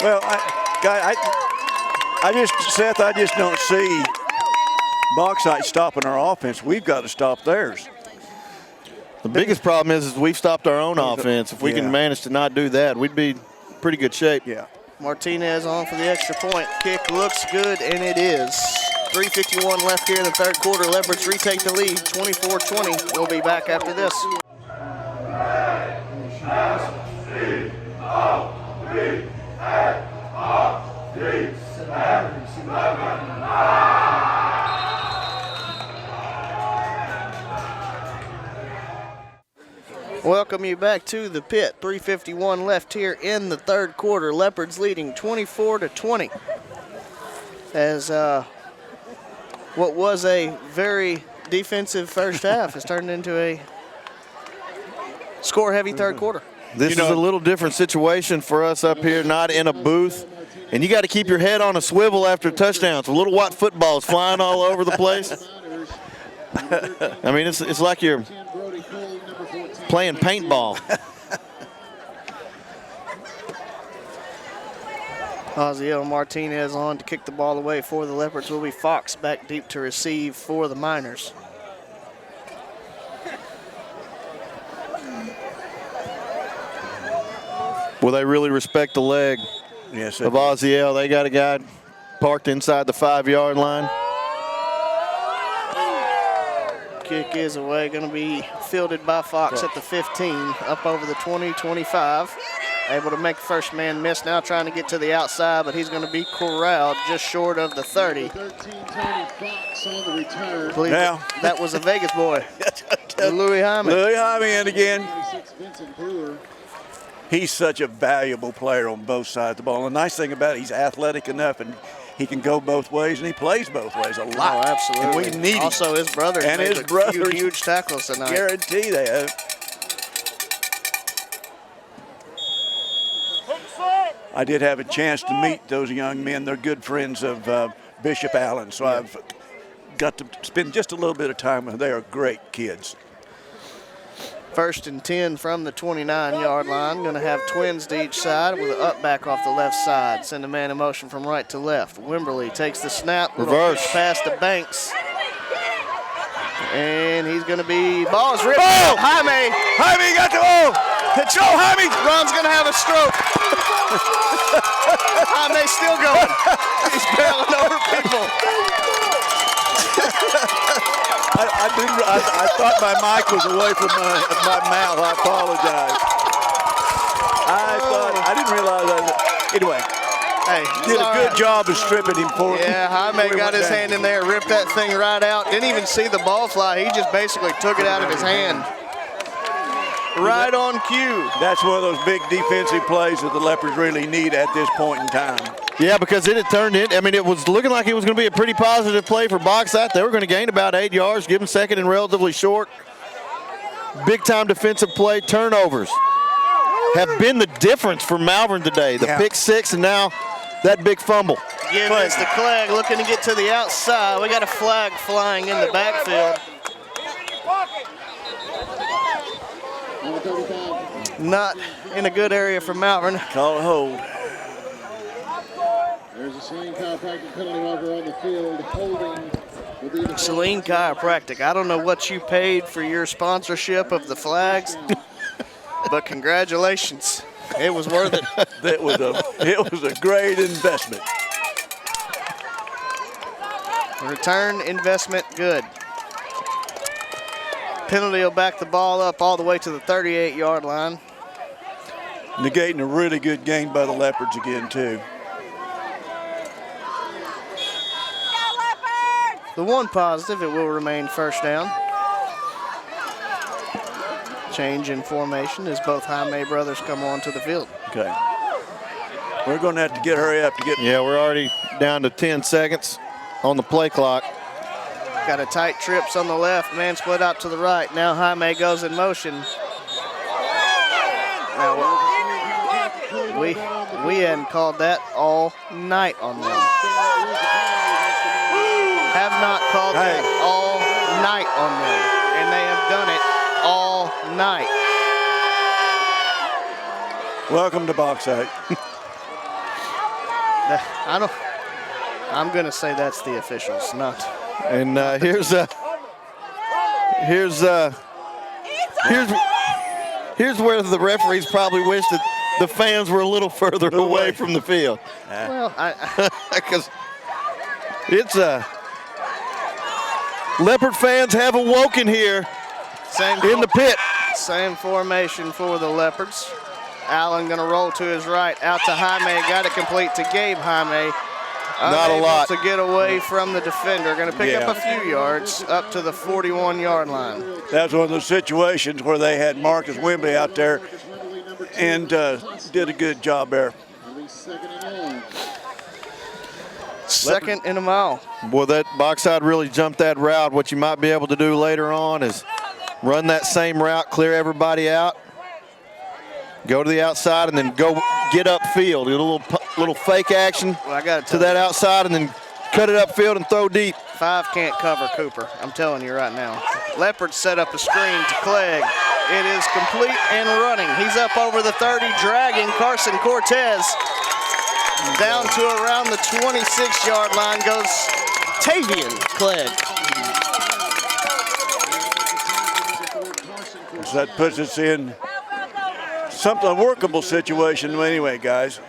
[SPEAKER 2] Well, I just don't see Bauxite stopping our offense. We've got to stop theirs.
[SPEAKER 3] The biggest problem is we've stopped our own offense. If we can manage to not do that, we'd be in pretty good shape.
[SPEAKER 2] Yeah.
[SPEAKER 1] Martinez on for the extra point. Kick looks good, and it is. 3:51 left here in the third quarter. Leopards retake the lead, 24-20. We'll be back after this. Welcome you back to the pit. 3:51 left here in the third quarter. Leopards leading 24-20. As what was a very defensive first half has turned into a score-heavy third quarter.
[SPEAKER 3] This is a little different situation for us up here, not in a booth. And you got to keep your head on a swivel after touchdowns. Little white footballs flying all over the place. I mean, it's like you're playing paintball.
[SPEAKER 1] Osiel Martinez on to kick the ball away for the Leopards. Will be Fox back deep to receive for the Miners.
[SPEAKER 3] Well, they really respect the leg of Osiel. They got a guy parked inside the 5-yard line.
[SPEAKER 1] Kick is away, going to be fielded by Fox at the 15, up over the 20-25. Able to make the first man miss, now trying to get to the outside, but he's going to be corralled just short of the 30. Now, that was a Vegas boy. Louis Hyman.
[SPEAKER 2] Louis Hyman again. He's such a valuable player on both sides of the ball. The nice thing about it, he's athletic enough and he can go both ways, and he plays both ways a lot.
[SPEAKER 1] Oh, absolutely.
[SPEAKER 2] And we need him.
[SPEAKER 1] Also, his brother
[SPEAKER 2] and
[SPEAKER 1] made
[SPEAKER 2] his brother
[SPEAKER 1] huge tackles tonight.
[SPEAKER 2] Guarantee they have. I did have a chance to meet those young men. They're good friends of Bishop Allen, so I've got to spend just a little bit of time with them. They are great kids.
[SPEAKER 1] 1st and 10 from the 29-yard line. Going to have Twins to each side with an up back off the left side. Send a man in motion from right to left. Wimberly takes the snap.
[SPEAKER 3] Reverse.
[SPEAKER 1] Pass to Banks. And he's going to be, ball's ripped. Oh! Jaime
[SPEAKER 2] got the ball.
[SPEAKER 1] It's Jaime. Ron's going to have a stroke. Jaime's still going. He's barreling over people.
[SPEAKER 2] I thought my mic was away from my mouth. I apologize. I didn't realize that. Anyway,
[SPEAKER 1] hey,
[SPEAKER 2] did a good job of stripping him for me.
[SPEAKER 1] Yeah, Jaime got his hand in there, ripped that thing right out. Didn't even see the ball fly. He just basically took it out of his hand. Right on cue.
[SPEAKER 2] That's one of those big defensive plays that the Leopards really need at this point in time.
[SPEAKER 3] Yeah, because it had turned in. I mean, it was looking like it was going to be a pretty positive play for Bauxite. They were going to gain about 8 yards, give them second and relatively short. Big-time defensive play. Turnovers have been the difference for Malvern today. The pick six and now that big fumble.
[SPEAKER 1] Give this to Clegg, looking to get to the outside. We got a flag flying in the backfield. Not in a good area for Malvern.
[SPEAKER 2] Call a hold.
[SPEAKER 4] There's a Saline Chiropractic penalty marker on the field. Holding will be the
[SPEAKER 1] Saline Chiropractic. I don't know what you paid for your sponsorship of the flags, but congratulations. It was worth it.
[SPEAKER 2] It was a great investment.
[SPEAKER 1] Return investment good. Penalty will back the ball up all the way to the 38-yard line.
[SPEAKER 2] Negating a really good game by the Leopards again, too.
[SPEAKER 1] The one positive, it will remain first down. Change in formation as both Jaime brothers come onto the field.
[SPEAKER 2] Okay. We're going to have to hurry up to get.
[SPEAKER 3] Yeah, we're already down to 10 seconds on the play clock.
[SPEAKER 1] Got a tight trips on the left, man split out to the right. Now Jaime goes in motion. Now, we hadn't called that all night on them. Have not called that all night on them, and they have done it all night.
[SPEAKER 2] Welcome to Bauxite.
[SPEAKER 1] I'm gonna say that's the officials, not.
[SPEAKER 3] And here's where the referees probably wish that the fans were a little further away from the field.
[SPEAKER 1] Well,
[SPEAKER 3] because it's Leopard fans have awoken here in the pit.
[SPEAKER 1] Same formation for the Leopards. Allen gonna roll to his right, out to Jaime, got it complete to Gabe Jaime.
[SPEAKER 3] Not a lot.
[SPEAKER 1] To get away from the defender. Going to pick up a few yards up to the 41-yard line.
[SPEAKER 2] That's one of those situations where they had Marcus Wimby out there and did a good job there.
[SPEAKER 1] Second and a mile.
[SPEAKER 3] Boy, that Bauxite really jumped that route. What you might be able to do later on is run that same route, clear everybody out, go to the outside, and then go get upfield. Get a little fake action to that outside, and then cut it upfield and throw deep.
[SPEAKER 1] 5 can't cover Cooper. I'm telling you right now. Leopards set up a screen to Clegg. It is complete and running. He's up over the 30, dragging Carson Cortez. Down to around the 26-yard line goes Tavien Clegg.
[SPEAKER 2] So that puts us in a workable situation anyway, guys.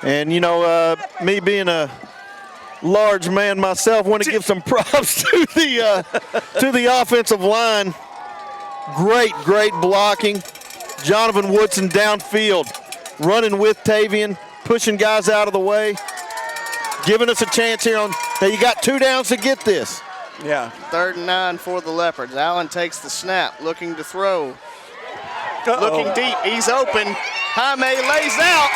[SPEAKER 3] And, you know, me being a large man myself, want to give some props to the offensive line. Great blocking. Jonathan Woodson downfield, running with Tavien, pushing guys out of the way, giving us a chance here on. Now you got 2 downs to get this.
[SPEAKER 2] Yeah.
[SPEAKER 1] 3rd and 9 for the Leopards. Allen takes the snap, looking to throw. Looking deep, he's open. Jaime lays out.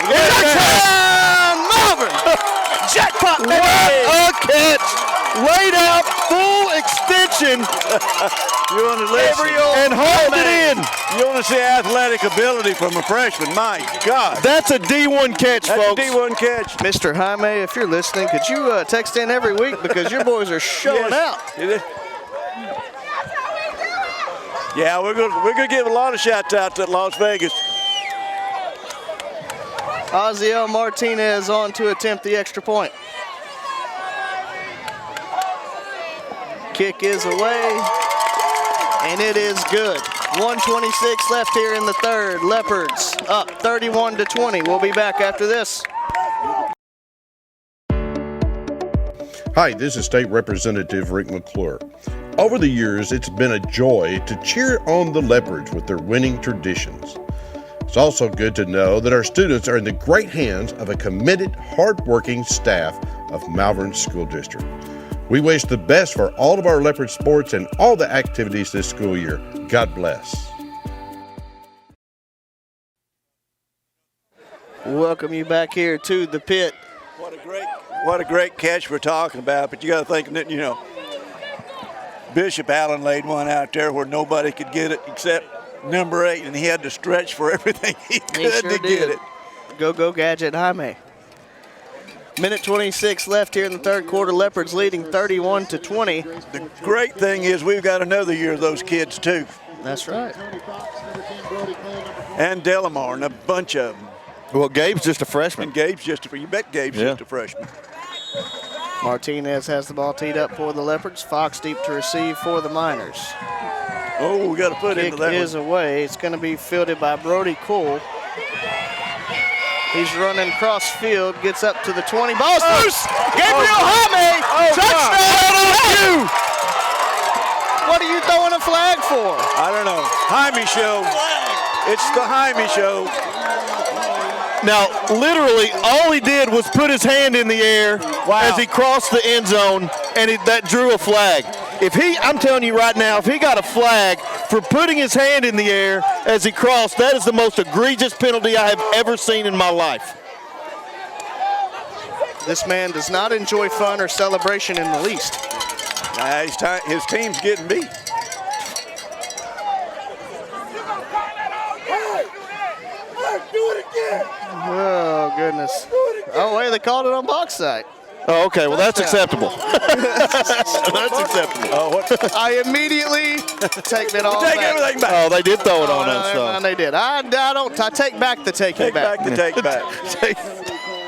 [SPEAKER 1] Touchdown, Malvern! Jackpot, baby!
[SPEAKER 3] What a catch! Laid out, full extension.
[SPEAKER 2] You want to listen?
[SPEAKER 3] And hauled it in.
[SPEAKER 2] You want to see athletic ability from a freshman? My God.
[SPEAKER 3] That's a D1 catch, folks.
[SPEAKER 2] That's a D1 catch.
[SPEAKER 1] Mr. Jaime, if you're listening, could you text in every week because your boys are showing out.
[SPEAKER 2] Yeah, we're gonna give a lot of shouts out to Las Vegas.
[SPEAKER 1] Ozziel Martinez on to attempt the extra point. Kick is away, and it is good. 1:26 left here in the third. Leopards up 31-20. We'll be back after this.
[SPEAKER 11] Hi, this is State Representative Rick McClure. Over the years, it's been a joy to cheer on the Leopards with their winning traditions. It's also good to know that our students are in the great hands of a committed, hard-working staff of Malvern School District. We wish the best for all of our Leopard sports and all the activities this school year. God bless.
[SPEAKER 1] Welcome you back here to the pit.
[SPEAKER 2] What a great catch we're talking about, but you got to think that, you know, Bishop Allen laid one out there where nobody could get it except number 8, and he had to stretch for everything he could to get it.
[SPEAKER 1] Go Gadget Jaime. Minute 26 left here in the third quarter. Leopards leading 31-20.
[SPEAKER 2] The great thing is we've got another year of those kids too.
[SPEAKER 1] That's right.
[SPEAKER 2] And Delamar and a bunch of them.
[SPEAKER 3] Well, Gabe's just a freshman.
[SPEAKER 2] And Gabe's just a freshman.
[SPEAKER 1] Martinez has the ball teed up for the Leopards. Fox deep to receive for the Miners.
[SPEAKER 2] Oh, we got to put into that
[SPEAKER 1] Kick is away. It's going to be fielded by Brody Cole. He's running cross field, gets up to the 20. Ball's loose! Gabriel Jaime! Touchdown! What are you throwing a flag for?
[SPEAKER 2] I don't know. Jaime show. It's the Jaime show.
[SPEAKER 3] Now, literally, all he did was put his hand in the air as he crossed the end zone, and that drew a flag. I'm telling you right now, if he got a flag for putting his hand in the air as he crossed, that is the most egregious penalty I have ever seen in my life.
[SPEAKER 1] This man does not enjoy fun or celebration in the least.
[SPEAKER 2] His team's getting beat.
[SPEAKER 1] Oh, goodness. Oh, wait, they called it on Bauxite.
[SPEAKER 3] Oh, okay. Well, that's acceptable. That's acceptable.
[SPEAKER 2] Oh,
[SPEAKER 1] I immediately take that all
[SPEAKER 2] Take
[SPEAKER 1] back.
[SPEAKER 2] everything back.
[SPEAKER 3] Oh, they did throw it on us. So.
[SPEAKER 1] They did. I take back the taking
[SPEAKER 2] Take back the take back.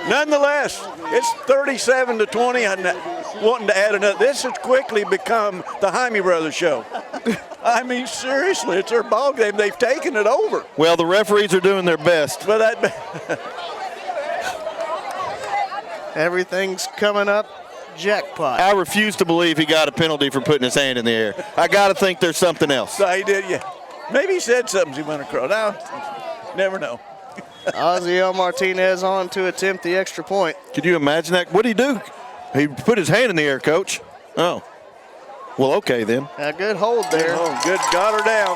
[SPEAKER 2] Nonetheless, it's 37-20. I'm wanting to add another. This has quickly become the Jaime Brothers show. I mean, seriously, it's their ball game. They've taken it over.
[SPEAKER 3] Well, the referees are doing their best.
[SPEAKER 2] But that.
[SPEAKER 1] Everything's coming up jackpot.
[SPEAKER 3] I refuse to believe he got a penalty for putting his hand in the air. I got to think there's something else.
[SPEAKER 2] So he did, yeah. Maybe he said something as he went across. Now, never know.
[SPEAKER 1] Ozziel Martinez on to attempt the extra point.
[SPEAKER 3] Could you imagine that? What did he do? He put his hand in the air, Coach. Oh. Well, okay then.
[SPEAKER 1] A good hold there.
[SPEAKER 2] Oh, good. Got her down.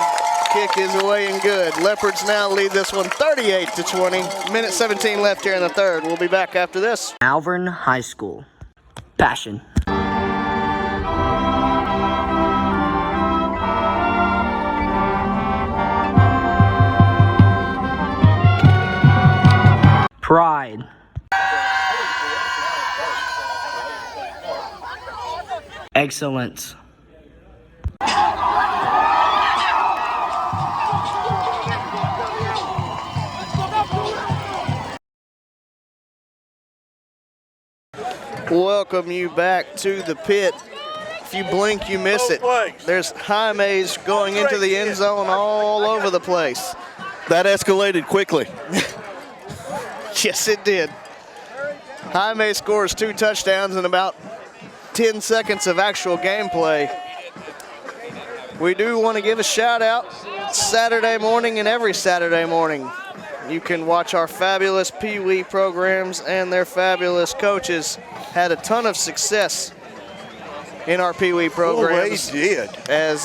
[SPEAKER 1] Kick is away and good. Leopards now lead this one 38-20. Minute 17 left here in the third. We'll be back after this.
[SPEAKER 21] Malvern High School. Passion. Pride. Excellence.
[SPEAKER 1] Welcome you back to the pit. If you blink, you miss it. There's Jaime's going into the end zone all over the place.
[SPEAKER 3] That escalated quickly.
[SPEAKER 1] Yes, it did. Jaime scores 2 touchdowns in about 10 seconds of actual gameplay. We do want to give a shout out Saturday morning and every Saturday morning. You can watch our fabulous Pee Wee programs, and their fabulous coaches had a ton of success in our Pee Wee programs.
[SPEAKER 2] Oh, they did.
[SPEAKER 1] As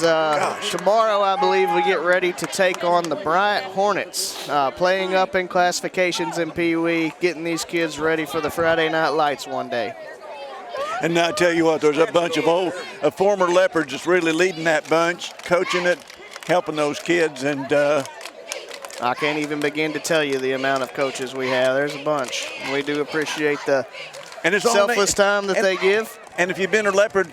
[SPEAKER 1] tomorrow, I believe, we get ready to take on the Bryant Hornets, playing up in classifications in Pee Wee, getting these kids ready for the Friday Night Lights one day.
[SPEAKER 2] And now I tell you what, there's a bunch of former Leopards that's really leading that bunch, coaching it, helping those kids, and
[SPEAKER 1] I can't even begin to tell you the amount of coaches we have. There's a bunch. We do appreciate the selfless time that they give.
[SPEAKER 2] And if you've been a Leopard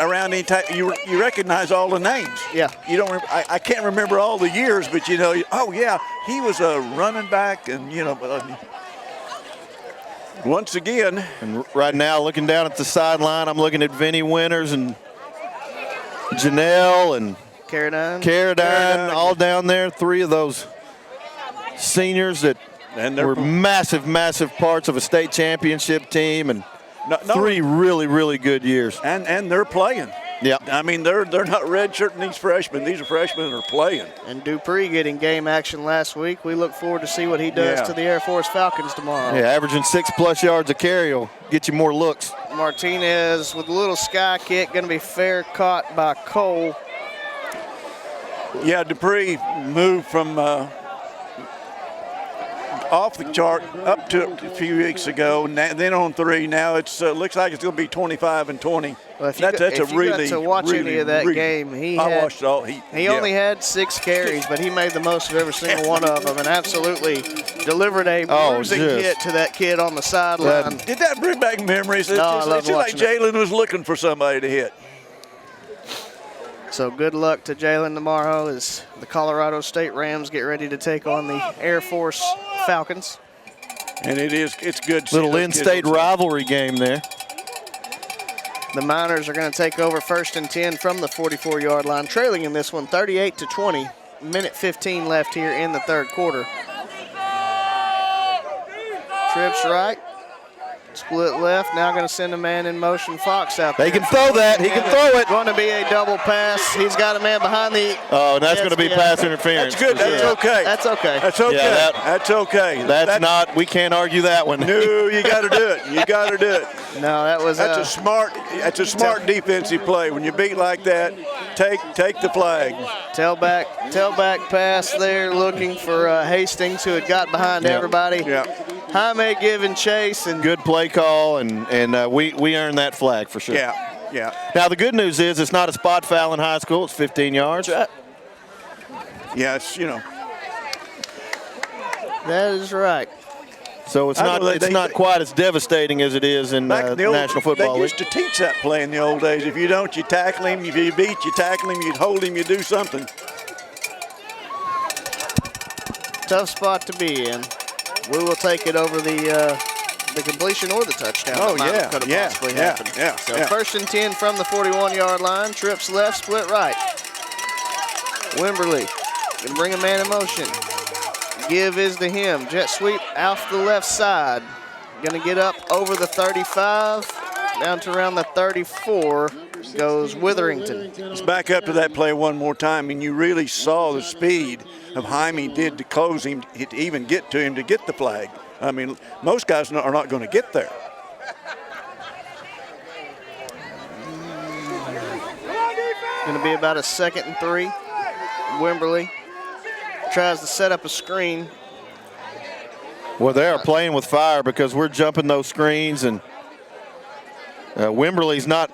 [SPEAKER 2] around any time, you recognize all the names.
[SPEAKER 1] Yeah.
[SPEAKER 2] You don't. I can't remember all the years, but you know. Oh yeah, he was a running back, and you know. Once again.
[SPEAKER 3] And right now, looking down at the sideline, I'm looking at Vinny Winters and Janelle and Caradine, all down there. 3 of those seniors that were massive, massive parts of a state championship team, and 3 really, really good years.
[SPEAKER 2] And they're playing.
[SPEAKER 3] Yeah.
[SPEAKER 2] I mean, they're not redshirting these freshmen. These are freshmen that are playing.
[SPEAKER 1] And Dupree getting game action last week. We look forward to see what he does to the Air Force Falcons tomorrow.
[SPEAKER 3] Yeah, averaging 6+ yards a carry will get you more looks.
[SPEAKER 1] Martinez with a little sky kick, going to be fair caught by Cole.
[SPEAKER 2] Yeah, Dupree moved from off the chart up to a few weeks ago, then on 3. Now it looks like it's going to be 25-20.
[SPEAKER 1] Well, if you got to watch any of that game, he
[SPEAKER 2] watched it all.
[SPEAKER 1] He only had 6 carries, but he made the most of every single one of them and absolutely delivered a bruising hit to that kid on the sideline.
[SPEAKER 2] Did that bring back memories? It's just like Jalen was looking for somebody to hit.
[SPEAKER 1] So good luck to Jalen tomorrow as the Colorado State Rams get ready to take on the Air Force Falcons.
[SPEAKER 2] And it's good.
[SPEAKER 3] Little in-state rivalry game there.
[SPEAKER 1] The Miners are going to take over 1st and 10 from the 44-yard line, trailing in this one 38-20. Minute 15 left here in the third quarter. Trips right. Split left, now going to send a man in motion. Fox out there.
[SPEAKER 3] He can throw that. He can throw it.
[SPEAKER 1] Going to be a double pass. He's got a man behind the.
[SPEAKER 3] Oh, and that's going to be pass interference.
[SPEAKER 2] That's good. That's okay.
[SPEAKER 1] That's okay.
[SPEAKER 2] That's okay.
[SPEAKER 3] Yeah,
[SPEAKER 2] that's okay.
[SPEAKER 3] That's not. We can't argue that one.
[SPEAKER 2] No, you got to do it. You got to do it.
[SPEAKER 1] No, that was.
[SPEAKER 2] That's a smart. That's a smart defensive play. When you beat like that, take the flag.
[SPEAKER 1] Tailback pass there, looking for Hastings, who had got behind everybody.
[SPEAKER 2] Yeah.
[SPEAKER 1] Jaime giving chase, and
[SPEAKER 3] good play call, and we earned that flag for sure.
[SPEAKER 2] Yeah.
[SPEAKER 3] Now the good news is it's not a spot foul in high school. It's 15 yards.
[SPEAKER 2] Yes,
[SPEAKER 1] That is right.
[SPEAKER 3] So it's not quite as devastating as it is in National Football
[SPEAKER 2] League. They
[SPEAKER 3] League.
[SPEAKER 2] used to teach that play in the old days. If you don't, you tackle him. If you beat, you tackle him. You hold him. You do something.
[SPEAKER 1] Tough spot to be in. We will take it over the completion or the touchdown.
[SPEAKER 2] Oh,
[SPEAKER 1] that could have possibly happened. So 1st and 10 from the 41-yard line. Trips left, split right. Wimberly going to bring a man in motion. Give is to him. Jet sweep off the left side. Going to get up over the 35, down to around the 34 goes Witherington.
[SPEAKER 2] Let's back up to that play one more time, and you really saw the speed of Jaime did to close him, to even get to him to get the flag. I mean, most guys are not going to get there.
[SPEAKER 1] Going to be about a 2nd and 3. Wimberly tries to set up a screen.
[SPEAKER 3] Well, they are playing with fire because we're jumping those screens, and Wimberly's not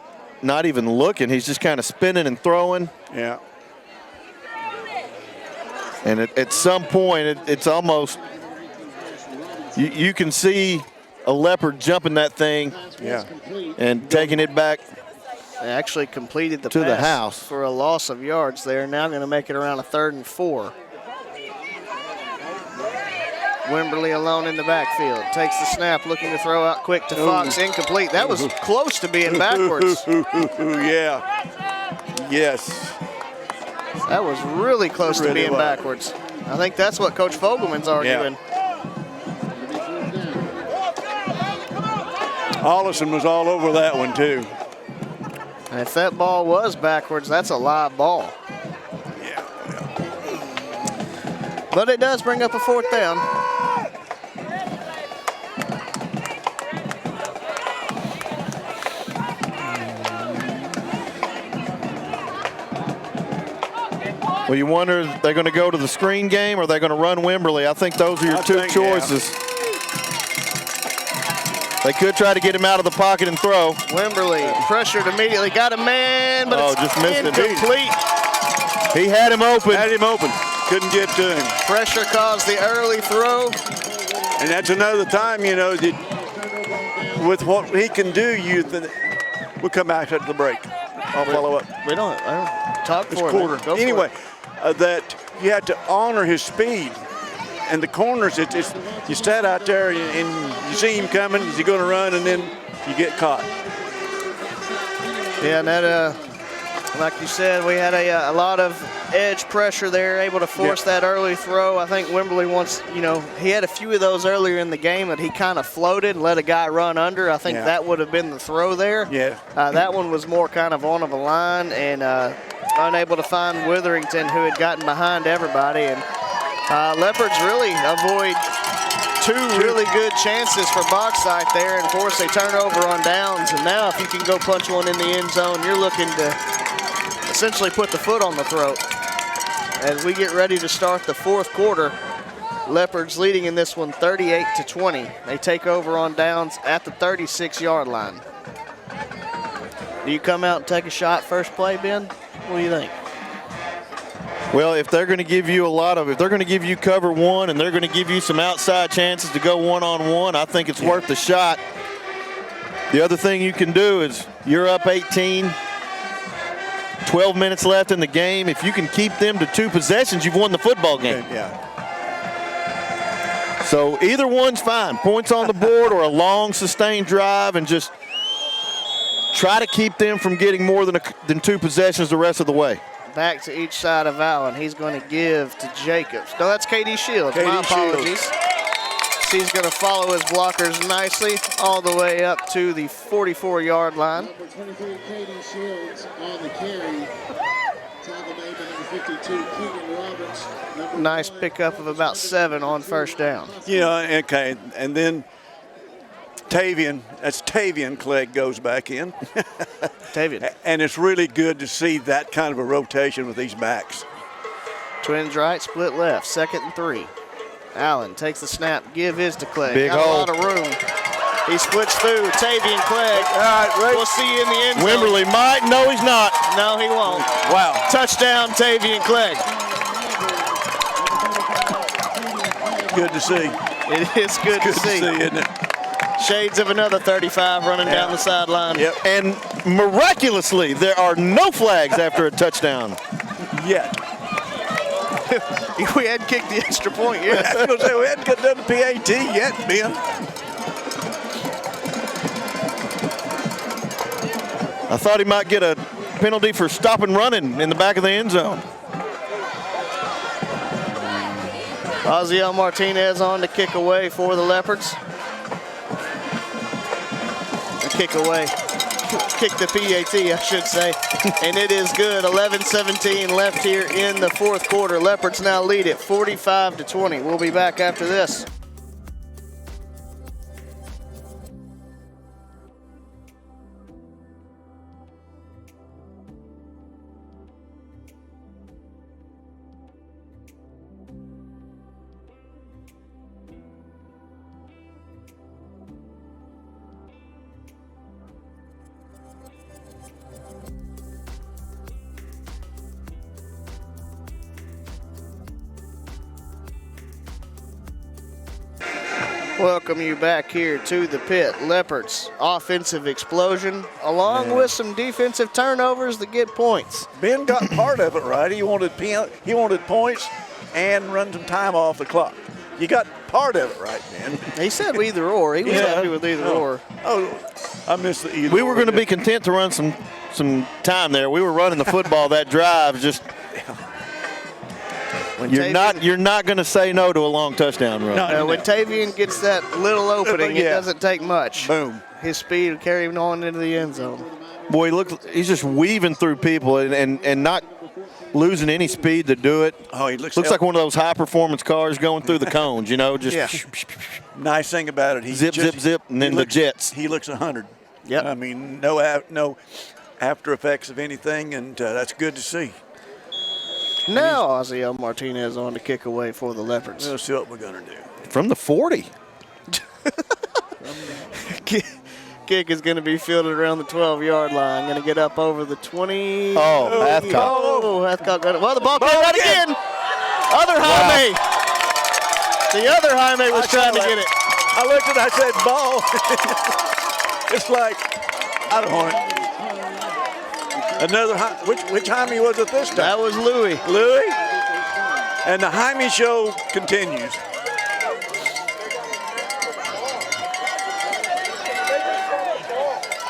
[SPEAKER 3] even looking. He's just kind of spinning and throwing.
[SPEAKER 2] Yeah.
[SPEAKER 3] And at some point, it's almost, you can see a Leopard jumping that thing and taking it back.
[SPEAKER 1] They actually completed the
[SPEAKER 3] to
[SPEAKER 1] pass
[SPEAKER 3] the house
[SPEAKER 1] for a loss of yards there. Now going to make it around a 3rd and 4. Wimberly alone in the backfield. Takes the snap, looking to throw out quick to Fox. Incomplete. That was close to being backwards.
[SPEAKER 2] Yeah. Yes.
[SPEAKER 1] That was really close to being backwards. I think that's what Coach Fogelman's arguing.
[SPEAKER 2] Ollison was all over that one, too.
[SPEAKER 1] And if that ball was backwards, that's a live ball.
[SPEAKER 2] Yeah.
[SPEAKER 1] But it does bring up a 4th down.
[SPEAKER 3] Well, you wonder if they're going to go to the screen game or they're going to run Wimberly. I think those are your two choices. They could try to get him out of the pocket and throw.
[SPEAKER 1] Wimberly pressured immediately, got a man, but it's
[SPEAKER 3] just missed
[SPEAKER 1] incomplete.
[SPEAKER 3] He had him open.
[SPEAKER 2] Couldn't get to him.
[SPEAKER 1] Pressure caused the early throw.
[SPEAKER 2] And that's another time, that with what he can do, we'll come back at the break. I'll follow up.
[SPEAKER 1] We don't talk for
[SPEAKER 2] quarter. Anyway, that you have to honor his speed. And the corners, you stand out there and you see him coming, is he going to run, and then you get caught.
[SPEAKER 1] Yeah, and that, like you said, we had a lot of edge pressure there, able to force that early throw. I think Wimberly wants, he had a few of those earlier in the game that he kind of floated and let a guy run under. I think that would have been the throw there.
[SPEAKER 2] Yeah.
[SPEAKER 1] That one was more kind of on of a line and unable to find Witherington, who had gotten behind everybody. And Leopards really avoid two really good chances for Bauxite there, and of course they turn over on downs. And now if you can go punch one in the end zone, you're looking to essentially put the foot on the throat. As we get ready to start the 4th quarter, Leopards leading in this one 38-20. They take over on downs at the 36-yard line. Do you come out and take a shot first play, Ben? What do you think?
[SPEAKER 3] Well, if they're going to give you if they're going to give you cover one and they're going to give you some outside chances to go one-on-one, I think it's worth the shot. The other thing you can do is you're up 18, 12 minutes left in the game. If you can keep them to 2 possessions, you've won the football game.
[SPEAKER 2] Yeah.
[SPEAKER 3] So either one's fine. Points on the board or a long, sustained drive and just try to keep them from getting more than 2 possessions the rest of the way.
[SPEAKER 1] Back to each side of Allen. He's going to give to Jacobs. No, that's Katie Shields. My apologies. She's going to follow his blockers nicely all the way up to the 44-yard line.
[SPEAKER 4] Number 23, Katie Shields on the carry. Tackle made by number 52, Keegan Roberts.
[SPEAKER 1] Nice pickup of about 7 on first down.
[SPEAKER 2] Yeah, okay. And then Tavien Clegg goes back in.
[SPEAKER 1] Tavien.
[SPEAKER 2] And it's really good to see that kind of a rotation with these backs.
[SPEAKER 1] Twins right, split left, 2nd and 3. Allen takes the snap, give his to Clegg.
[SPEAKER 3] Big
[SPEAKER 1] Got
[SPEAKER 3] hole.
[SPEAKER 1] a lot of room. He splits through. Tavien Clegg.
[SPEAKER 2] All right, Ray.
[SPEAKER 1] We'll see you in the end zone.
[SPEAKER 3] Wimberly might. No, he's not.
[SPEAKER 1] No, he won't.
[SPEAKER 2] Wow.
[SPEAKER 1] Touchdown, Tavien Clegg.
[SPEAKER 2] Good to see.
[SPEAKER 1] It is good to see.
[SPEAKER 2] Isn't it?
[SPEAKER 1] Shades of another 35 running down the sideline.
[SPEAKER 2] Yep.
[SPEAKER 3] And miraculously, there are no flags after a touchdown.
[SPEAKER 2] Yet.
[SPEAKER 1] We hadn't kicked the extra point yet.
[SPEAKER 2] I was going to say, we hadn't done the PAT yet, Ben.
[SPEAKER 3] I thought he might get a penalty for stop and running in the back of the end zone.
[SPEAKER 1] Osiel Martinez on to kick away for the Leopards. Kick away. Kick the PAT, I should say. And it is good. 11-17 left here in the 4th quarter. Leopards now lead it 45-20. We'll be back after this. Welcome you back here to the pit. Leopards offensive explosion along with some defensive turnovers that get points.
[SPEAKER 2] Ben got part of it right. He wanted points and run some time off the clock. You got part of it right, Ben.
[SPEAKER 1] He said either or. He was happy with either or.
[SPEAKER 2] Oh, I missed the either.
[SPEAKER 3] We were going to be content to run some time there. We were running the football that drive. Just you're not going to say no to a long touchdown run.
[SPEAKER 1] No, when Tavien gets that little opening, it doesn't take much.
[SPEAKER 2] Boom.
[SPEAKER 1] His speed will carry him on into the end zone.
[SPEAKER 3] Boy, he's just weaving through people and not losing any speed to do it.
[SPEAKER 2] Oh, he looks
[SPEAKER 3] like one of those high-performance cars going through the cones, just
[SPEAKER 2] Nice thing about it, he
[SPEAKER 3] zip, and then the jets.
[SPEAKER 2] He looks 100.
[SPEAKER 1] Yep.
[SPEAKER 2] I mean, no after effects of anything, and that's good to see.
[SPEAKER 1] Now Osiel Martinez on to kick away for the Leopards.
[SPEAKER 2] We'll see what we're going to do.
[SPEAKER 3] From the 40.
[SPEAKER 1] Kick is going to be fielded around the 12-yard line. Going to get up over the 20.
[SPEAKER 3] Oh, Hathcock.
[SPEAKER 1] Oh, Hathcock got it. Well, the ball came out again. Other Jaime. The other Jaime was trying to get it.
[SPEAKER 2] I looked at it, I said, ball. It's like, I don't want it. Another, which Jaime was it this time?
[SPEAKER 1] That was Louis.
[SPEAKER 2] Louis? And the Jaime show continues.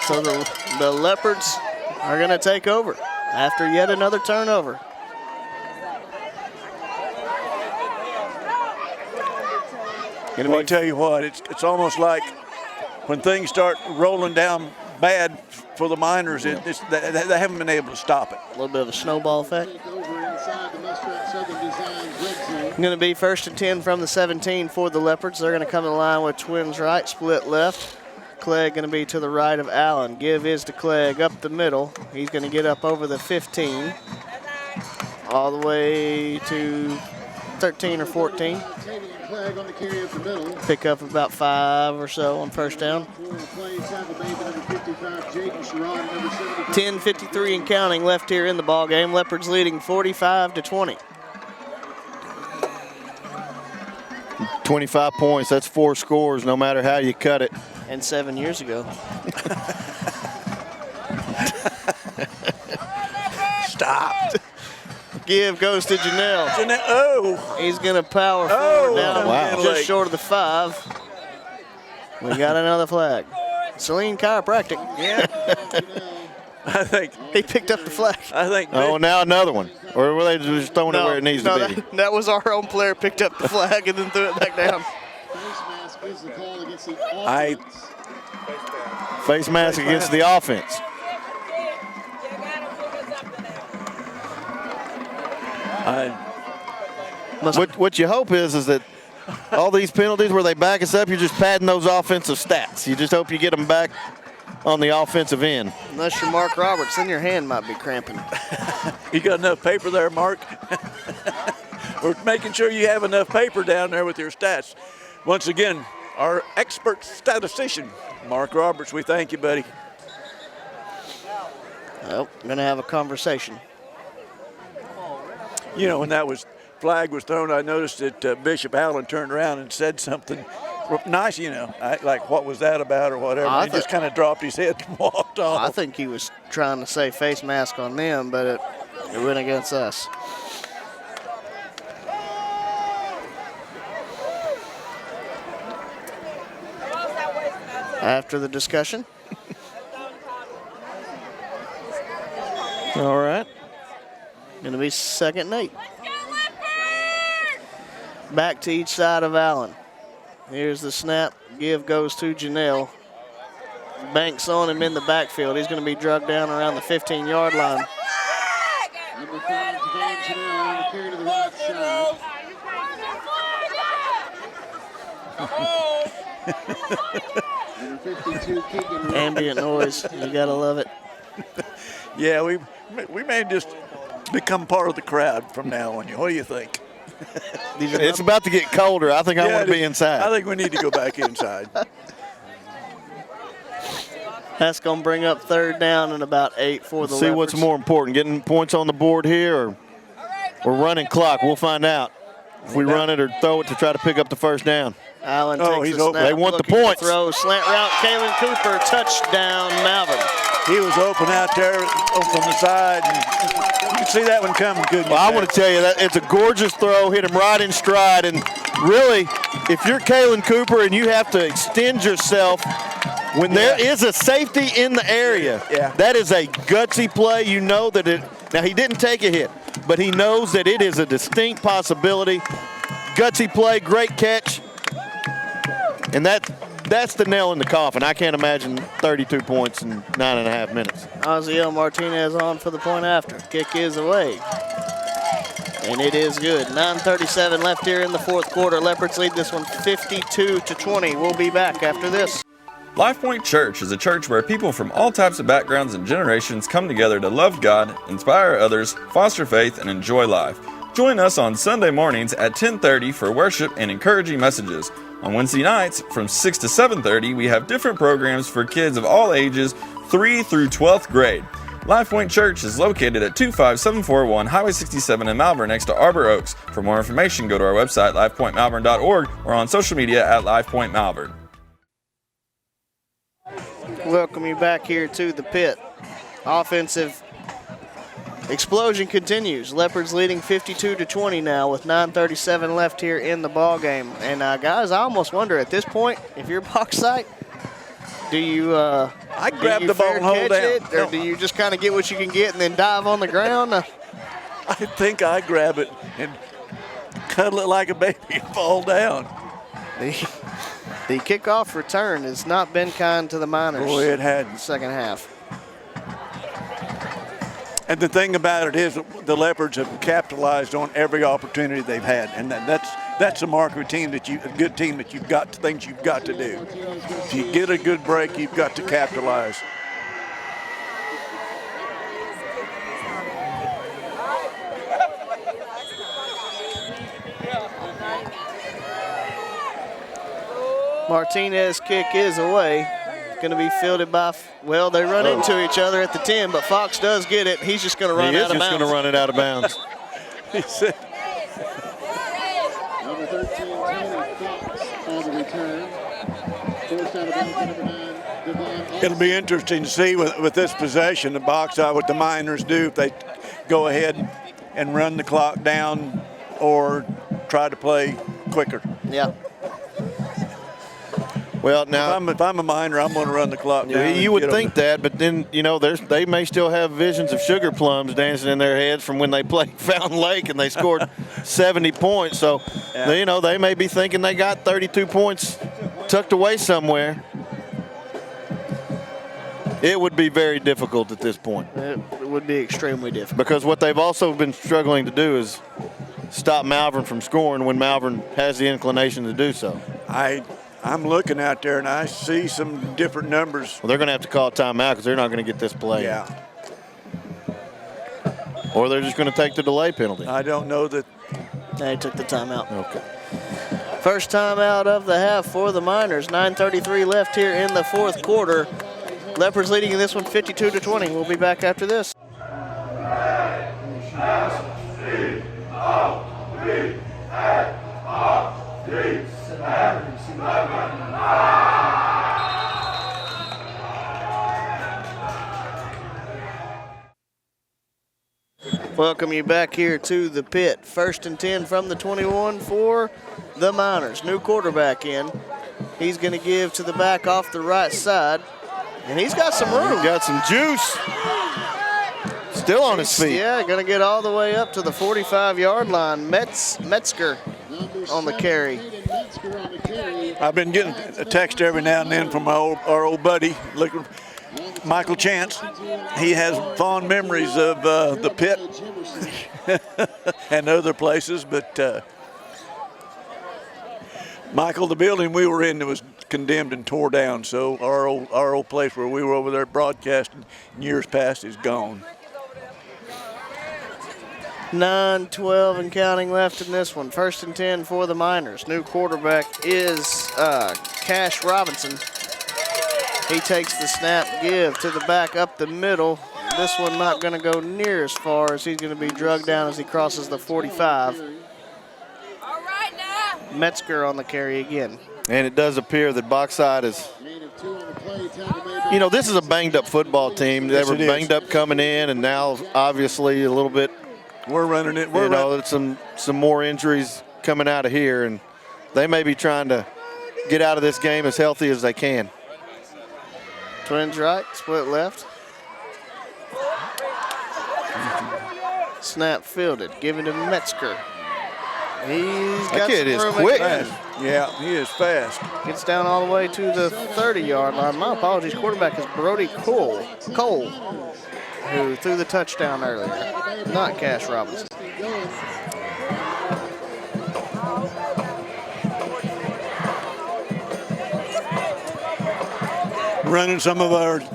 [SPEAKER 1] So the Leopards are going to take over after yet another turnover.
[SPEAKER 2] Well, I tell you what, it's almost like when things start rolling down bad for the Miners, they haven't been able to stop it.
[SPEAKER 1] A little bit of a snowball effect. Going to be 1st and 10 from the 17 for the Leopards. They're going to come in line with twins right, split left. Clegg going to be to the right of Allen. Give is to Clegg up the middle. He's going to get up over the 15, all the way to 13 or 14. Pick up about 5 or so on first down. 10:53 and counting left here in the ball game. Leopards leading 45-20.
[SPEAKER 3] 25 points. That's 4 scores, no matter how you cut it.
[SPEAKER 1] And 7 years ago.
[SPEAKER 2] Stop.
[SPEAKER 1] Give goes to Janelle.
[SPEAKER 2] Oh.
[SPEAKER 1] He's going to power forward down just short of the 5. We got another flag. Celine Chiropractic.
[SPEAKER 2] Yeah. I think
[SPEAKER 1] he picked up the flag.
[SPEAKER 2] I think.
[SPEAKER 3] Oh, now another one. Or were they just throwing it where it needs to be?
[SPEAKER 1] That was our own player picked up the flag and then threw it back down.
[SPEAKER 3] Face mask against the offense. What you hope is that all these penalties where they back us up, you're just padding those offensive stats. You just hope you get them back on the offensive end.
[SPEAKER 1] Unless you're Mark Roberts, then your hand might be cramping.
[SPEAKER 2] You got enough paper there, Mark? We're making sure you have enough paper down there with your stats. Once again, our expert statistician, Mark Roberts, we thank you, buddy.
[SPEAKER 1] Well, I'm going to have a conversation.
[SPEAKER 2] You know, when that flag was thrown, I noticed that Bishop Allen turned around and said something nice, you know, like what was that about or whatever. He just kind of dropped his head and walked off.
[SPEAKER 1] I think he was trying to say face mask on them, but it went against us. After the discussion.
[SPEAKER 3] All right.
[SPEAKER 1] Going to be 2nd and 8. Back to each side of Allen. Here's the snap. Give goes to Janelle. Banks on him in the backfield. He's going to be drugged down around the 15-yard line.
[SPEAKER 4] Number 5, Tavien Clegg, carry to the right side. Number 52, Keegan.
[SPEAKER 1] Ambient noise. You got to love it.
[SPEAKER 2] Yeah, we may just become part of the crowd from now on. What do you think?
[SPEAKER 3] It's about to get colder. I think I want to be inside.
[SPEAKER 2] I think we need to go back inside.
[SPEAKER 1] That's going to bring up 3rd down and about 8 for the
[SPEAKER 3] See
[SPEAKER 1] Leopards.
[SPEAKER 3] what's more important, getting points on the board here or running clock. We'll find out if we run it or throw it to try to pick up the 1st down.
[SPEAKER 1] Allen takes the snap.
[SPEAKER 3] They want the
[SPEAKER 1] looking to
[SPEAKER 3] points.
[SPEAKER 1] Throw, slant route, Kalen Cooper, touchdown, Malvern.
[SPEAKER 2] He was open out there from the side. And you can see that one coming good.
[SPEAKER 3] Well, I want to tell you that it's a gorgeous throw, hit him right in stride. And really, if you're Kalen Cooper and you have to extend yourself when there is a safety in the area, that is a gutsy play. You know that now he didn't take a hit, but he knows that it is a distinct possibility. Gutsy play, great catch. And that's the nail in the coffin. I can't imagine 32 points in 9.5 minutes.
[SPEAKER 1] Oziel Martinez on for the point after. Kick is away. And it is good. 9:37 left here in the 4th quarter. Leopards lead this one 52-20. We'll be back after this.
[SPEAKER 16] Life Point Church is a church where people from all types of backgrounds and generations come together to love God, inspire others, foster faith, and enjoy life. Join us on Sunday mornings at 10:30 for worship and encouraging messages. On Wednesday nights from 6 to 7:30, we have different programs for kids of all ages, 3 through 12th grade. Life Point Church is located at 25741 Highway 67 in Malvern next to Arbor Oaks. For more information, go to our website, lifepointmalvern.org, or on social media at LifePointMalvern.
[SPEAKER 1] Welcome you back here to the pit. Offensive explosion continues. Leopards leading 52-20 now with 9:37 left here in the ball game. And guys, I almost wonder at this point, if you're Bauxite, do you
[SPEAKER 2] I grab the ball and hold down,
[SPEAKER 1] it, or do you just kind of get what you can get and then dive on the ground?
[SPEAKER 2] I think I grab it and cuddle it like a baby and fall down.
[SPEAKER 1] The kickoff return has not been kind to the Miners.
[SPEAKER 2] Boy, it hadn't.
[SPEAKER 1] Second half.
[SPEAKER 2] And the thing about it is the Leopards have capitalized on every opportunity they've had, and that's a mark of a team a good team that you've got things you've got to do. If you get a good break, you've got to capitalize.
[SPEAKER 1] Martinez kick is away. Going to be fielded by, well, they run into each other at the 10, but Fox does get it. He's just going to run out of bounds.
[SPEAKER 3] He is just going to run it out of bounds.
[SPEAKER 2] He said.
[SPEAKER 4] Number 13, Tony Fox on the return. Forced out of bounds, number 9, Devon.
[SPEAKER 2] It'll be interesting to see with this possession, the Bauxite, what the Miners do if they go ahead and run the clock down or try to play quicker.
[SPEAKER 1] Yeah.
[SPEAKER 3] Well, now
[SPEAKER 2] if I'm a Miner, I'm going to run the clock down.
[SPEAKER 3] You would think that, but then they may still have visions of sugar plums dancing in their heads from when they played Fountain Lake and they scored 70 points. So they may be thinking they got 32 points tucked away somewhere. It would be very difficult at this point.
[SPEAKER 1] It would be extremely difficult.
[SPEAKER 3] Because what they've also been struggling to do is stop Malvern from scoring when Malvern has the inclination to do so.
[SPEAKER 2] I'm looking out there, and I see some different numbers.
[SPEAKER 3] Well, they're going to have to call a timeout because they're not going to get this play.
[SPEAKER 2] Yeah.
[SPEAKER 3] Or they're just going to take the delay penalty.
[SPEAKER 2] I don't know that.
[SPEAKER 1] They took the timeout.
[SPEAKER 3] Okay.
[SPEAKER 1] First timeout of the half for the Miners. 9:33 left here in the fourth quarter. Leopards leading in this one 52-20. We'll be back after this. Welcome you back here to the pit. 1st and 10 from the 21 for the Miners. New quarterback in. He's going to give to the back off the right side. And he's got some room.
[SPEAKER 3] Got some juice. Still on his feet.
[SPEAKER 1] Yeah, going to get all the way up to the 45-yard line. Metzger on the carry.
[SPEAKER 2] I've been getting a text every now and then from our old buddy, Michael Chance. He has fond memories of the pit and other places, but Michael, the building we were in was condemned and tore down, so our old place where we were over there broadcasting in years past is gone.
[SPEAKER 1] 9:12 and counting left in this one. 1st and 10 for the Miners. New quarterback is Cash Robinson. He takes the snap, give to the back up the middle. This one not going to go near as far as he's going to be drugged down as he crosses the 45. Metzger on the carry again.
[SPEAKER 3] And it does appear that Bauxite is, this is a banged-up football team. They were banged up coming in, and now obviously a little bit.
[SPEAKER 2] We're running it.
[SPEAKER 3] Some more injuries coming out of here, and they may be trying to get out of this game as healthy as they can.
[SPEAKER 1] Twins right, split left. Snap fielded, given to Metzger. He's got
[SPEAKER 3] kid
[SPEAKER 1] some
[SPEAKER 3] is
[SPEAKER 1] room
[SPEAKER 3] quick.
[SPEAKER 1] again.
[SPEAKER 2] Yeah, he is fast.
[SPEAKER 1] Gets down all the way to the 30-yard line. My apologies. Quarterback is Brody Cole, who threw the touchdown earlier. Not Cash Robinson.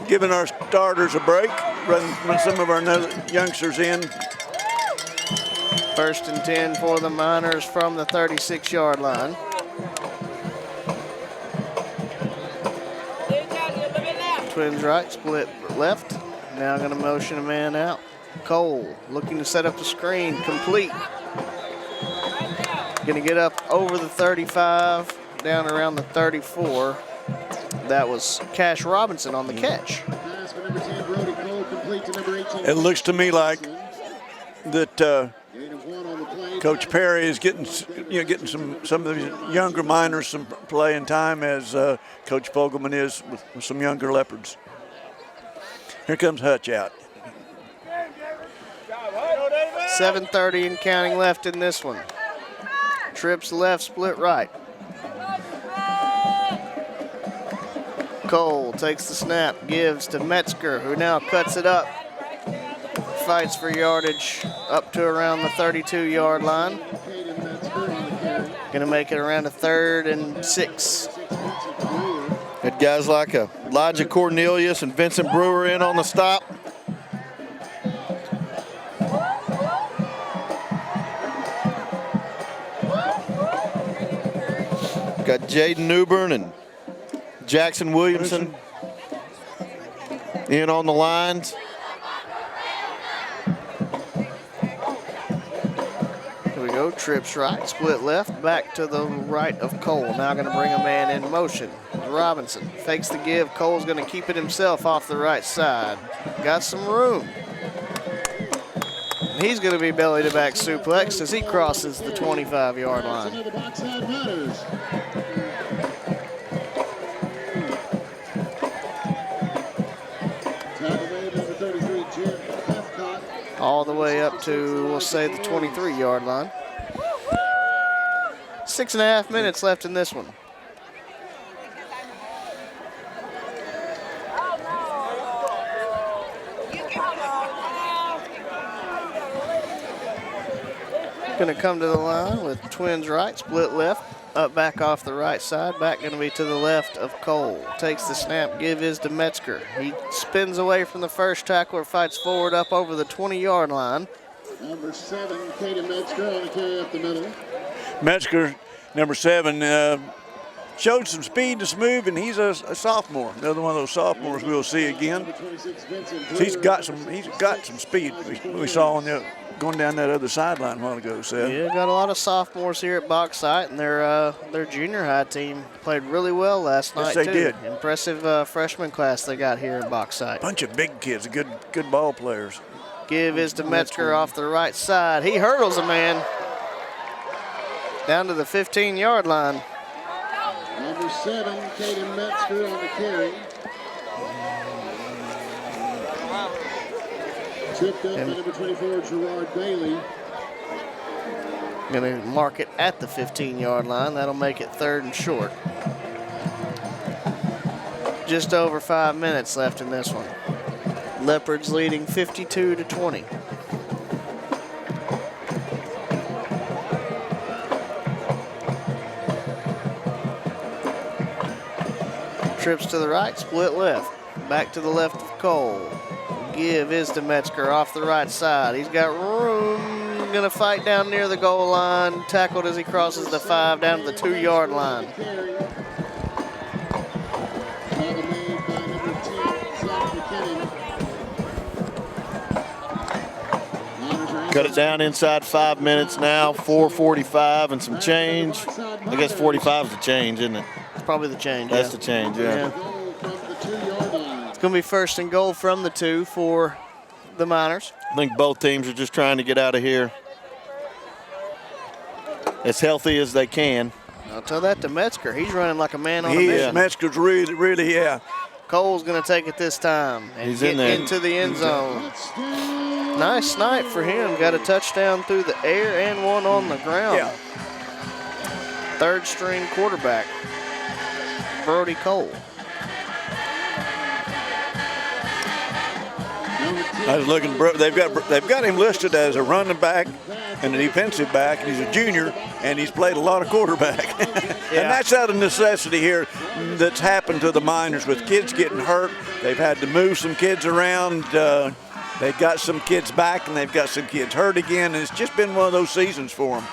[SPEAKER 2] Giving our starters a break, running some of our youngsters in.
[SPEAKER 1] 1st and 10 for the Miners from the 36-yard line. Twins right, split left. Now going to motion a man out. Cole looking to set up the screen, complete. Going to get up over the 35, down around the 34. That was Cash Robinson on the catch.
[SPEAKER 2] It looks to me like that Coach Perry is getting some of the younger Miners some playing time as Coach Fogelman is with some younger Leopards. Here comes Hutch out.
[SPEAKER 1] 7:30 and counting left in this one. Trips left, split right. Cole takes the snap, gives to Metzger, who now cuts it up. Fights for yardage up to around the 32-yard line. Gonna make it around a 3rd and 6.
[SPEAKER 3] Had guys like Elijah Cornelius and Vincent Brewer in on the stop. Got Jaden Newbern and Jackson Williamson in on the lines.
[SPEAKER 1] Here we go, trips right, split left, back to the right of Cole. Now going to bring a man in motion. Robinson fakes the give. Cole's going to keep it himself off the right side. Got some room. He's going to be belly to back suplexed as he crosses the 25-yard line. the way up to, we'll say, the 23-yard line. 6.5 minutes left in this one. Going to come to the line with twins right, split left, up back off the right side, back going to be to the left of Cole. Takes the snap, give is to Metzger. He spins away from the first tackler, fights forward up over the 20-yard line.
[SPEAKER 4] Number 7, Caden Metzger on the carry up the middle.
[SPEAKER 2] Metzger, number 7, showed some speed to smooth, and he's a sophomore. Another one of those sophomores we'll see again. He's got some speed. We saw on the going down that other sideline a while ago, Seth.
[SPEAKER 1] Yeah, got a lot of sophomores here at Bauxite, and their junior high team played really well last night,
[SPEAKER 2] yes, they did.
[SPEAKER 1] Impressive freshman class they got here in Bauxite.
[SPEAKER 2] Bunch of big kids, good ball players.
[SPEAKER 1] Give is to Metzger off the right side. He hurdles a man down to the 15-yard line.
[SPEAKER 4] Number 7, Caden Metzger on the carry. Tripped up by number 24, Gerard Bailey.
[SPEAKER 1] Going to mark it at the 15-yard line. That'll make it 3rd and short. Just over 5 minutes left in this one. Leopards leading 52-20. Trips to the right, split left. Back to the left of Cole. Give is to Metzger off the right side. He's got room. Going to fight down near the goal line. Tackled as he crosses the 5 down to the 2-yard line.
[SPEAKER 3] Cut it down inside 5 minutes now, 4:45 and some change. I guess 45 is the change, isn't it?
[SPEAKER 1] It's probably the change.
[SPEAKER 3] That's the change, yeah.
[SPEAKER 1] It's going to be 1st and goal from the 2 for the Miners.
[SPEAKER 3] I think both teams are just trying to get out of here as healthy as they can.
[SPEAKER 1] I'll tell that to Metzger. He's running like a man on a mission.
[SPEAKER 2] Metzger's really, yeah.
[SPEAKER 1] Cole's going to take it this time and
[SPEAKER 3] He's
[SPEAKER 1] get
[SPEAKER 3] in there.
[SPEAKER 1] into the end zone. Nice night for him. Got a touchdown through the air and one on the ground.
[SPEAKER 2] Yeah.
[SPEAKER 1] 3rd string quarterback, Brody Cole.
[SPEAKER 2] I was looking. They've got him listed as a running back and a defensive back, and he's a junior, and he's played a lot of quarterback. And that's out of necessity here that's happened to the Miners with kids getting hurt. They've had to move some kids around. They've got some kids back, and they've got some kids hurt again, and it's just been one of those seasons for them.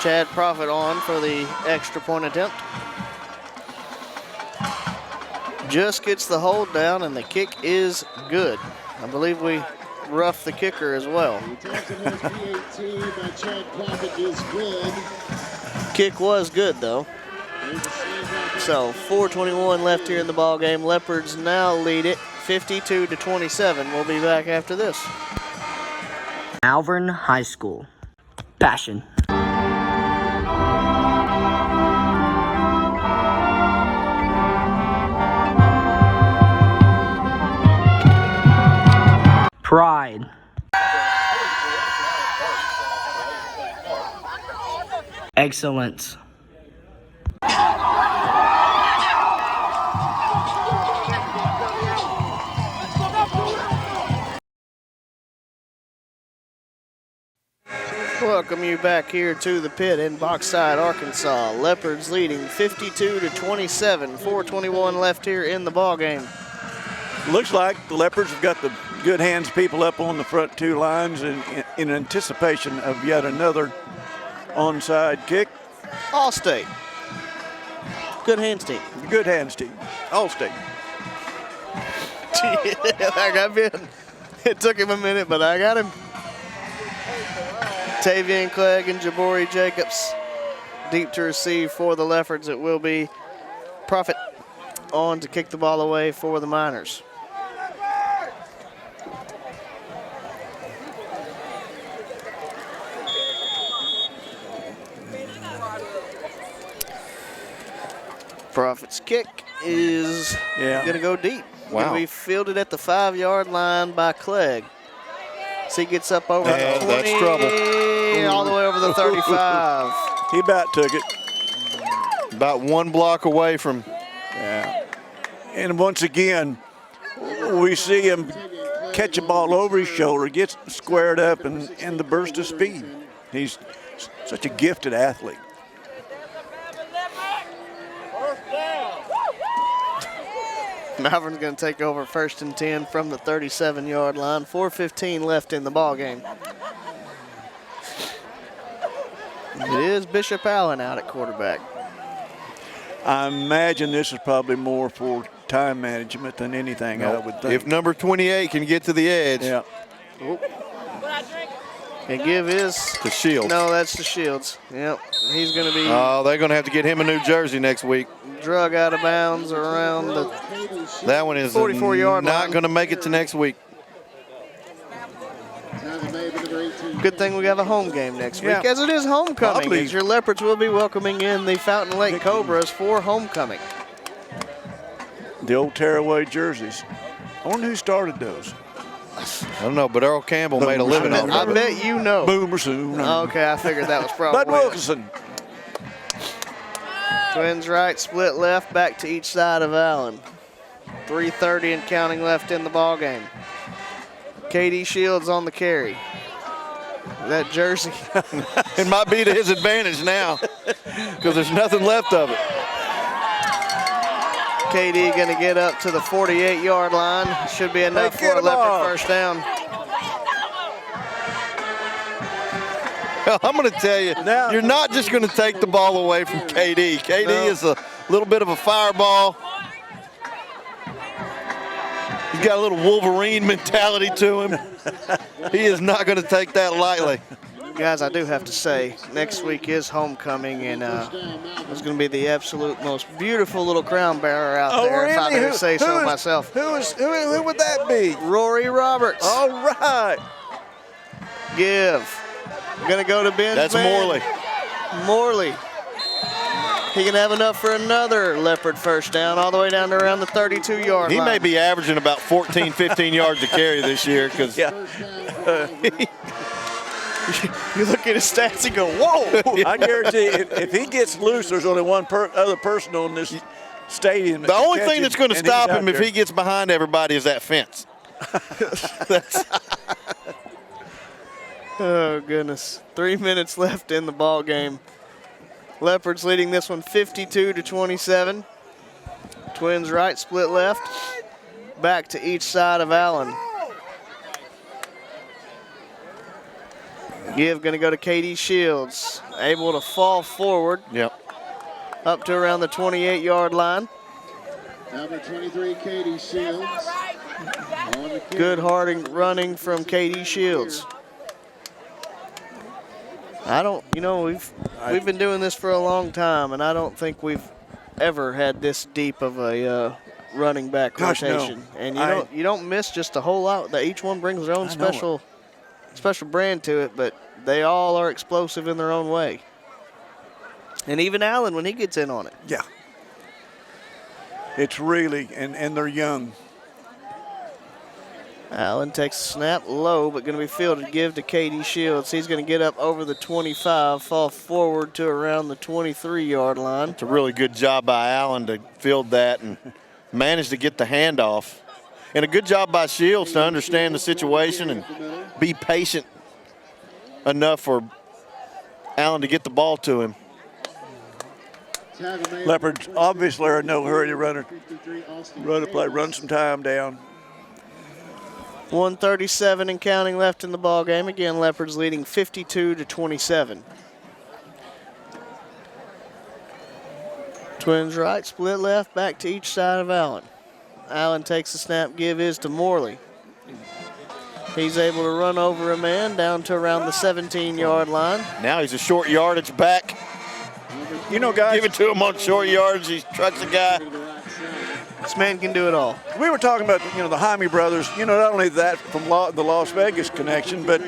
[SPEAKER 1] Chad Profit on for the extra point attempt. Just gets the hold down, and the kick is good. I believe we roughed the kicker as well. Kick was good, though. So 4:21 left here in the ball game. Leopards now lead it 52-27. We'll be back after this.
[SPEAKER 21] Malvern High School. Passion. Pride. Excellence.
[SPEAKER 1] Welcome you back here to the pit in Bauxite, Arkansas. Leopards leading 52-27. 4:21 left here in the ball game.
[SPEAKER 2] Looks like the Leopards have got the good hands people up on the front 2 lines in anticipation of yet another onside kick.
[SPEAKER 1] All-State. Good hands team.
[SPEAKER 2] Good hands team. All-State.
[SPEAKER 1] I got Ben. It took him a minute, but I got him. Tavien Clegg and Jabori Jacobs deep to receive for the Leopards. It will be Profit on to kick the ball away for the Miners. Profit's kick is going to go deep.
[SPEAKER 3] Wow.
[SPEAKER 1] Going to be fielded at the 5-yard line by Clegg. So he gets up over the 20,
[SPEAKER 3] that's trouble.
[SPEAKER 1] all the way over the 35.
[SPEAKER 2] He about took it.
[SPEAKER 3] About one block away from.
[SPEAKER 2] Yeah. And once again, we see him catch a ball over his shoulder, gets squared up, and the burst of speed. He's such a gifted athlete.
[SPEAKER 1] Malvern's going to take over 1st and 10 from the 37-yard line. 4:15 left in the ball game. It is Bishop Allen out at quarterback.
[SPEAKER 2] I imagine this is probably more for time management than anything, I would think.
[SPEAKER 3] If number 28 can get to the edge.
[SPEAKER 2] Yeah.
[SPEAKER 1] And give his
[SPEAKER 3] to Shields.
[SPEAKER 1] No, that's the Shields. Yep. He's going to be.
[SPEAKER 3] Oh, they're going to have to get him a new jersey next week.
[SPEAKER 1] Drug out of bounds around the.
[SPEAKER 3] That one is
[SPEAKER 1] 44-yard line.
[SPEAKER 3] Not going to make it to next week.
[SPEAKER 1] Good thing we have a home game next week, as it is homecoming. As your Leopards will be welcoming in the Fountain Lake Cobras for homecoming.
[SPEAKER 2] The old tearaway jerseys. I wonder who started those.
[SPEAKER 3] I don't know, but Earl Campbell made a living off of it.
[SPEAKER 1] I bet you know.
[SPEAKER 2] Boomer soon.
[SPEAKER 1] Okay, I figured that was probably.
[SPEAKER 2] Bud Wilkinson.
[SPEAKER 1] Twins right, split left, back to each side of Allen. 3:30 and counting left in the ball game. KD Shields on the carry. That jersey.
[SPEAKER 3] It might be to his advantage now because there's nothing left of it.
[SPEAKER 1] KD going to get up to the 48-yard line. Should be enough for a Leopard first down.
[SPEAKER 3] I'm going to tell you, you're not just going to take the ball away from KD. KD is a little bit of a fireball. He's got a little Wolverine mentality to him. He is not going to take that lightly.
[SPEAKER 1] Guys, I do have to say, next week is homecoming, and it's going to be the absolute most beautiful little crown bearer out there, if I do say so myself.
[SPEAKER 2] Who would that be?
[SPEAKER 1] Rory Roberts.
[SPEAKER 2] All right.
[SPEAKER 1] Give. Going to go to Ben's
[SPEAKER 3] That's
[SPEAKER 1] man. Morley. He can have enough for another Leopard first down, all the way down to around the 32-yard line.
[SPEAKER 3] He may be averaging about 14, 15 yards a carry this year because
[SPEAKER 1] you look at his stats and go, whoa.
[SPEAKER 2] I guarantee if he gets loose, there's only one other person on this stadium.
[SPEAKER 3] The only thing that's going to stop him if he gets behind everybody is that fence.
[SPEAKER 1] Oh, goodness. 3 minutes left in the ball game. Leopards leading this one 52-27. Twins right, split left. Back to each side of Allen. Give going to go to KD Shields. Able to fall forward.
[SPEAKER 3] Yep.
[SPEAKER 1] Up to around the 28-yard line.
[SPEAKER 4] Number 23, KD Shields.
[SPEAKER 1] Good hard running from KD Shields. We've been doing this for a long time, and I don't think we've ever had this deep of a running back rotation.
[SPEAKER 2] No.
[SPEAKER 1] And you don't miss just a whole lot. Each one brings their own special brand to it, but they all are explosive in their own way. And even Allen when he gets in on it.
[SPEAKER 2] Yeah. It's really, and they're young.
[SPEAKER 1] Allen takes a snap low, but going to be fielded. Give to KD Shields. He's going to get up over the 25, fall forward to around the 23-yard line.
[SPEAKER 3] It's a really good job by Allen to field that and manage to get the handoff. And a good job by Shields to understand the situation and be patient enough for Allen to get the ball to him.
[SPEAKER 2] Leopards obviously are in no hurry to run a play, run some time down.
[SPEAKER 1] 1:37 and counting left in the ball game. Again, Leopards leading 52-27. Twins right, split left, back to each side of Allen. Allen takes the snap, give is to Morley. He's able to run over a man down to around the 17-yard line.
[SPEAKER 3] Now he's a short yardage back.
[SPEAKER 2] You know, guys,
[SPEAKER 3] give it to him on short yards. He trucks the guy.
[SPEAKER 1] This man can do it all.
[SPEAKER 2] We were talking about, the Jaime brothers. Not only that from the Las Vegas connection, but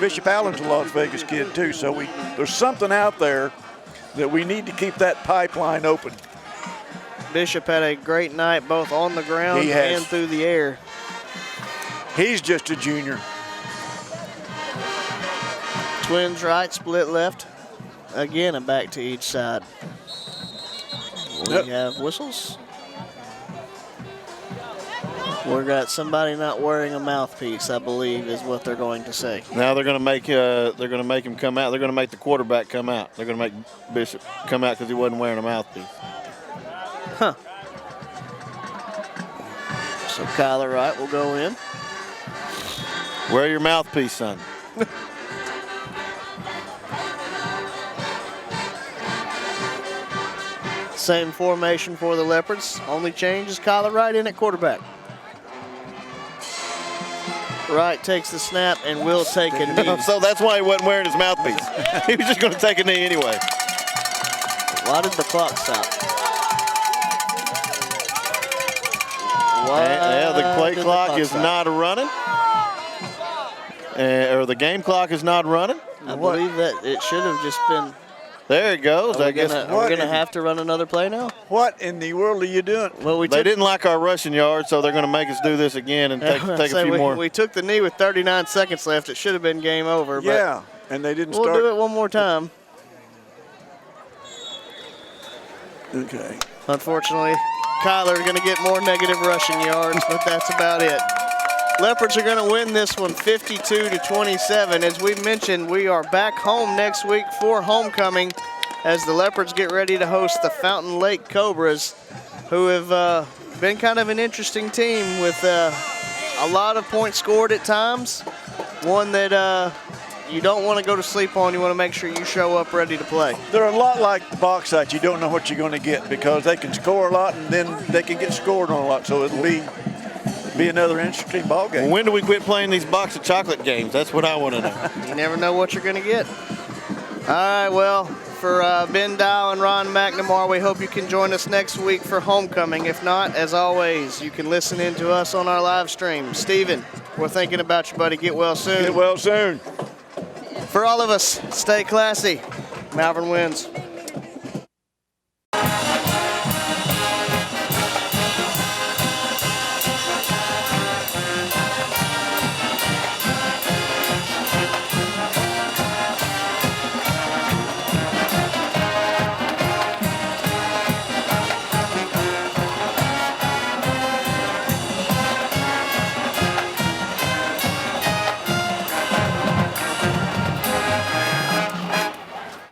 [SPEAKER 2] Bishop Allen's a Las Vegas kid too. So there's something out there that we need to keep that pipeline open.
[SPEAKER 1] Bishop had a great night both on the ground and through the air.
[SPEAKER 2] He's just a junior.
[SPEAKER 1] Twins right, split left. Again, a back to each side. We have whistles. We got somebody not wearing a mouthpiece, I believe, is what they're going to say.
[SPEAKER 3] Now they're going to make him come out. They're going to make the quarterback come out. They're going to make Bishop come out because he wasn't wearing a mouthpiece.
[SPEAKER 1] Huh. So Kyler Wright will go in.
[SPEAKER 3] Wear your mouthpiece, son.
[SPEAKER 1] Same formation for the Leopards. Only change is Kyler Wright in at quarterback. Wright takes the snap and will take a knee.
[SPEAKER 3] So that's why he wasn't wearing his mouthpiece. He was just going to take a knee anyway.
[SPEAKER 1] Why did the clock stop?
[SPEAKER 3] Yeah, the play clock is not running. Or the game clock is not running.
[SPEAKER 1] I believe that it should have just been.
[SPEAKER 3] There it goes.
[SPEAKER 1] Are we going to have to run another play now?
[SPEAKER 2] What in the world are you doing?
[SPEAKER 1] Well,
[SPEAKER 3] they didn't like our rushing yards, so they're going to make us do this again and take a few more.
[SPEAKER 1] We took the knee with 39 seconds left. It should have been game over.
[SPEAKER 2] Yeah, and they didn't start.
[SPEAKER 1] We'll do it one more time.
[SPEAKER 2] Okay.
[SPEAKER 1] Unfortunately, Kyler's going to get more negative rushing yards, but that's about it. Leopards are going to win this one 52-27. As we mentioned, we are back home next week for homecoming as the Leopards get ready to host the Fountain Lake Cobras, who have been kind of an interesting team with a lot of points scored at times. One that you don't want to go to sleep on. You want to make sure you show up ready to play.
[SPEAKER 2] They're a lot like the Bauxite. You don't know what you're going to get because they can score a lot and then they can get scored on a lot. So it'll be another interesting ball game.
[SPEAKER 3] Well, when do we quit playing these box of chocolate games? That's what I want to know.
[SPEAKER 1] You never know what you're going to get. All right, well, for Ben Dow and Ron McNamara, we hope you can join us next week for homecoming. If not, as always, you can listen in to us on our live stream. Steven, we're thinking about you, buddy. Get well soon.
[SPEAKER 2] Get well soon.
[SPEAKER 1] For all of us, stay classy. Malvern wins.